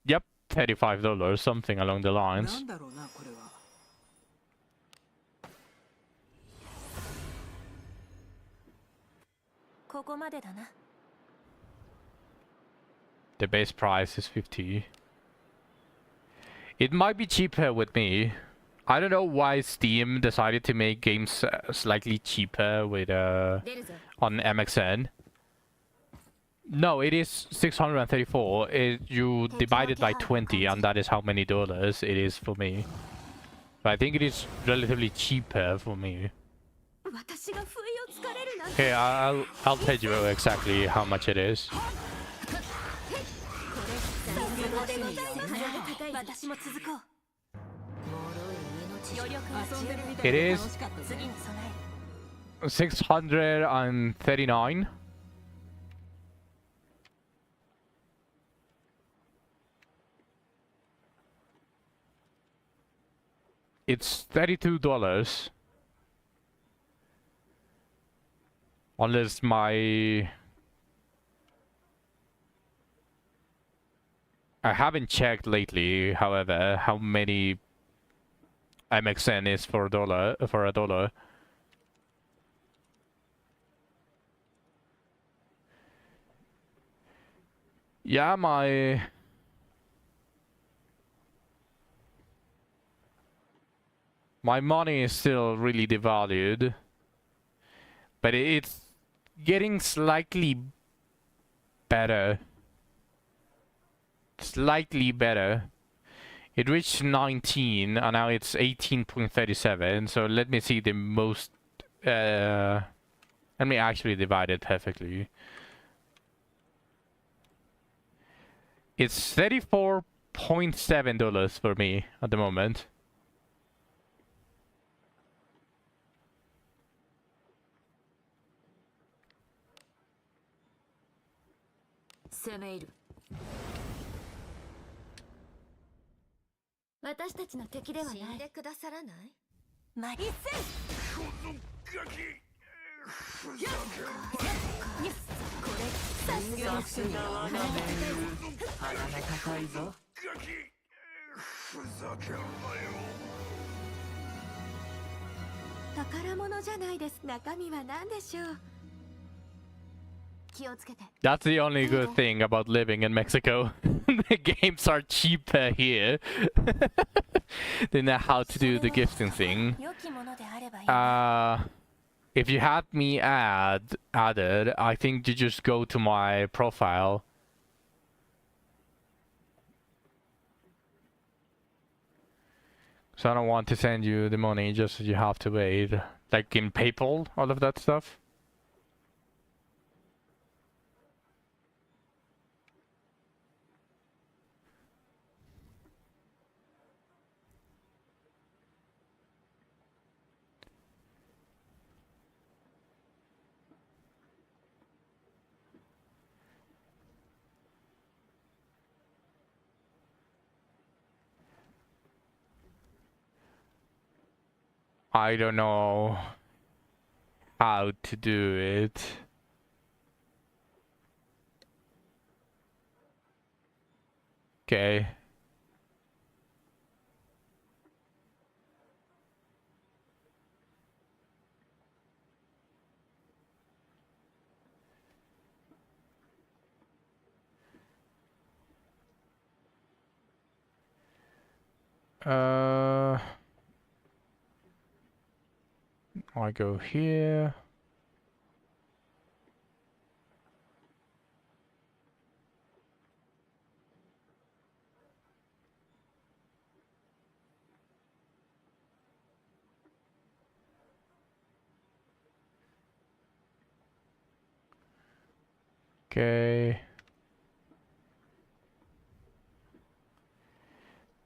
yep, $35, something along the lines. The base price is 50. It might be cheaper with me. I don't know why Steam decided to make games slightly cheaper with on MXN. No, it is 634. You divide it by 20, and that is how many dollars it is for me. But I think it is relatively cheaper for me. Okay, I'll tell you exactly how much it is. It is 639. It's $32. Unless my... I haven't checked lately, however, how many MXN is for a dollar. Yeah, my money is still really devalued, but it's getting slightly better. Slightly better. It reached 19 and now it's 18.37. So let me see the most. Let me actually divide it perfectly. It's $34.7 for me at the moment. 気をつけて。 That's the only good thing about living in Mexico. The games are cheaper here. They know how to do the gifting thing. 良きものであればいいな。 If you have me added, I think you just go to my profile. So I don't want to send you the money, just you have to wait. Like in PayPal, all of that stuff. I don't know how to do it. Okay. I go here. Okay.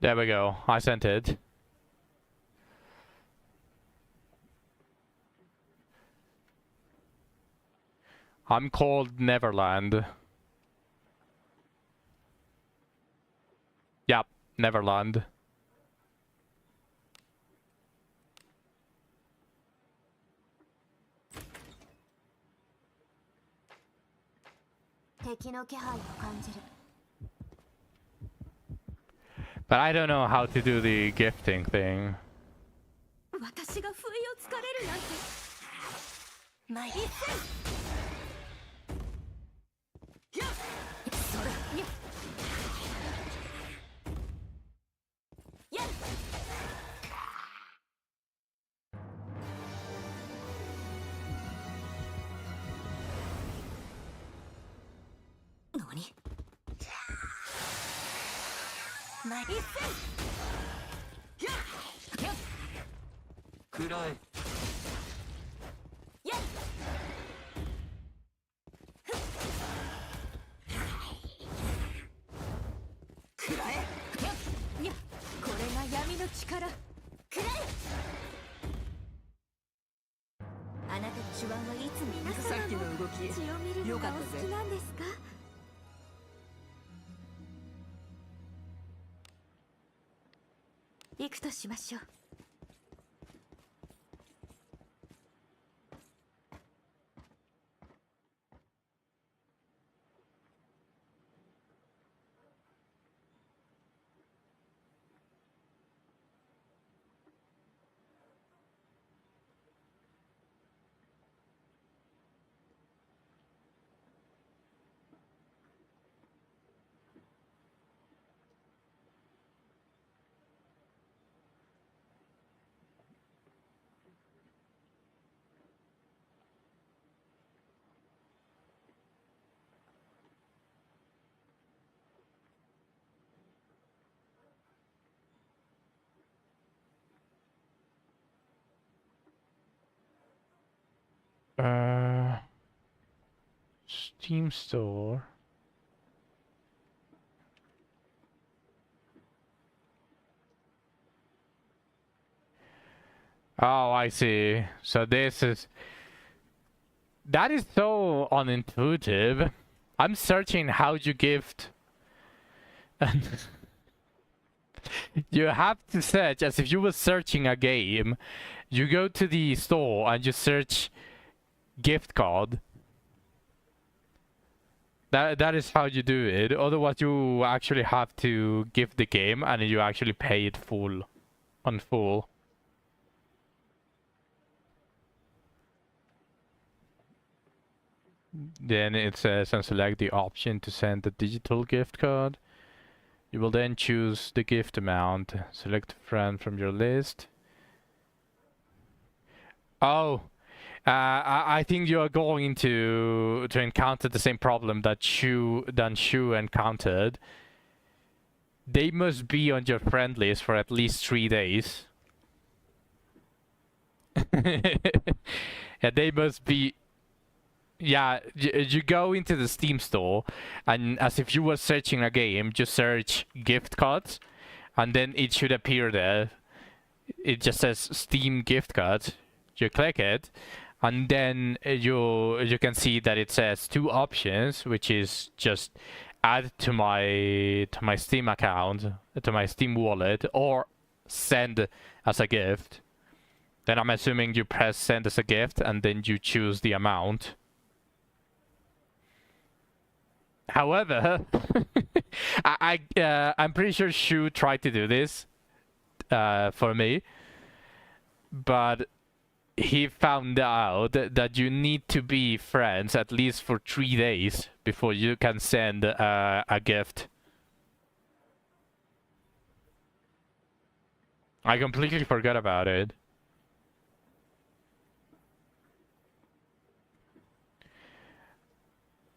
There we go. I sent it. I'm called Neverland. Yep, Neverland. But I don't know how to do the gifting thing. 私が不意をつかれるなんて。参り。それ。やっ。何？参り。くらえ。やっ。くらえ。にゃ。これが闇の力。くらえ。あなたの手腕はいつも皆さっきの動き血を見るのがお好きなんですか？行くとしましょう。Steam store. Oh, I see. So this is... That is so unintuitive. I'm searching how you gift. And you have to search as if you were searching a game. You go to the store and you search gift card. That is how you do it. Otherwise you actually have to gift the game and you actually pay it full. On full. Then it says and select the option to send a digital gift card. You will then choose the gift amount. Select a friend from your list. Oh, I think you are going to encounter the same problem that Shu encountered. They must be on your friend list for at least 3 days. Yeah, they must be. Yeah, you go into the Steam store, and as if you were searching a game, just search gift cards, and then it should appear there. It just says Steam gift cards. You click it, and then you can see that it says 2 options, which is just add to my Steam account, to my Steam wallet, or send as a gift. Then I'm assuming you press send as a gift, and then you choose the amount. However, I'm pretty sure Shu tried to do this for me, but he found out that you need to be friends at least for 3 days before you can send a gift. I completely forgot about it.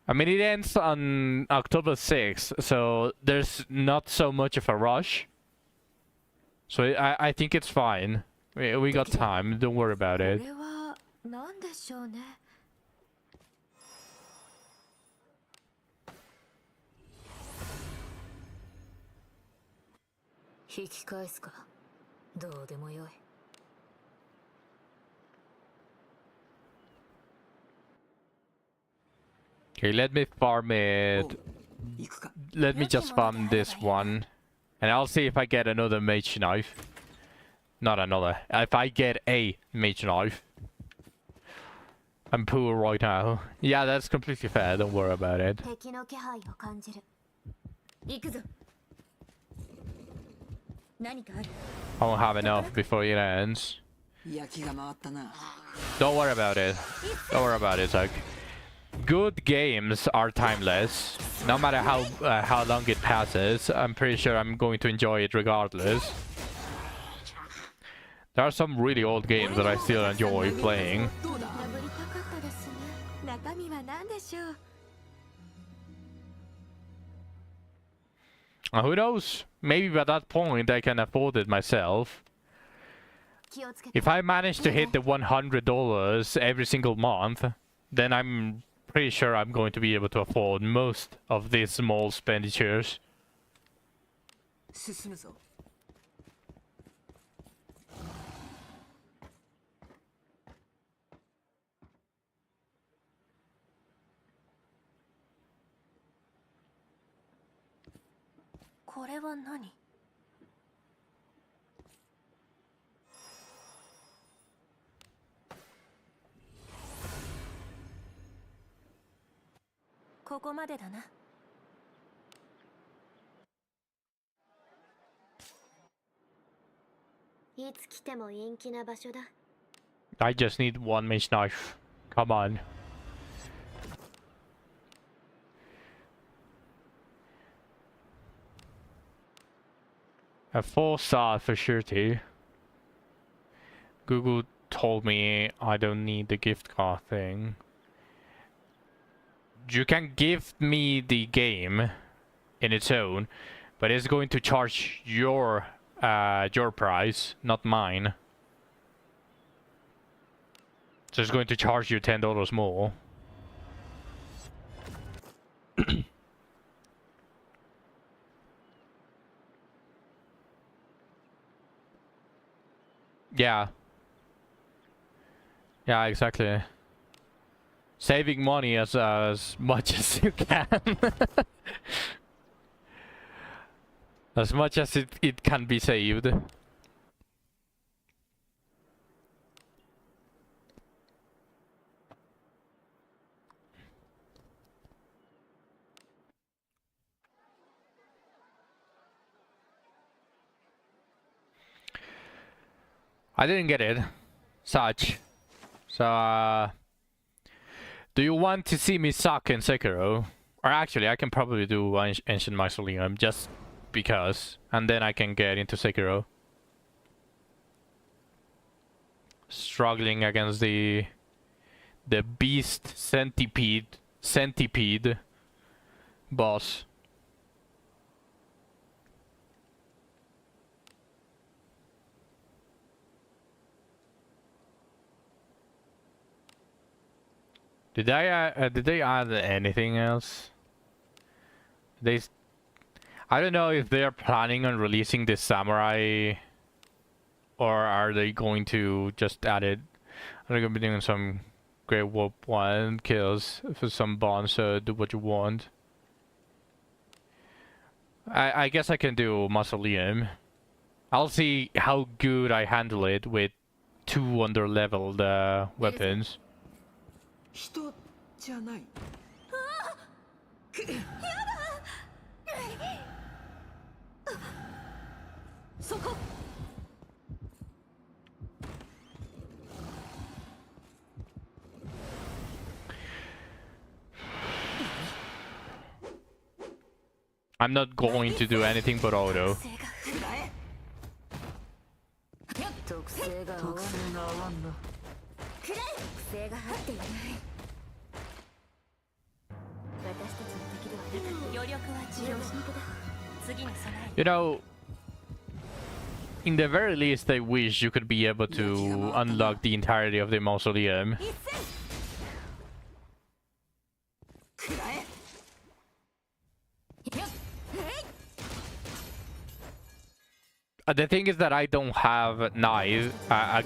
I mean, it ends on October 6th, so there's not so much of a rush. So I think it's fine. We got time, don't worry about it. これは何でしょうね。引き返すか。どうでもよい。Okay, let me farm it. 行くか。 Let me just farm this one. And I'll see if I get another mage knife. Not another. If I get a mage knife. I'm poor right now. Yeah, that's completely fair. Don't worry about it. 敵の気配を感じる。行くぞ。何かある？ I won't have enough before it ends. 焼きが回ったな。 Don't worry about it. Don't worry about it, Zach. Good games are timeless. No matter how long it passes, I'm pretty sure I'm going to enjoy it regardless. There are some really old games that I still enjoy playing. どうだ？殴りたかったですね。中身は何でしょう。 Who knows? Maybe by that point I can afford it myself. 気をつけて。 If I manage to hit the $100 every single month, then I'm pretty sure I'm going to be able to afford most of these small expenditures. 進むぞ。これは何？ここまでだな。いつ来ても陰気な場所だ。 I just need one mage knife. Come on. A 4-star for surety. Google told me I don't need the gift card thing. You can gift me the game in its own, but it's going to charge your price, not mine. So it's going to charge you $10 more. Yeah. Yeah, exactly. Saving money as much as you can. As much as it can be saved. I didn't get it. Such. So, Do you want to see me suck in Sekiro? Or actually, I can probably do Ancient Mausoleum just because, and then I can get into Sekiro. Struggling against the beast centipede boss. Did they add anything else? I don't know if they're planning on releasing the samurai, or are they going to just add it? Are they going to be doing some Great Warp 1 kills for some bonds? Do what you want. I guess I can do Mausoleum. I'll see how good I handle it with 2 under-leveled weapons. 人じゃない。そこ I'm not going to do anything but auto. 特性が合わんなくらえ特性が合っていない私たちの敵ではなく余力は重要だ次の備え You know, in the very least, I wish you could be able to unlock the entirety of the mausoleum. The thing is that I don't have a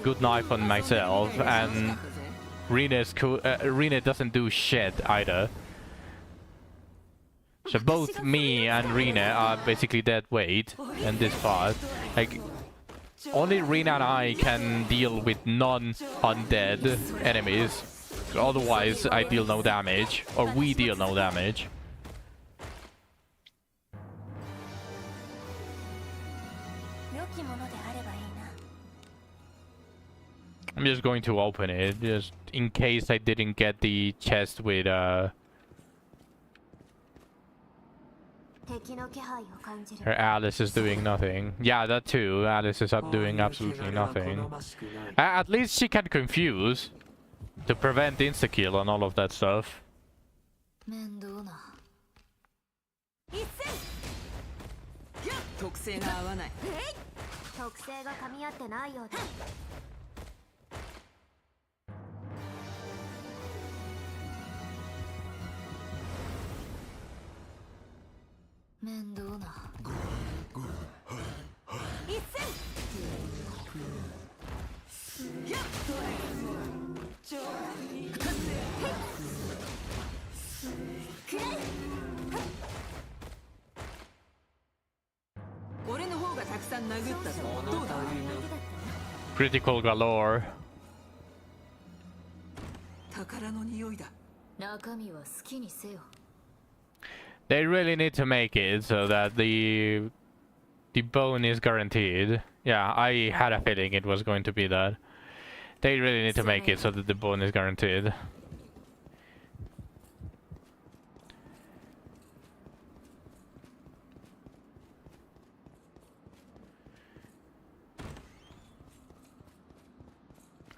good knife on myself, and Rina doesn't do shit either. So both me and Rina are basically dead weight in this part. Like, only Rina and I can deal with non-undead enemies. Otherwise, I deal no damage, or we deal no damage. I'm just going to open it, just in case I didn't get the chest with her Alice is doing nothing. Yeah, that too. Alice is up doing absolutely nothing. At least she can confuse to prevent insta-kill and all of that stuff. 特性が合わない。特性が噛み合ってないようだ面倒な一戦俺の方がたくさん殴ったぞ。どうだ。Critical galore. 宝の匂いだ。中身は好きにせよ。They really need to make it so that the bone is guaranteed. Yeah, I had a feeling it was going to be that. They really need to make it so that the bone is guaranteed.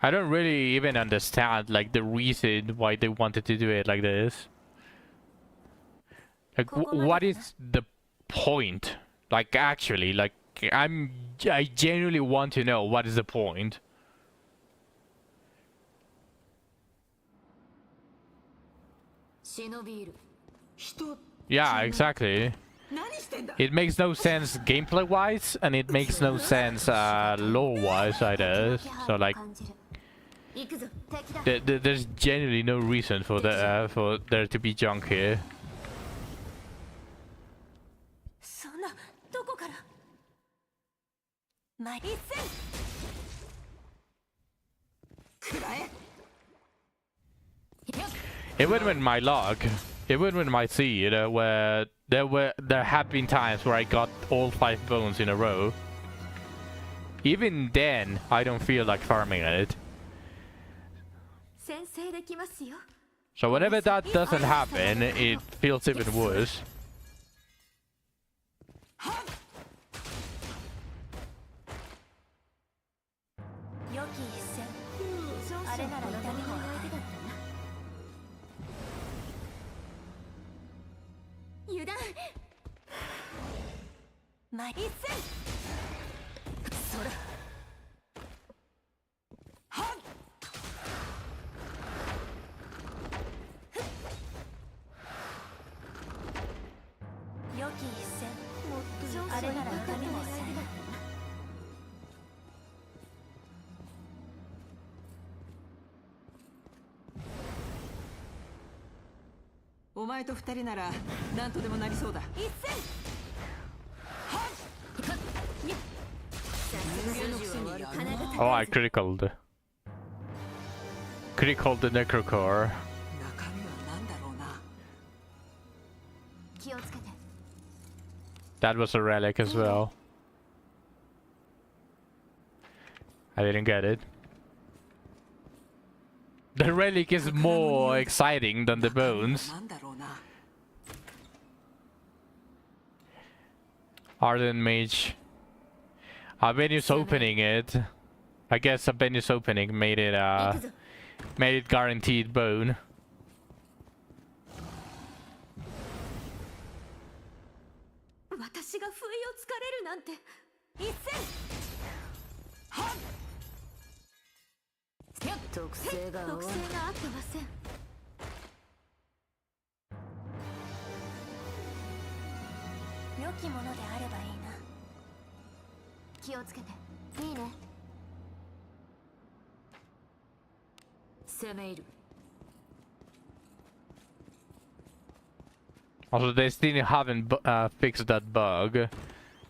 I don't really even understand like the reason why they wanted to do it like this. Like, what is the point? Like, actually, like, I genuinely want to know what is the point. Yeah, exactly. It makes no sense gameplay-wise, and it makes no sense lore-wise either. So, like, there's genuinely no reason for there to be junk here. そんなどこから一戦くらえ Even with my luck, even with my seed, where there have been times where I got all 5 bones in a row. Even then, I don't feel like farming it. So whenever that doesn't happen, it feels even worse. 良き一戦あれなら痛みも相手だったな油断前一戦それ良き一戦あれなら痛みも相手だったなお前と二人なら何とでもなりそうだ。一戦 Oh, I criticaled. Criticaled the Necrocore. 中身は何だろうな。気をつけて That was a relic as well. I didn't get it. The relic is more exciting than the bones. なんだろうな。 Ardent Mage. Abenus opening it. I guess Abenus opening made it guaranteed bone. 私が不意をつかれるなんて一戦特性が合ってません良きものであればいいな気をつけていいね攻め入る Also, they still haven't fixed that bug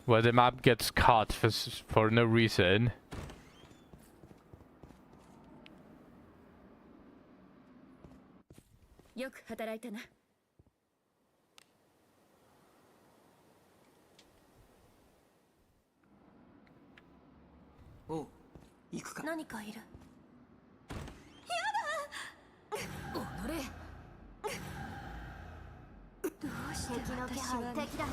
where the map gets cut for no reason. よく働いたなおう、行くか。何かいるおのれどうして敵の気配敵だ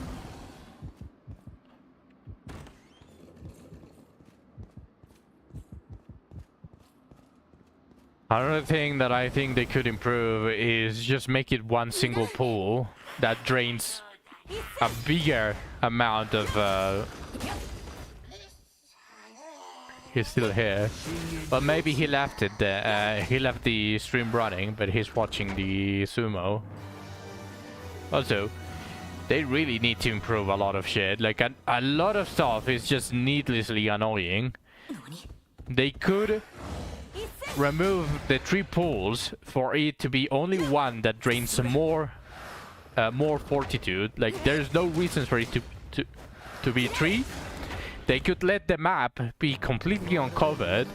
Another thing that I think they could improve is just make it one single pool that drains a bigger amount of He's still here. But maybe he left it there. He left the stream running, but he's watching the sumo. Also, they really need to improve a lot of shit. Like, a lot of stuff is just needlessly annoying. They could remove the 3 pools for it to be only one that drains more fortitude. Like, there's no reason for it to be 3. They could let the map be completely uncovered,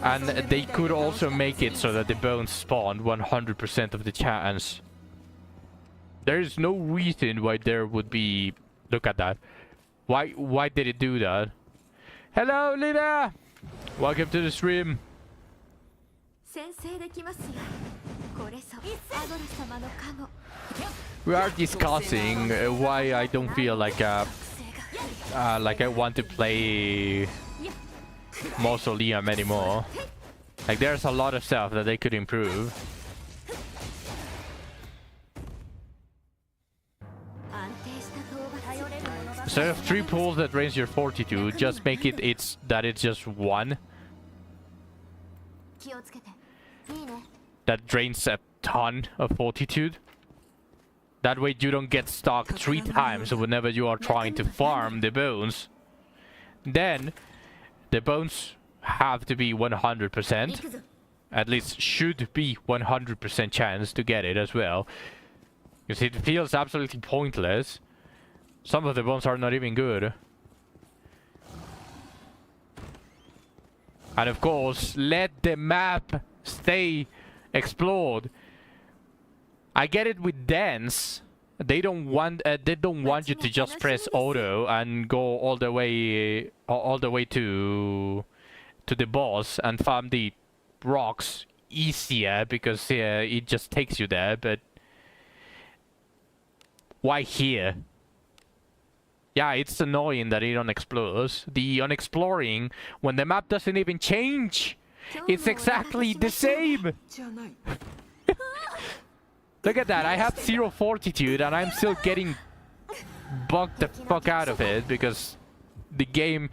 and they could also make it so that the bones spawn 100% of the chance. There is no reason why there would be... Look at that. Why did it do that? Hello, Lina! Welcome to the stream. 先制できますよこれぞアドル様の加護 We are discussing why I don't feel like I want to play Mausoleum anymore. Like, there's a lot of stuff that they could improve. Instead of 3 pools that drains your fortitude, just make it it's just 1 that drains a ton of fortitude. That way you don't get stuck 3 times whenever you are trying to farm the bones. Then the bones have to be 100%. At least should be 100% chance to get it as well. Because it feels absolutely pointless. Some of the bones are not even good. And of course, let the map stay explored. I get it with dance. They don't want you to just press auto and go all the way to the boss and farm the rocks easier because it just takes you there, but why here? Yeah, it's annoying that it unexplores. The unexploring when the map doesn't even change. It's exactly the same. じゃない Look at that. I have 0 fortitude and I'm still getting bugged the fuck out of it because the game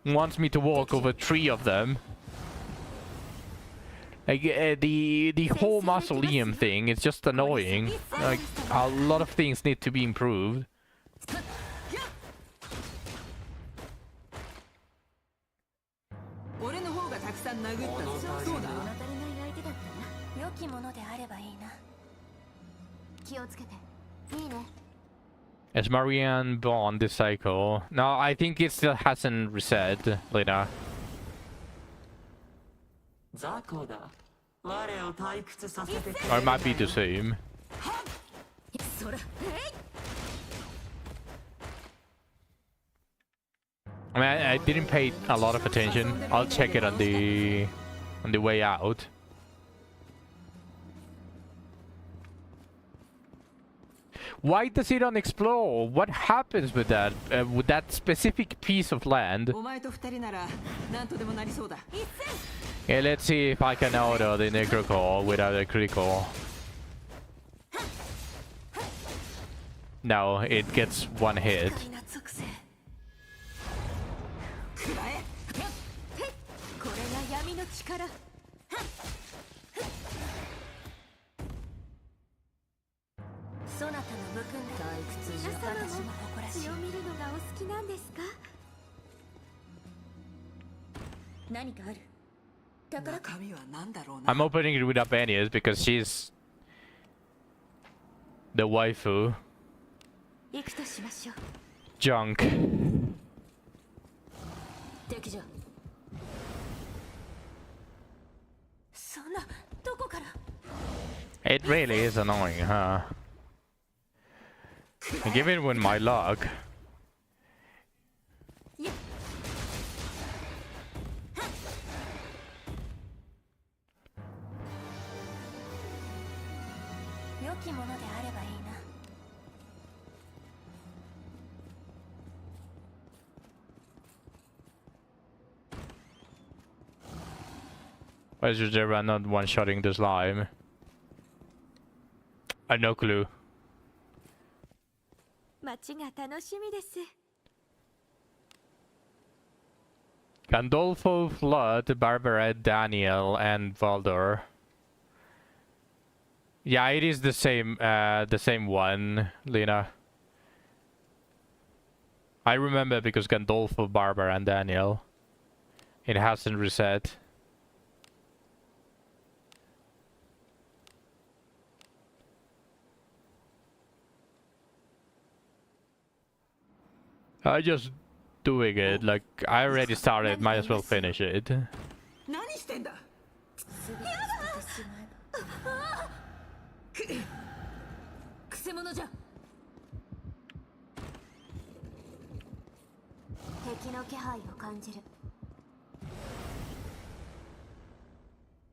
wants me to walk over 3 of them. Like the whole mausoleum thing is just annoying. Like a lot of things need to be improved. 俺の方がたくさん殴ったぞそうだ物足りない相手だったな。良きものであればいいな。気をつけて。いいね。 Is Marianne born this cycle? No, I think it still hasn't reset, Lena. 雑魚だ。我を退屈させてくれ。 Or it might be the same. そら。 I mean, I didn't pay a lot of attention. I'll check it on the way out. Why does it unexplore? What happens with that specific piece of land? お前と二人なら何とでもなりそうだ Okay, let's see if I can auto the necrocore without a critical. No, it gets 1 hit. 光な属性。くらえこれが闇の力。そなたの武君だ。皆様も血を見るのがお好きなんですか？何かある？宝中身は何だろうな I'm opening it without Benias because she's the waifu. 行くとしましょう。 Junk. 敵じゃ。そんなどこから？ It really is annoying, huh? I give it with my luck. 良きものであればいいな。 Why is Jujera not one-shotting the slime? I have no clue. 街が楽しみです。 Gandolfo, Flood, Barbara, Daniel, and Valdor. Yeah, it is the same one, Lena. I remember because Gandolfo, Barbara, and Daniel. It hasn't reset. I just doing it, like I already started, might as well finish it. 何してんだすべて捨ててしまえば。くせ者じゃ。敵の気配を感じる。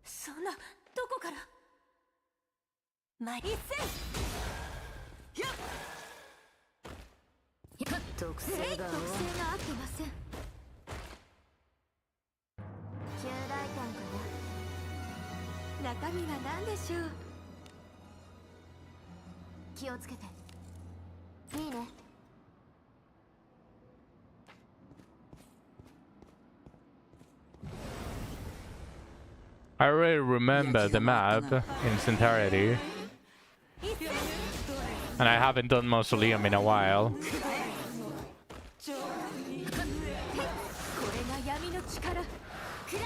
そんなどこから？一斉。特性が合ってません。旧大胆かな。中身は何でしょう。気をつけて。いいね。 I already remember the map in its entirety. And I haven't done Mausoleum in a while. これが闇の力。くらえ。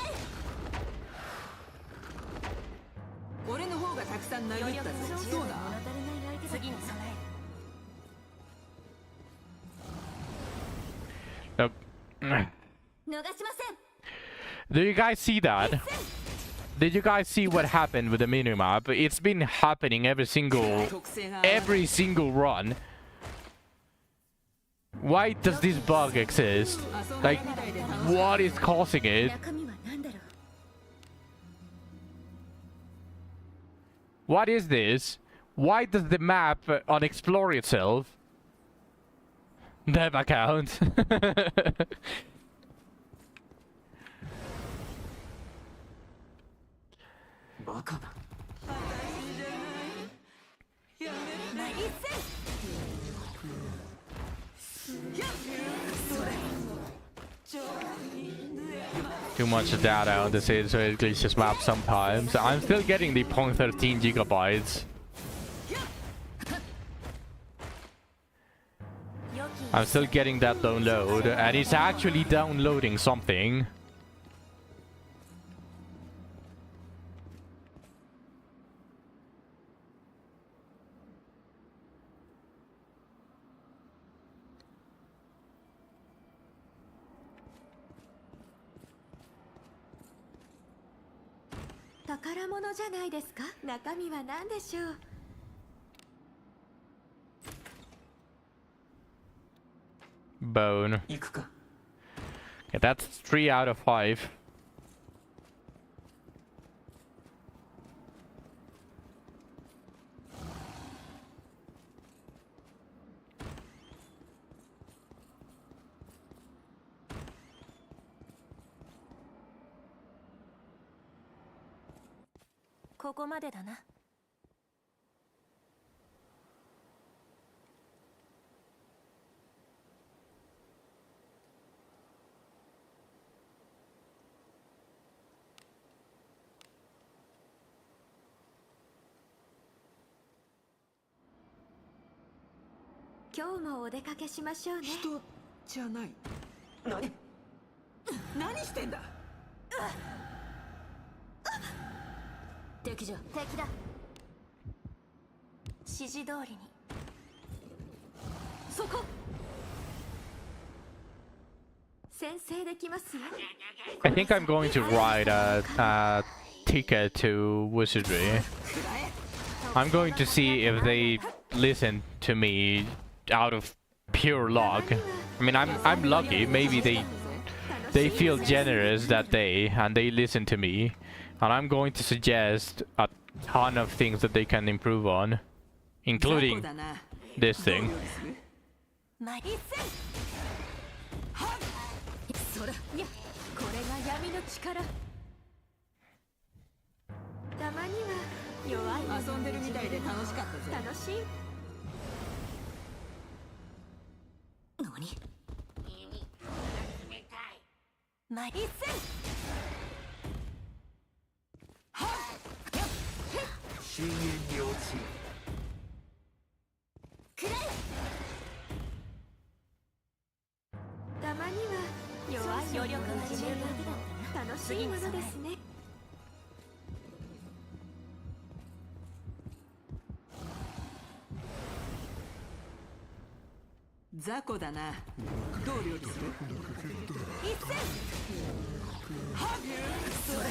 俺の方がたくさん殴ったぞそうだ次に備Yep. え。逃しません。 Do you guys see that? Did you guys see what happened with the minimap? It's been happening every single run. Why does this bug exist? Like, what is causing it? 中身は何だろう。What is this? Why does the map unexplore itself? Dev account. バカな。Too much data on this is so it glitches map sometimes. I'm still getting the 0.13 gigabytes. I'm still getting that download, and it's actually downloading something. Bone. 行くか。 Yeah, that's 3 out of 5. Today, 人じゃない。何してんだ。敵じゃ。敵だ。指示通りに。そこ。先制できますよ。 I think I'm going to write a ticket to Wizardry. I'm going to see if they listen to me out of pure luck. I mean, I'm lucky. Maybe they feel generous that day and they listen to me. And I'm going to suggest a ton of things that they can improve on, including this thing. そら、いや、これが闇の力。たまには弱い。遊んでるみたいで楽しかったぜ。楽しい。何？マリス。深淵に落ちる。くらえ。たまには弱い余力が十分だ。楽しいものですね。雑魚だな。どう料理する？一戦。はっ。それ。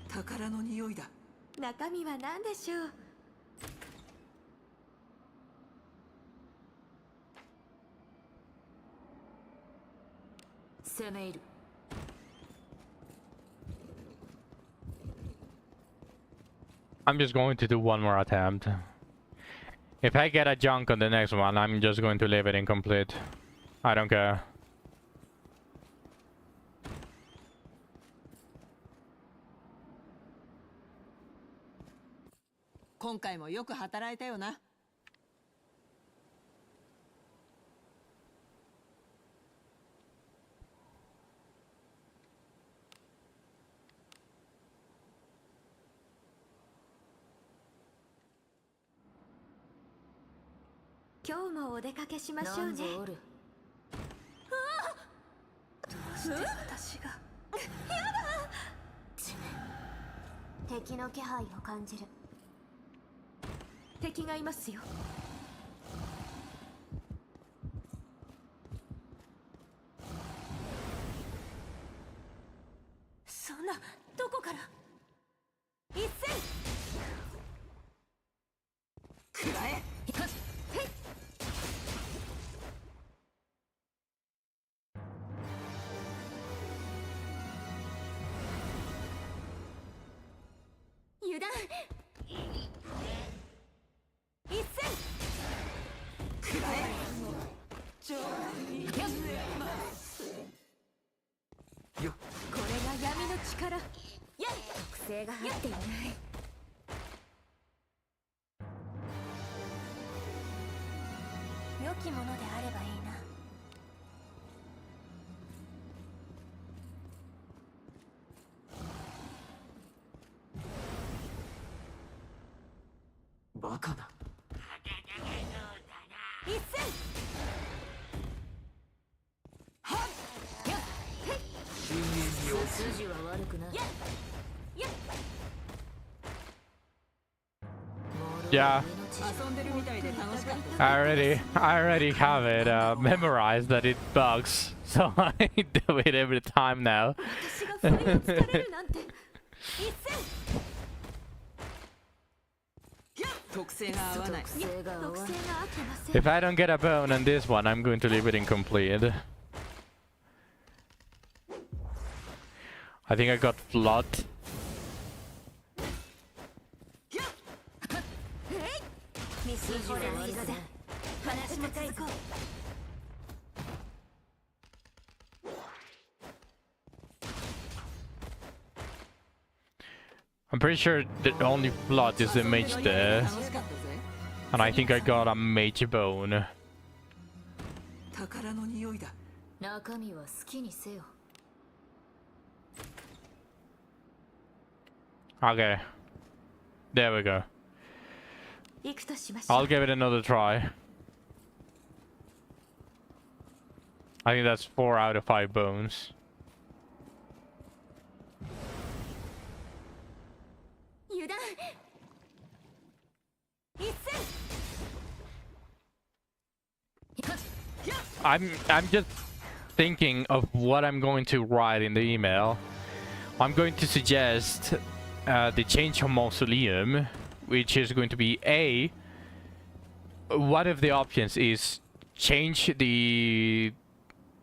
宝の匂いだ。中身は何でしょう。攻め入る。I'm just going to do one more attempt. If I get a junk on the next one, I'm just going to leave it incomplete. I don't care. 今回もよく働いたよな。今日もお出かけしましょうね。なんぞおる。どうして私が。やだ。敵の気配を感じる。敵がいますよ。どこから一戦くらえ。油断一戦くらえ。これが闇の力。特性が合っていない。良きものであればいいな。バカな。一戦筋は悪くない。Yeah, 遊んでるみたいで楽しかった。I already have it memorized that it bugs, so I do it every time now. 私が不意をつかれるなんて。一戦特性が合わない。特性が合ってません。 If I don't get a bone on this one, I'm going to leave it incomplete. I think I got flood. ミス筋は悪くない。話も続こう。I'm pretty sure the only flood is the mage there, 楽しかったぜ。 and I think I got a mage bone. 宝の匂いだ。中身は好きにせよ。 Okay, there we go. 行くとしましょう。 I'll give it another try. I think that's 4 out of 5 bones. 油断一戦 I'm just thinking of what I'm going to write in the email. I'm going to suggest the change of mausoleum, which is going to be A. One of the options is change the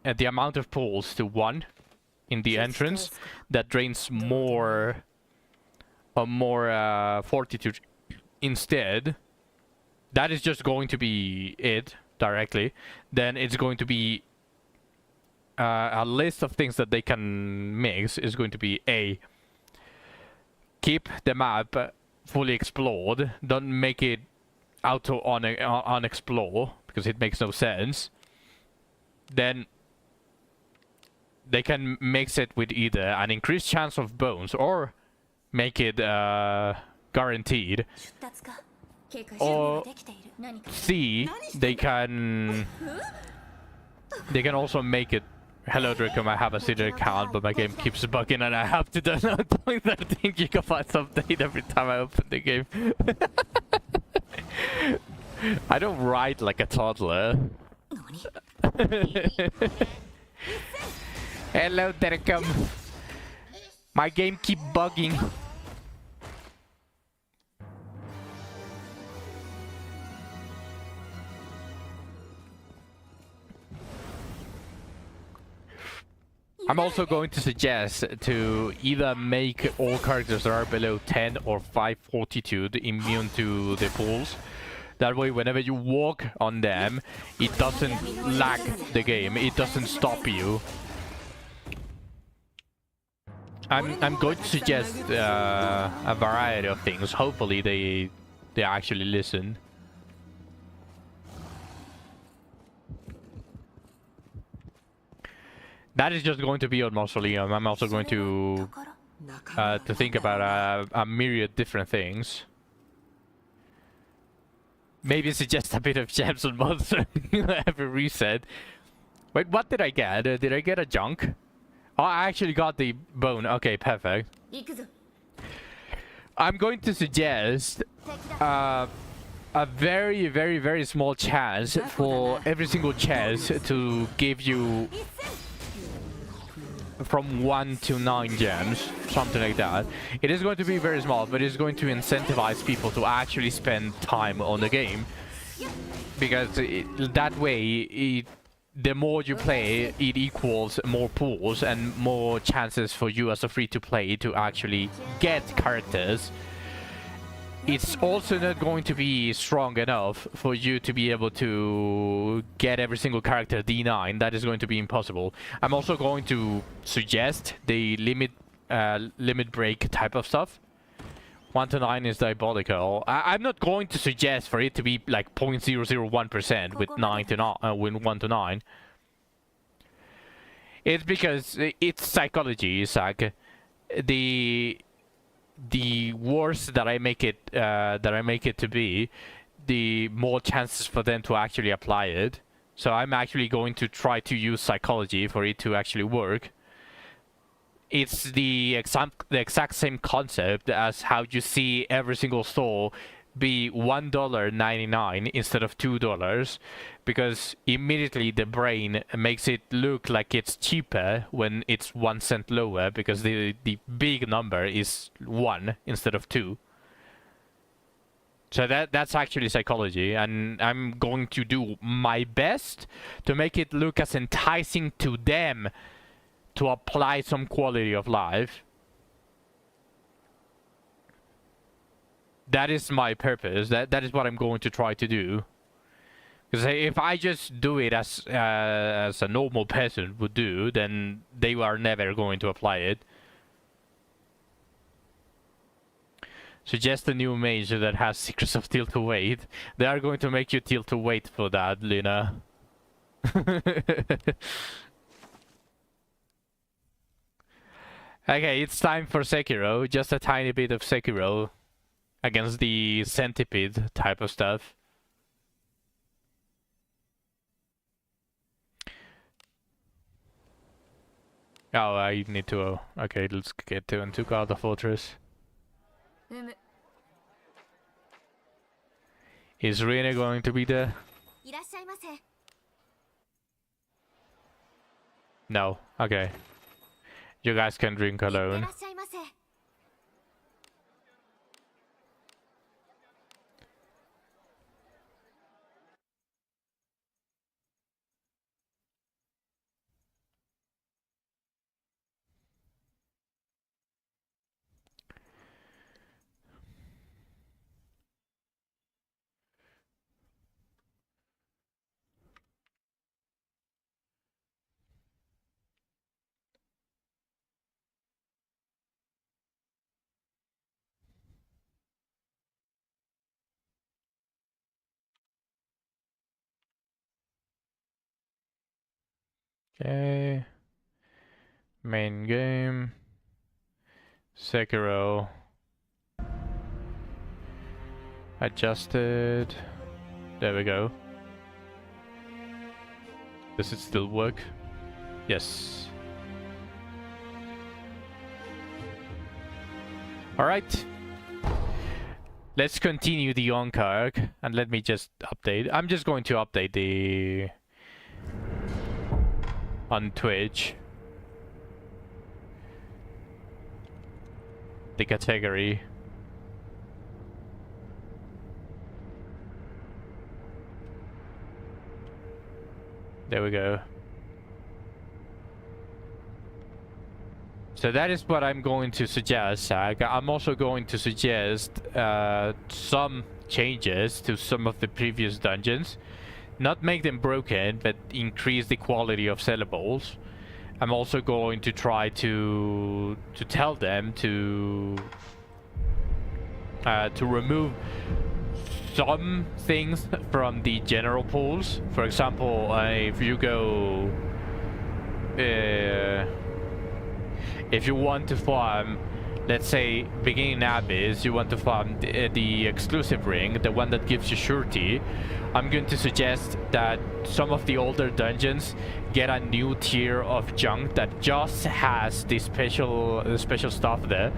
amount of pools to 1 in the entrance. That drains more fortitude instead. That is just going to be it directly. Then it's going to be a list of things that they can mix is going to be A. Keep the map fully explored. Don't make it auto on explore because it makes no sense. Then they can mix it with either an increased chance of bones or make it guaranteed. 出立か。警戒準備 Or はできている。何か C, they can also make it. Hello Dracom, I have a Cedar account, but my game keeps bugging and I have to download 0.13 gigabytes update every time I open the game. I don't write like a toddler. Hello Dracom. My game keep bugging. I'm also going to suggest to either make all characters that are below 10 or 5 fortitude immune to the pools. That way, whenever you walk on them, it doesn't lag the game. It doesn't stop you. I'm going to suggest a variety of things. Hopefully, they actually listen. That is just going to be on Mausoleum. I'm also going to think about a myriad different things. Maybe suggest a bit of gems on monster every reset. Wait, what did I get? Did I get a junk? Oh, I actually got the bone. Okay, perfect. 行くぞ。 I'm going to suggest a very, very, very small chance for every single chest to give you from 1 to 9 gems, something like that. It is going to be very small, but it's going to incentivize people to actually spend time on the game, because that way, the more you play, it equals more pools and more chances for you as a free-to-play to actually get characters. It's also not going to be strong enough for you to be able to get every single character D9. That is going to be impossible. I'm also going to suggest the limit break type of stuff. 1 to 9 is diabolical. I'm not going to suggest for it to be like 0.001% with 1 to 9. It's because it's psychology, Isaac. The worse that I make it to be, the more chances for them to actually apply it. So I'm actually going to try to use psychology for it to actually work. It's the exact same concept as how you see every single store be $1.99 instead of $2, because immediately the brain makes it look like it's cheaper when it's 1 cent lower, because the big number is 1 instead of 2. So that's actually psychology, and I'm going to do my best to make it look as enticing to them to apply some quality of life. That is my purpose. That is what I'm going to try to do. Because if I just do it as a normal person would do, then they are never going to apply it. Suggest a new mage that has Secrets of Tilt to Wait. They are going to make you tilt to wait for that, Lina. Okay, it's time for Sekiro. Just a tiny bit of Sekiro against the centipede type of stuff. Oh, I need to... okay, let's get to and took out the fortress. Is Rina going to be there? No. Okay. You guys can drink alone. Okay. Main game. Sekiro. Adjusted. There we go. Does it still work? Yes. Alright. Let's continue the on-card, and let me just update. I'm just going to update the... on Twitch. The category. There we go. So that is what I'm going to suggest, Zach. I'm also going to suggest some changes to some of the previous dungeons. Not make them broken, but increase the quality of sellables. I'm also going to try to tell them to remove some things from the general pools. For example, if you go, if you want to farm, let's say beginning Abyss, you want to farm the exclusive ring, the one that gives you surety. I'm going to suggest that some of the older dungeons get a new tier of junk that just has the special stuff there,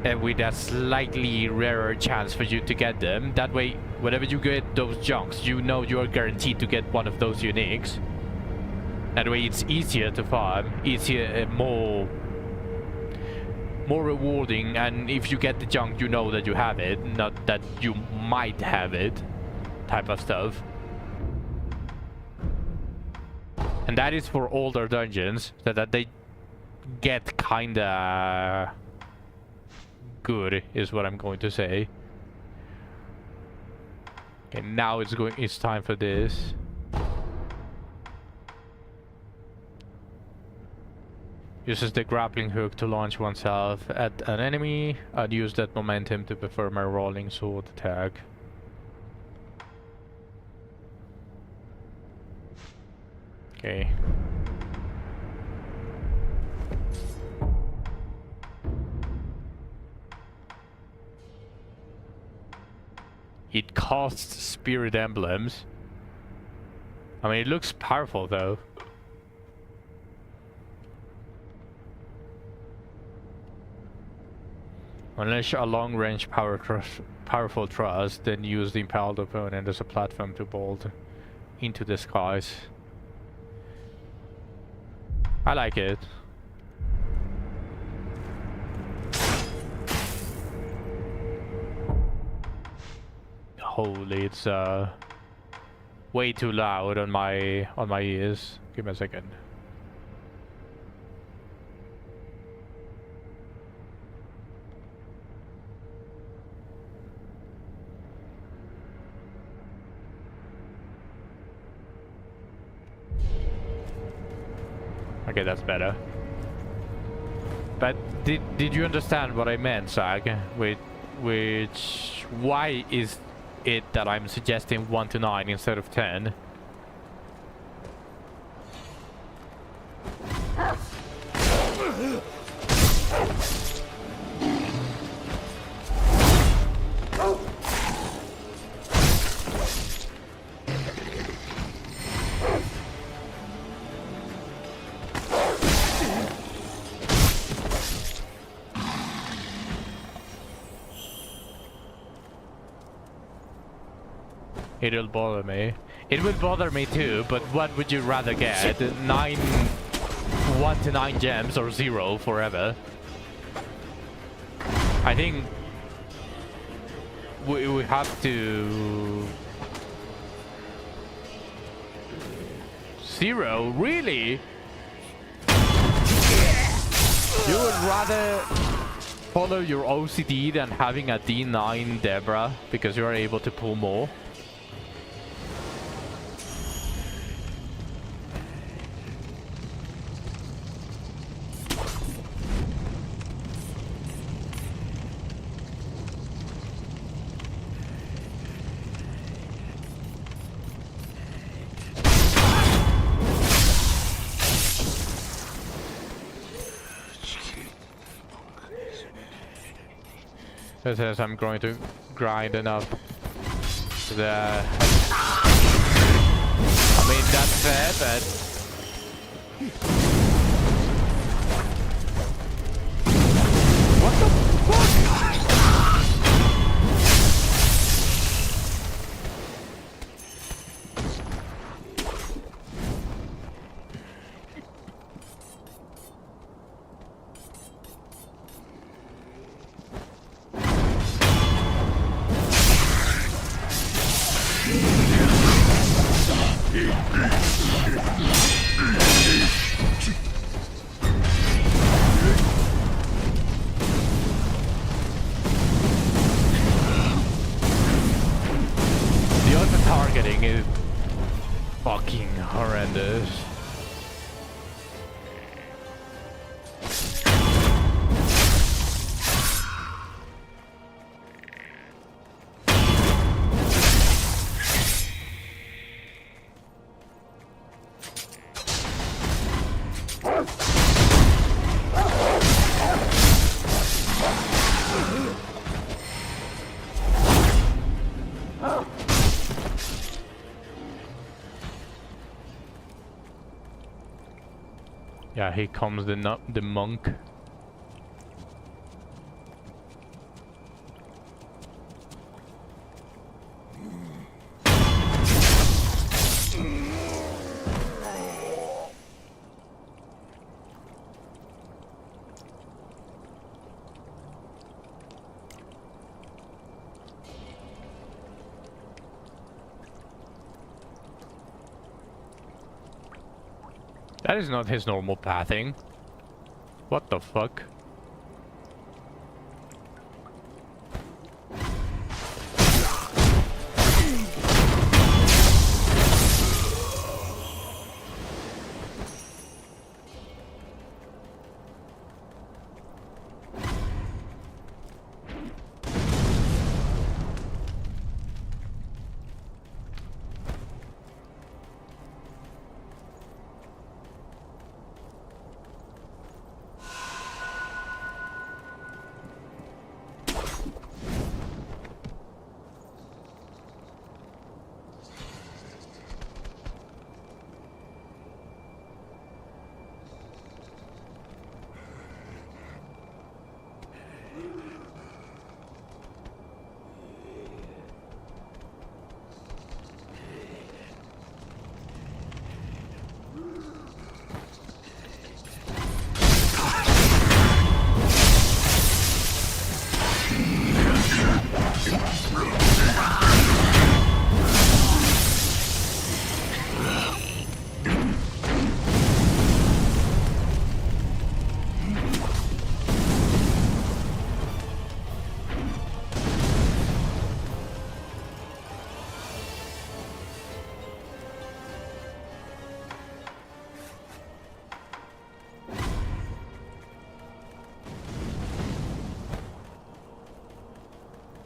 and with a slightly rarer chance for you to get them. That way, whenever you get those junks, you know you are guaranteed to get one of those uniques. That way it's easier to farm, easier, more rewarding, and if you get the junk, you know that you have it, not that you might have it, type of stuff. And that is for older dungeons, so that they get kinda good, is what I'm going to say. Okay, now it's time for this. Uses the grappling hook to launch oneself at an enemy. I'd use that momentum to perform a rolling sword attack. Okay. It costs spirit emblems. I mean, it looks powerful though. Unleash a long-range powerful thrust, then use the impaled opponent as a platform to bolt into the skies. I like it. Holy, it's way too loud on my ears. Give me a second. Okay, that's better. But did you understand what I meant, Zag? Why is it that I'm suggesting 1 to 9 instead of 10? It'll bother me. It will bother me too, but what would you rather get? 1 to 9 gems or 0 forever? I think we have to... 0? Really? You would rather follow your OCD than having a D9 Deborah because you are able to pull more? It says I'm going to grind enough. I mean, that's fair, but... What the fuck? Targeting is fucking horrendous. Yeah, here comes the monk. That is not his normal pathing. What the fuck?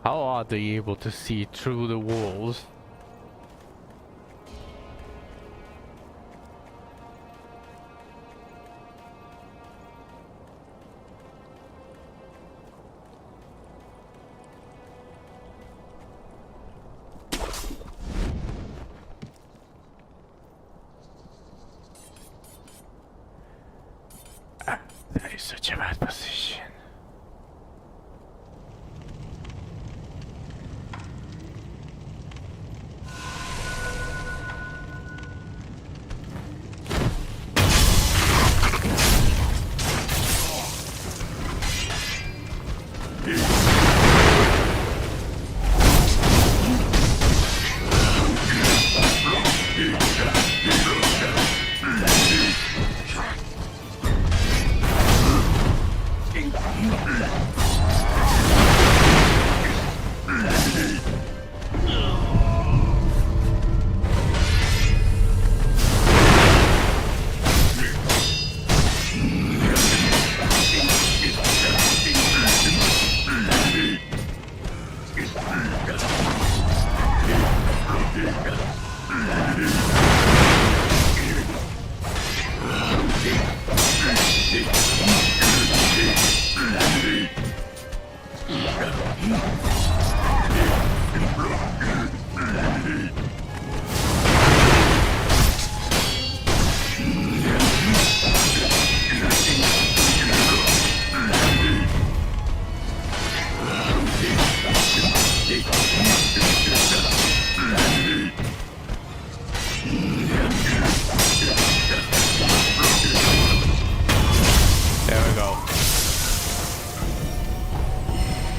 How are they able to see through the walls? That is such a bad position.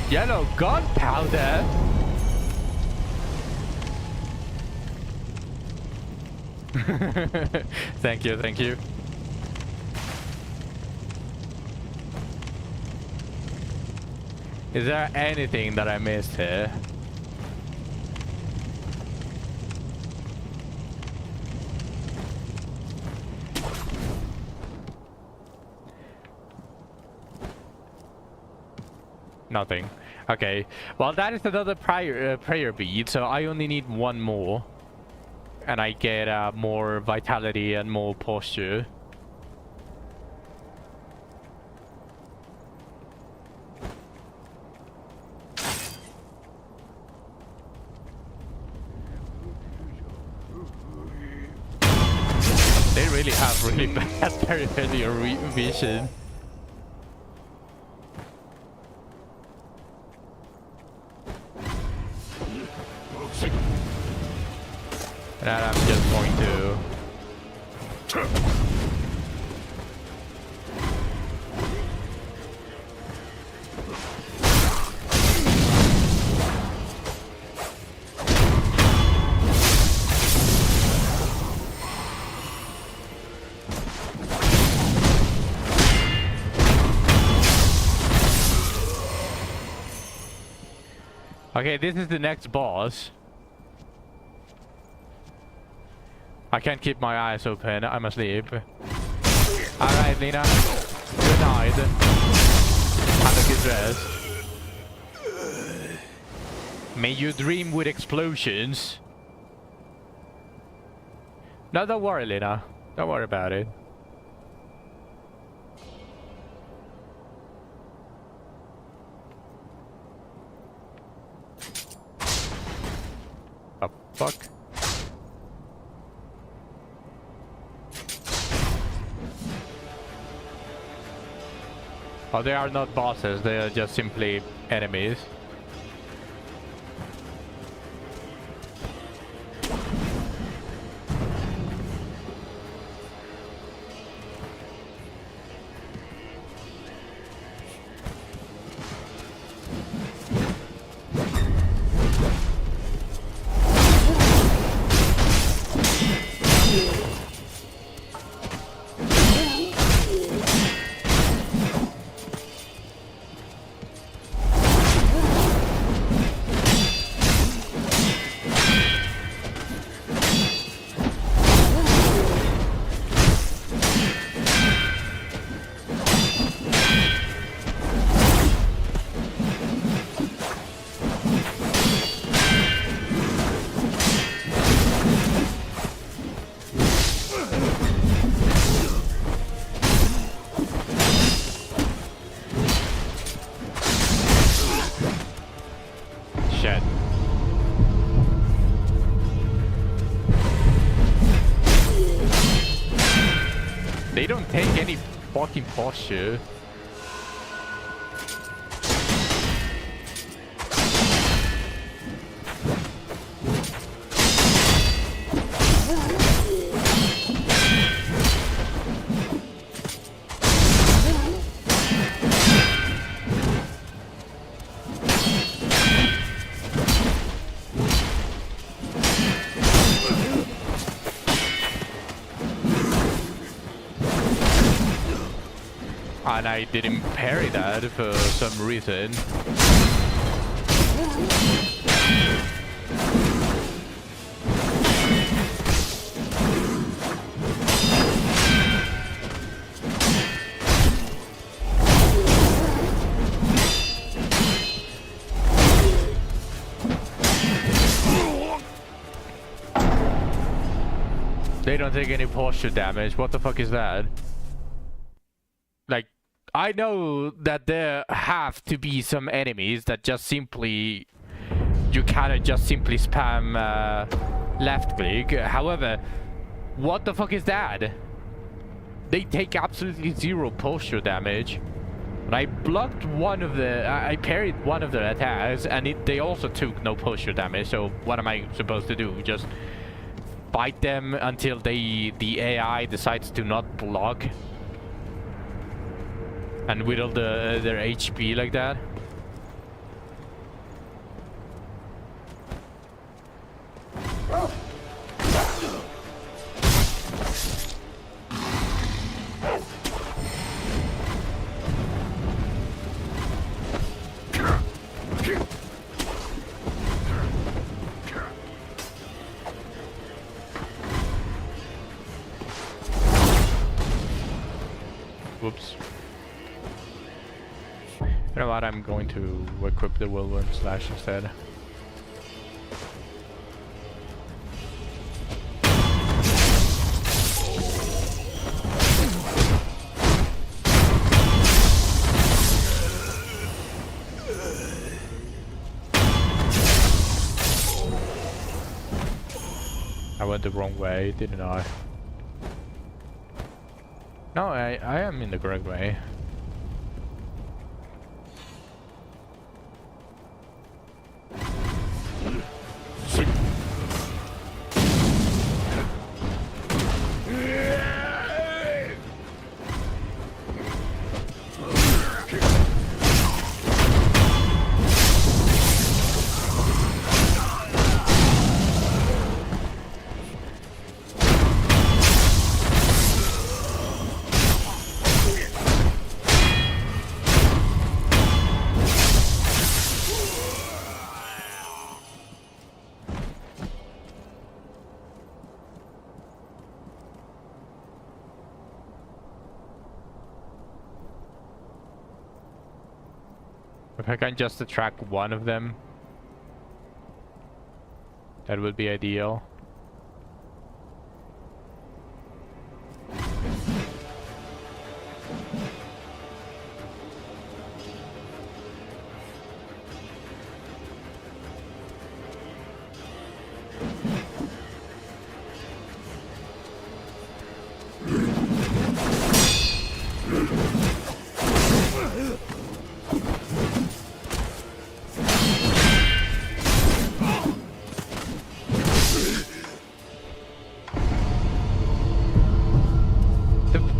Yellow gunpowder? Thank you, thank you. Is there anything that I missed here? Nothing. Okay. Well, that is another prayer bead, so I only need one more. And I get more vitality and more posture. They really have really bad peripheral vision. And I'm just going to... Okay, this is the next boss. I can't keep my eyes open. I'm asleep. Alright, Lena. Good night. Have a good rest. May you dream with explosions. No, don't worry, Lena. Don't worry about it. Oh, fuck. Oh, they are not bosses, they are just simply enemies. Shit. They don't take any fucking posture. And I didn't parry that for some reason. They don't take any posture damage. What the fuck is that? Like, I know that there have to be some enemies that just simply... You cannot just simply spam left click. However, what the fuck is that? They take absolutely zero posture damage. And I blocked one of the... I parried one of their attacks and they also took no posture damage. So what am I supposed to do? Just fight them until the AI decides to not block? And whittle their HP like that? Whoops. You know what, I'm going to equip the Whirlwind Slash instead. I went the wrong way, didn't I? No, I am in the correct way. If I can just attract one of them, that would be ideal.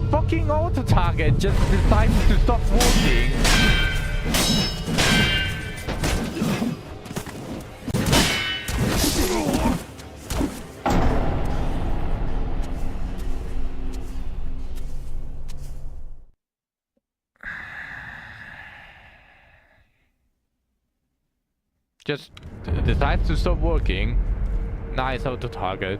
Fucking auto target just decides to stop working. Just decides to stop working. Nice auto target.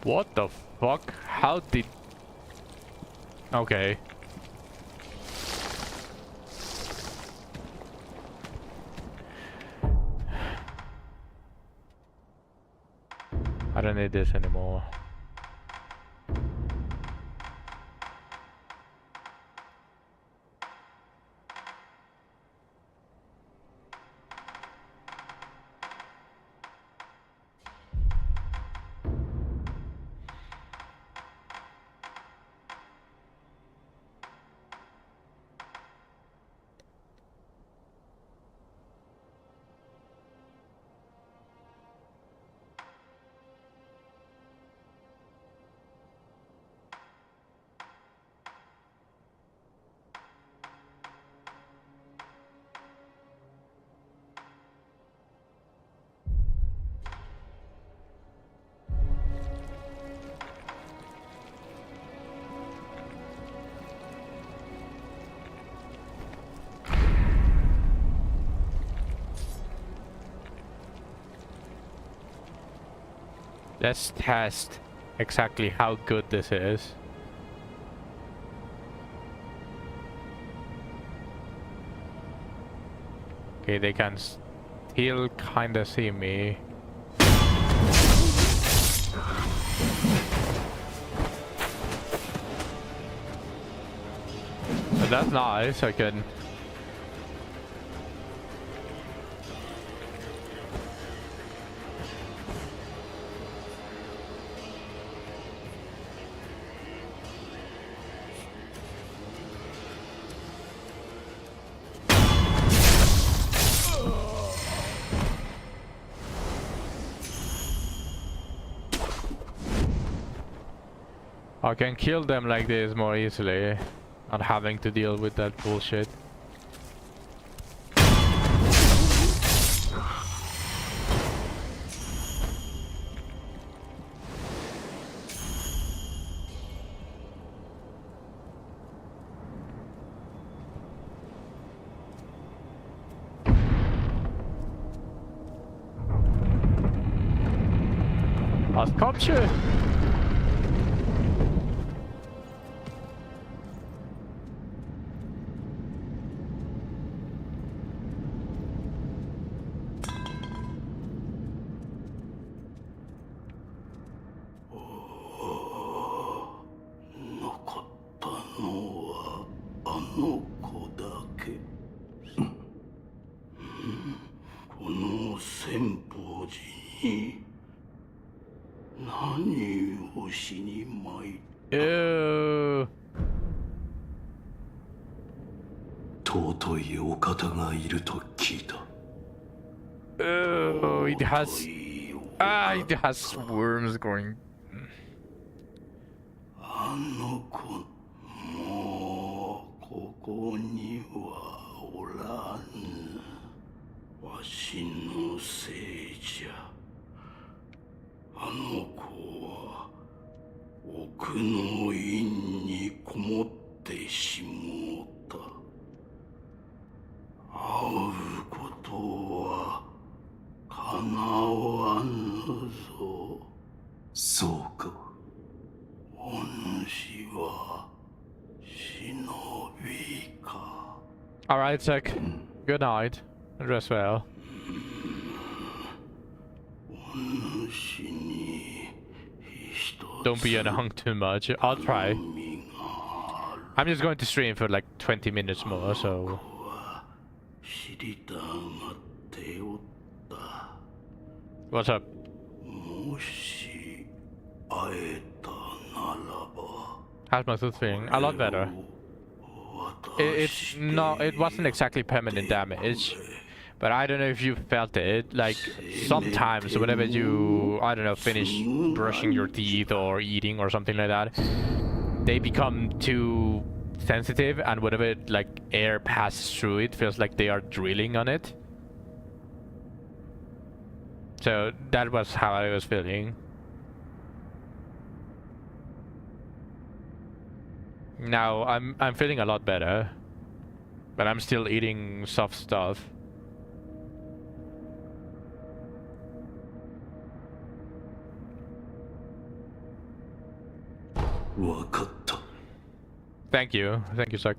What the fuck? How did... Okay. I don't need this anymore. Let's test exactly how good this is. Okay, they can still kinda see me. But that's nice, I can... I can kill them like this more easily, not having to deal with that bullshit. Was kommt schon? Ew. 尊いお方がいると聞いた。 Oh, it has. It has worms growing. あの子、もうここにはおらん。わしのせいじゃ。あの子は奥の院にこもってしもうた。会うことはかなわぬぞ。そうか。お主は忍びか。 Alright, Zack. Good night. Rest well. お主に一つ Don't be annoying too much. I'll try. 身がある。 I'm just going to stream for like 20 minutes more, so. 知りたがっておった。 What's up? もし会えたならば。 How's my tooth feeling? A lot better. It's not. It wasn't exactly permanent damage, but I don't know if you felt it. Like sometimes, whenever you, I don't know, finish brushing your teeth or eating or something like that, they become too sensitive, and whenever like air passes through it, feels like they are drilling on it. So that was how I was feeling. Now I'm feeling a lot better, but I'm still eating soft stuff. Thank you, Zack.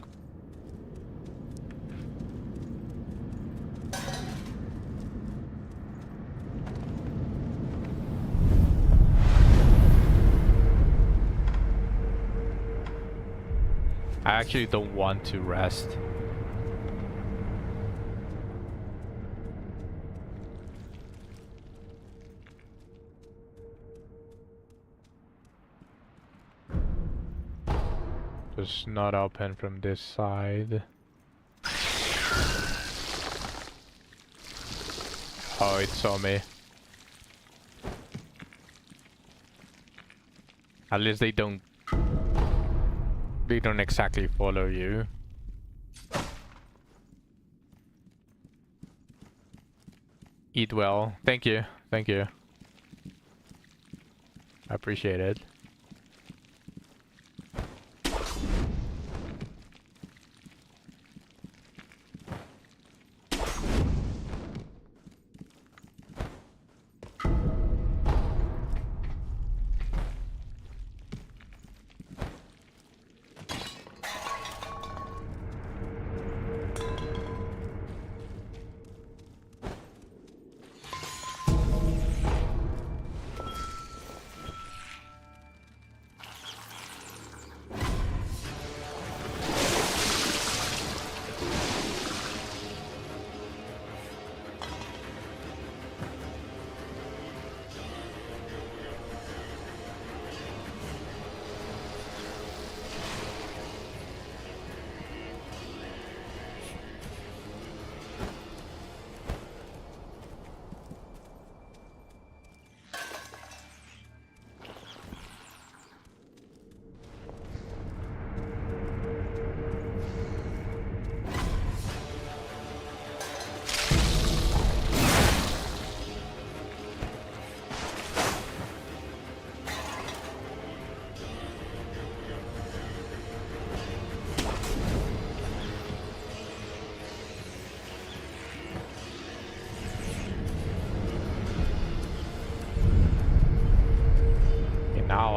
I actually don't want to rest. It's not open from this side. Oh, it saw me. At least they don't exactly follow you. Eat well. Thank you. Thank you. I appreciate it.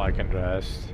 I can rest.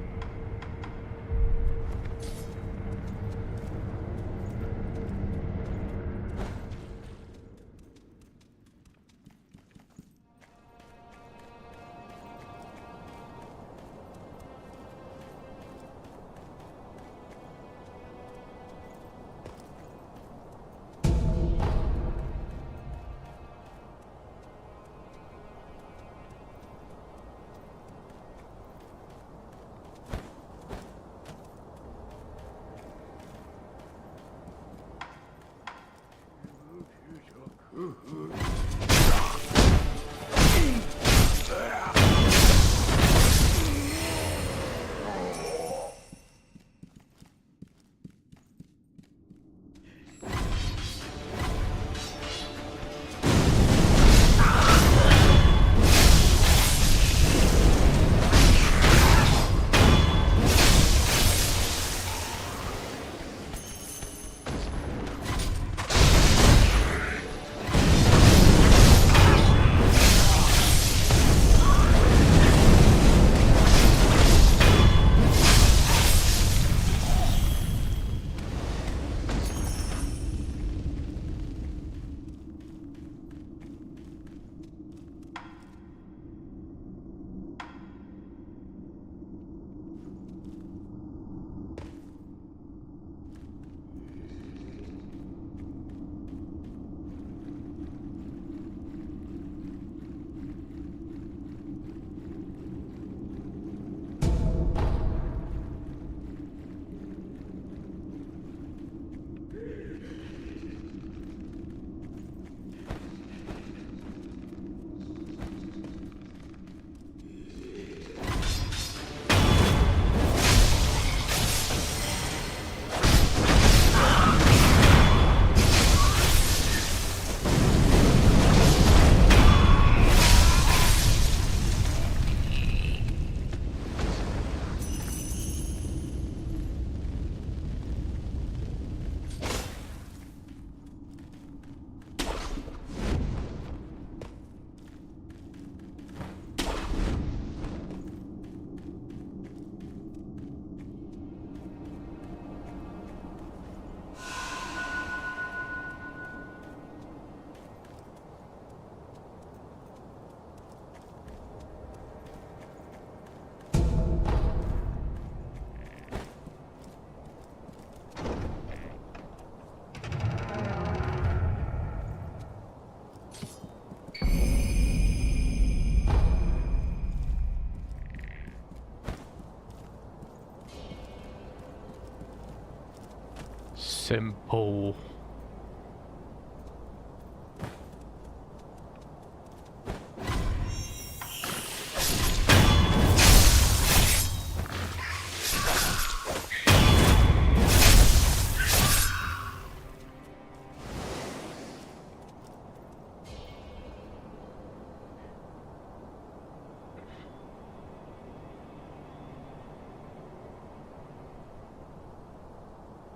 Simple.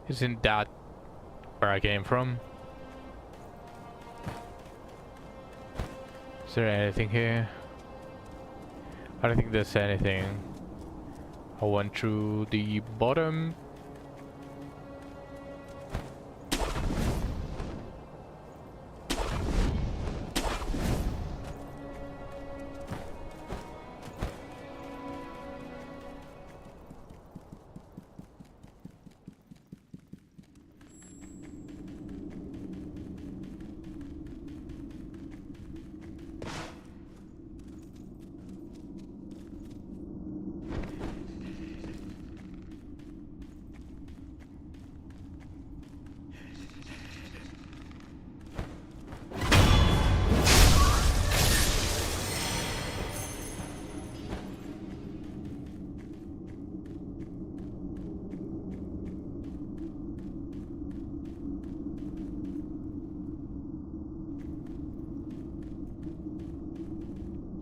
Isn't that where I came from? Is there anything here? I don't think there's anything. I went through the bottom.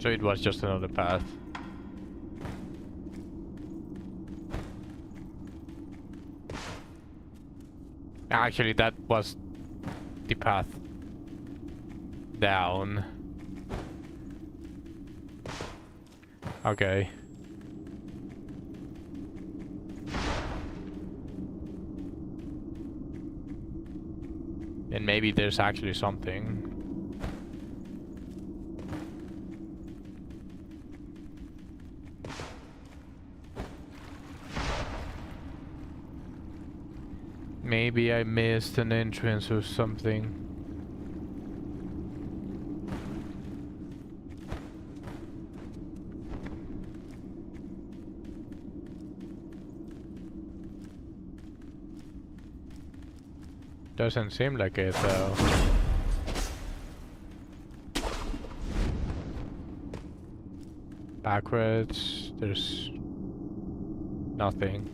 So it was just another path. Actually, that was the path down. Okay. then maybe there's actually something. Maybe I missed an entrance or something. Doesn't seem like it though. Backwards, there's nothing.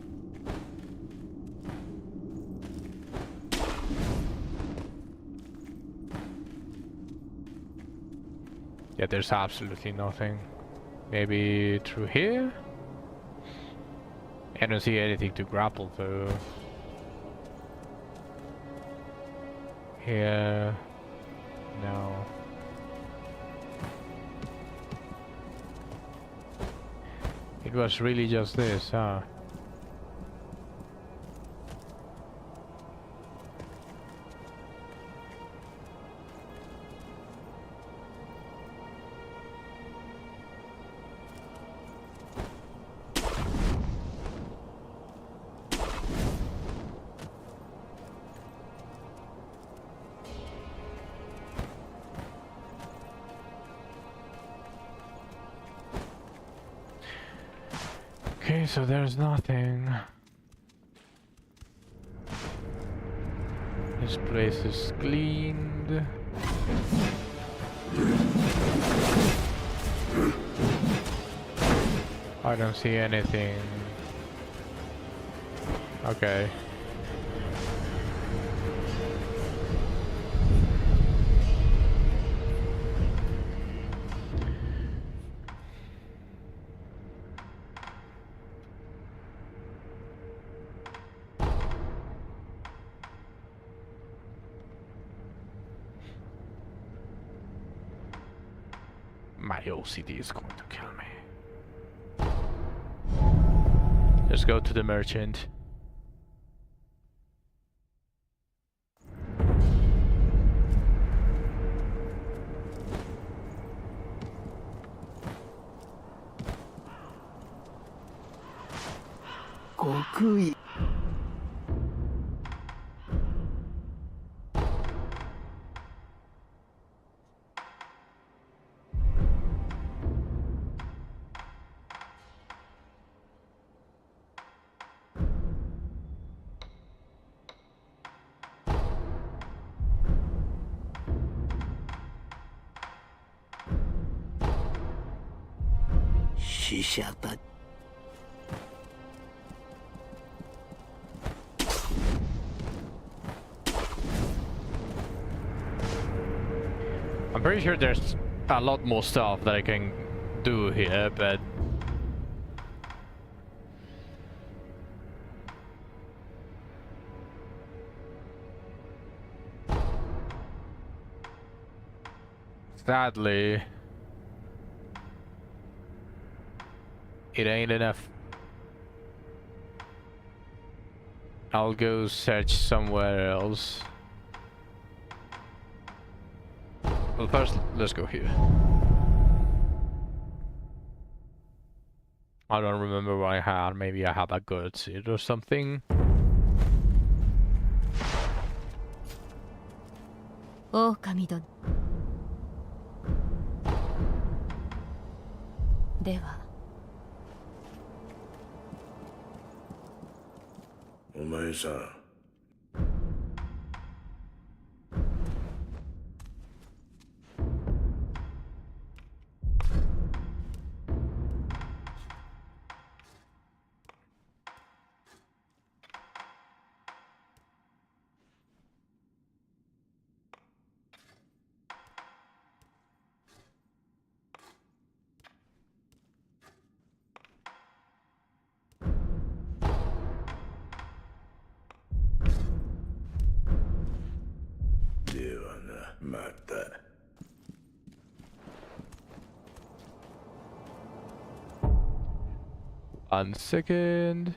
Yeah, there's absolutely nothing. Maybe through here? I don't see anything to grapple though. Here, no. It was really just this, huh? Okay, so there's nothing. This place is cleaned. I don't see anything. Okay. My OCD is going to kill me. Let's go to the merchant. Gokui. Shishata. I'm pretty sure there's a lot more stuff that I can do here, but sadly it ain't enough. I'll go search somewhere else. Well, first, let's go here. I don't remember what I had. Maybe I had a good seed or something. 狼殿。では。お前さん。ではな、また。1 second.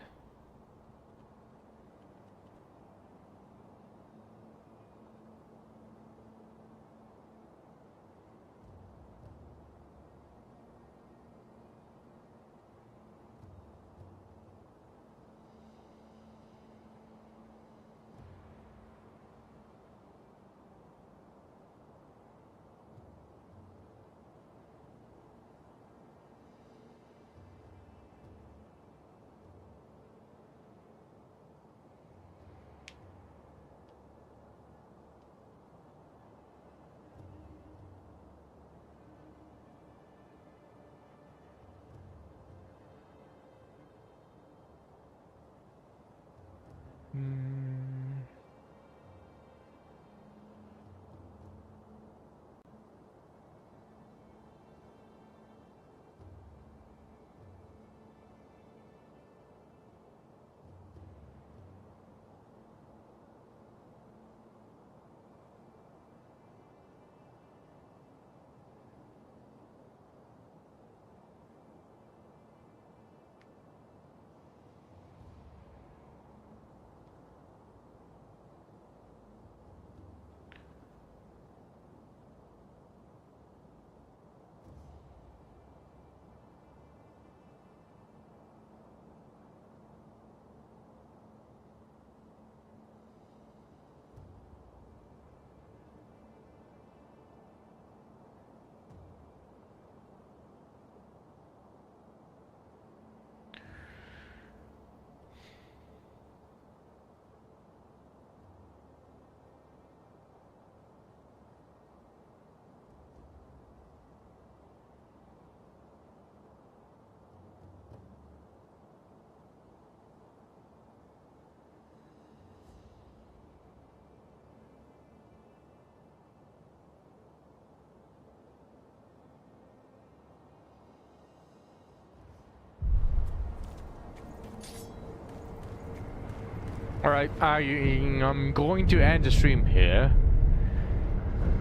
Alright, I'm going to end the stream here.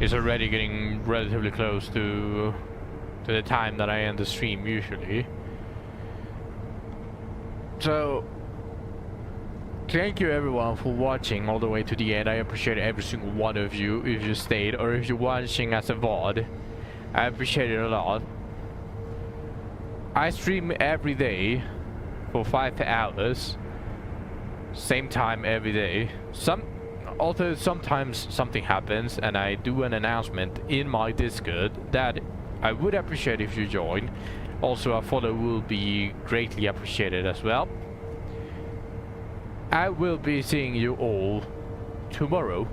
It's already getting relatively close to the time that I end the stream usually. So, thank you everyone for watching all the way to the end. I appreciate every single one of you if you stayed or if you're watching as a VOD. I appreciate it a lot. I stream every day for 5 hours. Same time every day. Although sometimes something happens and I do an announcement in my Discord that I would appreciate if you join. Also a follow will be greatly appreciated as well. I will be seeing you all tomorrow.